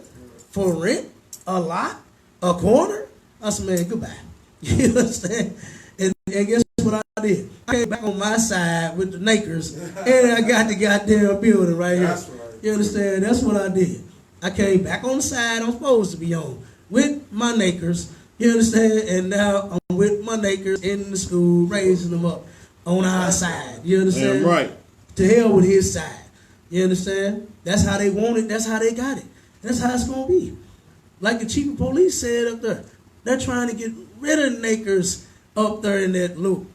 for rent, a lot, a corner? I said, man, goodbye. You understand? And guess what I did? I came back on my side with the nakers, and I got the goddamn building right here. Right. You understand? That's what I did. I came back on the side I'm supposed to be on with my nakers. You understand? And now I'm with my nakers in the school, raising them up on our side. You understand? Damn right. To hell with his side. You understand? That's how they want it. That's how they got it. That's how it's going to be. Like the chief of police said up there, they're trying to get rid of nakers up there in that loop.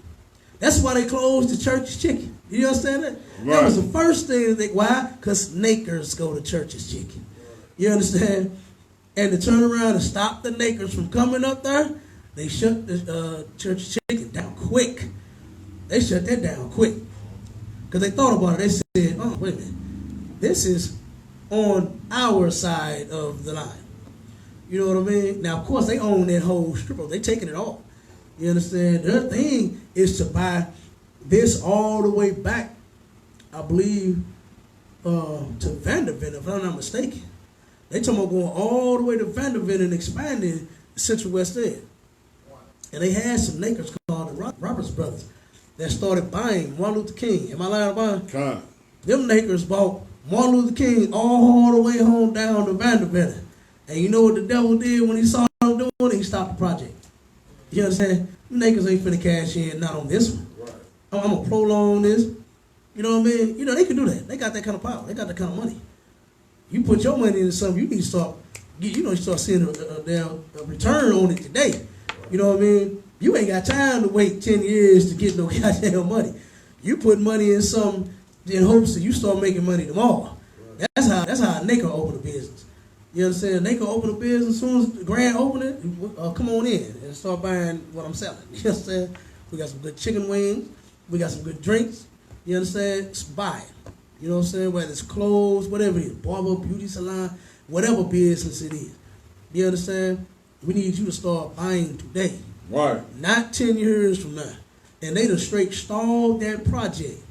That's why they closed the Church's Chicken. You understand that? Right. That was the first thing that why? Because nakers go to Church's Chicken. You understand? And to turn around and stop the nakers from coming up there, they shut the Church's Chicken down quick. They shut that down quick. Because they thought about it. They said, oh, wait a minute. This is on our side of the line. You know what I mean? Now, of course, they own that whole strip. They taking it all. You understand? Their thing is to buy this all the way back, I believe, to Vanderbilt, if I'm not mistaken. They talking about going all the way to Vanderbilt and expanding Central West End. And they had some nakers called the Roberts Brothers that started buying Martin Luther King. Am I lying about it? God. Them nakers bought Martin Luther King all the way home down to Vanderbilt. And you know what the devil did when he saw them doing it? He stopped the project. You understand? Them nakers ain't finna cash in, not on this one. Right. I'm gonna prolong this. You know what I mean? You know, they can do that. They got that kind of power. They got that kind of money. You put your money into something, you need to start, start seeing a return on it today. You know what I mean? You ain't got time to wait 10 years to get no goddamn money. You put money in something in hopes that you start making money tomorrow. Right. That's how a naker open a business. You understand? They can open a business as soon as the grand opening. Come on in and start buying what I'm selling. You understand? We got some good chicken wings. We got some good drinks. You understand? Just buy it. You know what I'm saying? Whether it's clothes, whatever it is, barber, beauty salon, whatever business it is. You understand? We need you to start buying today. Right. Not 10 years from now. And they done straight stalled that project.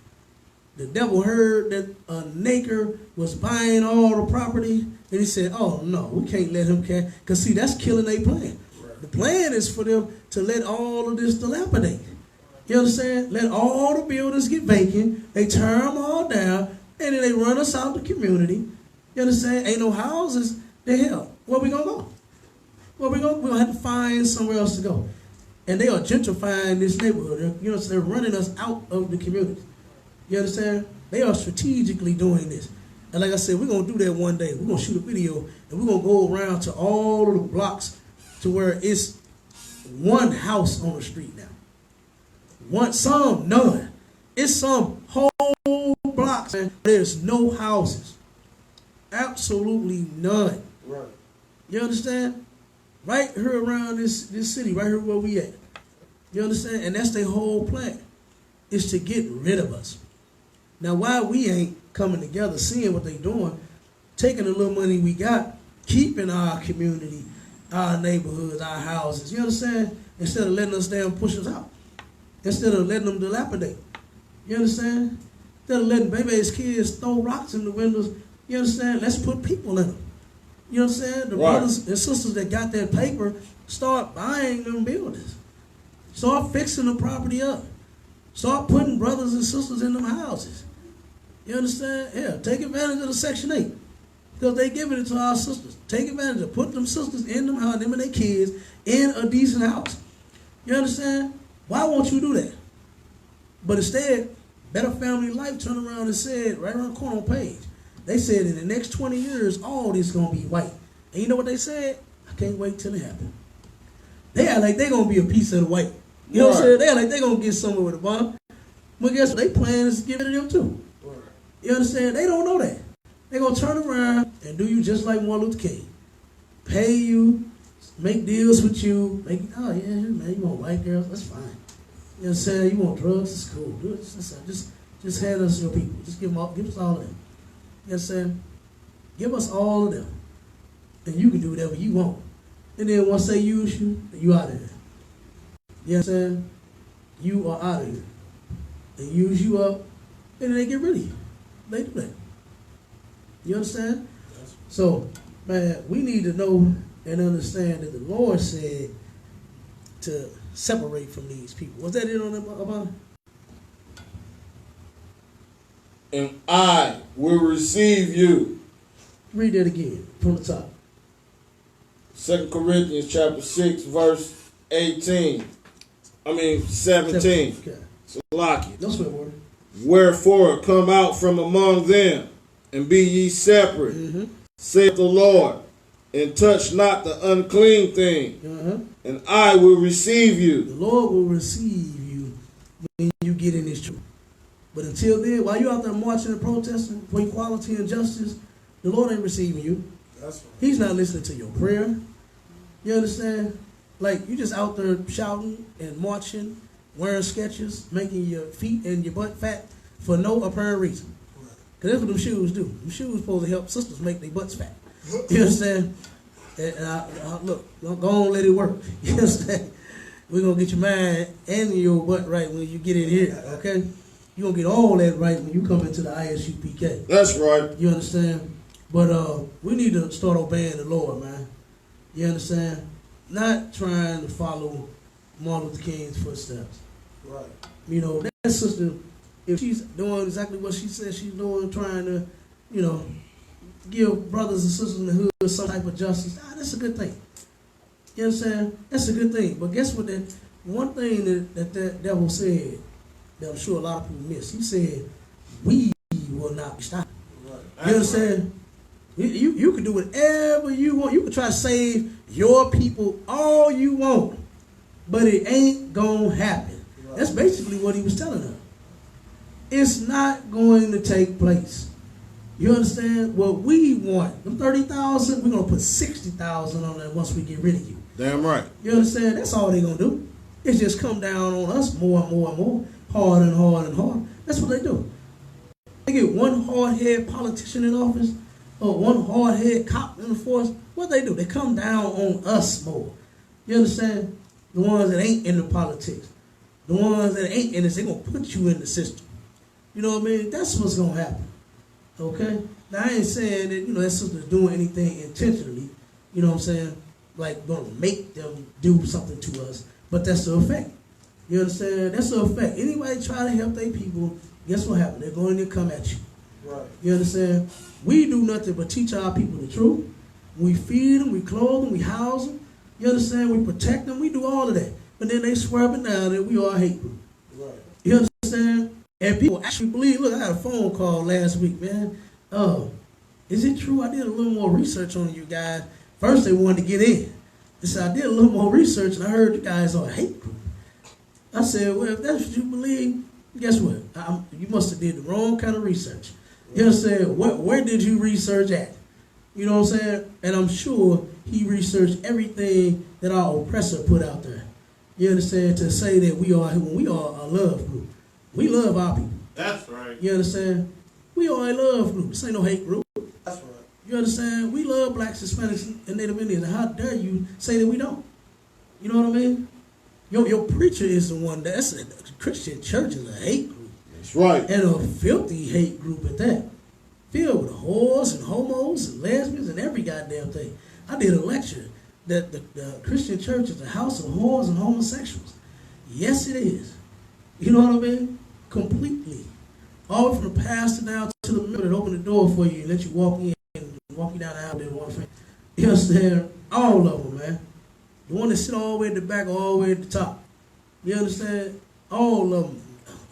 The devil heard that a naker was buying all the property, and he said, oh, no, we can't let him cash. Because, see, that's killing their plan. Right. The plan is for them to let all of this dilapidate. You understand? Let all the buildings get vacant. They tear them all down, and then they run us out the community. You understand? Ain't no houses. The hell, where we going to go? We're going to have to find somewhere else to go. And they are gentrifying this neighborhood. You know, so they're running us out of the community. You understand? They are strategically doing this. And like I said, we're going to do that one day. We're going to shoot a video, and we're going to go around to all of the blocks to where it's one house on the street now. Some, none. It's some whole blocks, and there's no houses. Absolutely none. Right. You understand? Right here around this city, right here where we at. You understand? And that's their whole plan, is to get rid of us. Now, why we ain't coming together, seeing what they doing, taking the little money we got, keeping our community, our neighborhoods, our houses, you understand? Instead of letting us down, push us out. Instead of letting them dilapidate. You understand? Instead of letting baby's kids throw rocks in the windows, you understand? Let's put people in them. You understand? The brothers and sisters that got that paper, start buying them buildings. Start fixing the property up. Start putting brothers and sisters in them houses. You understand? Yeah, take advantage of the Section 8. Because they giving it to our sisters. Take advantage of putting them sisters in them house, them and their kids in a decent house. You understand? Why won't you do that? But instead, Better Family Life turned around and said, right around the corner page, they said in the next 20 years, all this is going to be white. And you know what they said? I can't wait till it happens. They act like they're going to be a piece of the white. You know what I'm saying? They act like they're going to get somewhere with a bomb. But guess what? They plan is to give it to them too. You understand? They don't know that. They're going to turn around and do you just like Martin Luther King. Pay you, make deals with you. Oh, yeah, man, you want white girls? That's fine. You know what I'm saying? You want drugs? It's cool. Do it. Just hand us your people. Just give us all of them. You know what I'm saying? Give us all of them. And you can do whatever you want. And then once they use you, you out of here. You know what I'm saying? You are out of here. They use you up, and then they get rid of you. They do that. You understand? So, man, we need to know and understand that the Lord said to separate from these people. Was that it on about? And I will receive you. Read that again from the top. 2 Corinthians chapter 6, verse 17. Okay. Salaki. No swear word. Wherefore come out from among them, and be ye separate, saith the Lord, and touch not the unclean thing, and I will receive you. The Lord will receive you when you get in this truth. But until then, while you're out there marching and protesting for equality and justice, the Lord ain't receiving you. That's right. He's not listening to your prayer. You understand? Like, you just out there shouting and marching, wearing sketches, making your feet and your butt fat for no apparent reason. Because that's what them shoes do. Them shoes supposed to help sisters make their butts fat. You understand? And look, go on, let it work. You understand? We're going to get your mind and your butt right when you get in here, okay? You're going to get all that right when you come into the ISUPK. That's right. You understand? But we need to start obeying the Lord, man. You understand? Not trying to follow Martin Luther King's footsteps. Right. You know, that sister, if she's doing exactly what she said she's doing, trying to, you know, give brothers and sisters in the hood some type of justice, that's a good thing. You know what I'm saying? That's a good thing. But guess what? That one thing that devil said that I'm sure a lot of people miss, he said, we will not be stopped. Right. You understand? Right. You can do whatever you want. You can try to save your people all you want, but it ain't going to happen. Right. That's basically what he was telling her. It's not going to take place. You understand? What we want, them 30,000, we're going to put 60,000 on that once we get rid of you. Damn right. You understand? That's all they're going to do. It's just come down on us more and more and more, hard and hard and hard. That's what they do. They get one hard-headed politician in office or one hard-headed cop in the force. What they do? They come down on us more. You understand? The ones that ain't in the politics. The ones that ain't in this, they're going to put you in the system. You know what I mean? That's what's going to happen. Okay? Now, I ain't saying that, you know, that sister's doing anything intentionally. You know what I'm saying? Like, going to make them do something to us. But that's the effect. You understand? That's the effect. Anybody try to help their people, guess what happens? They're going to come at you. Right. You understand? We do nothing but teach our people the truth. We feed them, we clothe them, we house them. You understand? We protect them. We do all of that. But then they swear up and down that we are a hate group. Right. You understand? And people actually believe. Look, I had a phone call last week, man. Is it true? I did a little more research on you guys. First, they wanted to get in. They said, I did a little more research, and I heard you guys are a hate group. I said, well, if that's what you believe, guess what? You must have did the wrong kind of research. You understand? Where did you research at? You know what I'm saying? And I'm sure he researched everything that our oppressor put out there. You understand? To say that we are a love group. We love our people. That's right. You understand? We are a love group. This ain't no hate group. That's right. You understand? We love blacks, Hispanics, and Native Indians. And how dare you say that we don't? You know what I mean? Your preacher is the one that's a Christian church is a hate group. That's right. And a filthy hate group at that. Filled with whores and homos and lesbians and every goddamn thing. I did a lecture that the Christian church is a house of whores and homosexuals. Yes, it is. You know what I mean? Completely. All from the pastor down to the member that opened the door for you and let you walk in and walk you down the aisle with one friend. You understand? All of them, man. The one that sit all the way at the back, all the way at the top. You understand? All of them.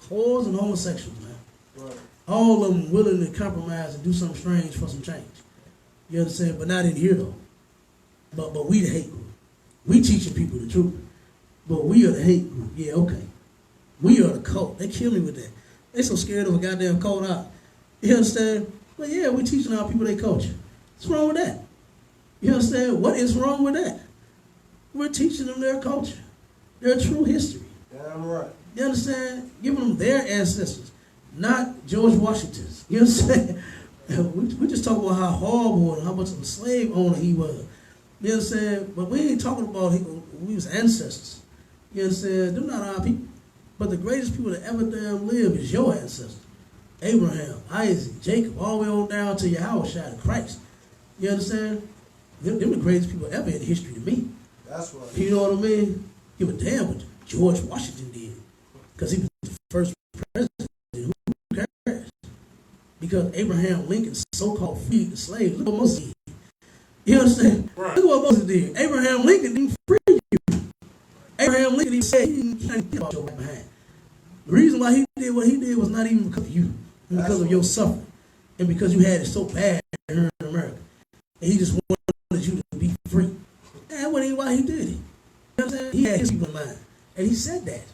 Whores and homosexuals, man. Right. All of them willing to compromise and do something strange for some change. You understand? But not in here, though. But we the hate group. We teaching people the truth. But we are the hate group. Yeah, okay. We are the cult. They kill me with that. They so scared of a goddamn cult out. You understand? But yeah, we're teaching our people their culture. What's wrong with that? You understand? What is wrong with that? We're teaching them their culture, their true history. Damn right. You understand? Giving them their ancestors, not George Washington's. You understand? We just talk about how horrible and how much of a slave owner he was. You understand? But we ain't talking about we was ancestors. You understand? Them not our people. But the greatest people that ever damn live is your ancestors. Abraham, Isaac, Jacob, all the way on down to Yahushua, Christ. You understand? Them the greatest people ever in history to me. That's right. You know what I mean? Give a damn what George Washington did. Because he was the first president. Who cares? Because Abraham Lincoln so-called freed the slaves. Look what Moses did. You understand? Right. Look what Moses did. Abraham Lincoln didn't free you. Abraham Lincoln even said he didn't get about your right behind. The reason why he did what he did was not even because of you. It was because of your suffering. And because you had it so bad here in America. And he just wanted you to be free. That wasn't why he did it. You know what I'm saying? He had his people in mind. And he said that.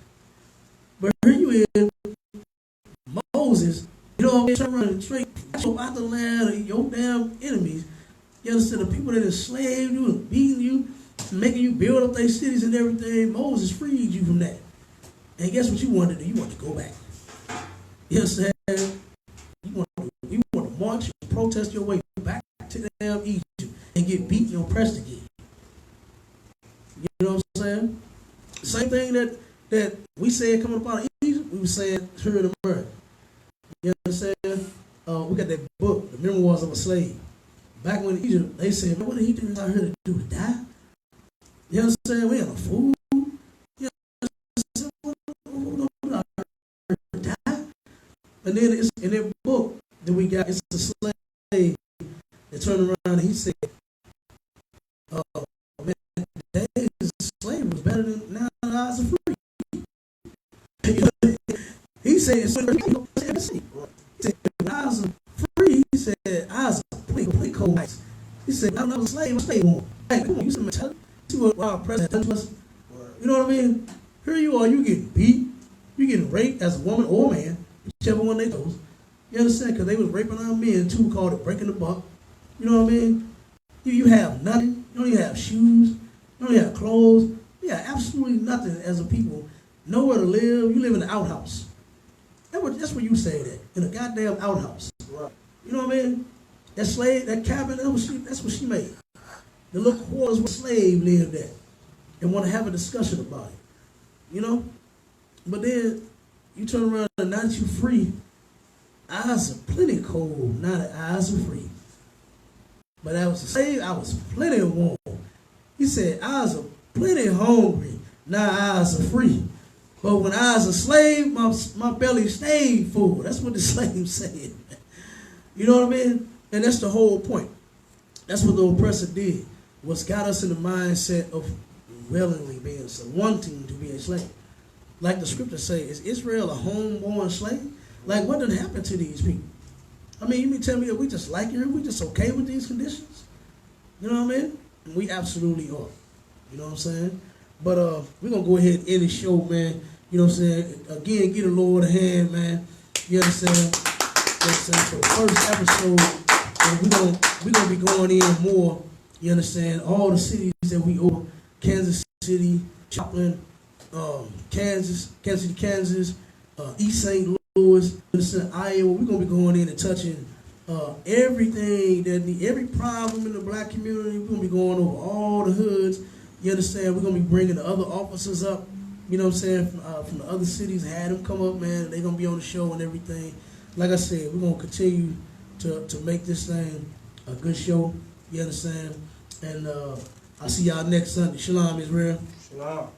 But here you is, Moses, you know, turn around and straight out the land of your damn enemies. You understand? The people that enslaved you and beating you, making you build up their cities and everything, Moses freed you from that. And guess what you wanted to do? You wanted to go back. You understand? You want to march and protest your way back to damn Egypt and get beaten and oppressed again. You know what I'm saying? The same thing that we said coming up out of Egypt, we were saying here in America. You understand? We got that book, The Memoirs of a Slave. Back when in Egypt, they said, man, what did he do out here to do? To die? You understand? We had no food. You understand? What to die? And then it's in that book that we got, it's a slave that turned around and he said, man, days slavery was better than now the eyes are free. He said, he said, when eyes are free, he said, eyes are play cold ice. He said, I'm not a slave, I'm a slave one. Hey, come on, you see what our president does? You know what I mean? Here you are, you getting beat, you getting raped as a woman or a man, whichever one they chose. You understand? Because they was raping our men too, called it breaking the buck. You know what I mean? You have nothing. You don't even have shoes. You don't even have clothes. You have absolutely nothing as a people. Nowhere to live. You live in the outhouse. That's where you say that. In a goddamn outhouse. Right. You know what I mean? That slave, that cabin, that's what she made. The little quarters where slave lived at. And want to have a discussion about it. You know? But then you turn around and now that you're free, eyes are plenty cold. Now the eyes are free. But I was a slave, I was plenty warm. He said, eyes are plenty hungry. Now eyes are free. But when I was a slave, my belly stayed full. That's what the slave said. You know what I mean? And that's the whole point. That's what the oppressor did. What's got us in the mindset of willingly being so wanting to be a slave. Like the scriptures say, is Israel a homeborn slave? Like what done happened to these people? I mean, you mean tell me that we just like it? We just okay with these conditions? You know what I mean? And we absolutely are. You know what I'm saying? But we're going to go ahead and end the show, man. You know what I'm saying? Again, get the Lord a hand, man. You understand? You know what I'm saying? For the first episode, we're gonna be going in more. You understand? All the cities that we owe. Kansas City, Joplin, Kansas City, Kansas, East St. Louis, Iowa. We're going to be going in and touching everything, every problem in the black community. We're going to be going over all the hoods. You understand? We're going to be bringing the other officers up, you know what I'm saying, from the other cities, had them come up, man. They're going to be on the show and everything. Like I said, we're going to continue to make this thing a good show. You understand? And I'll see y'all next Sunday. Shalom, Israel. Shalom.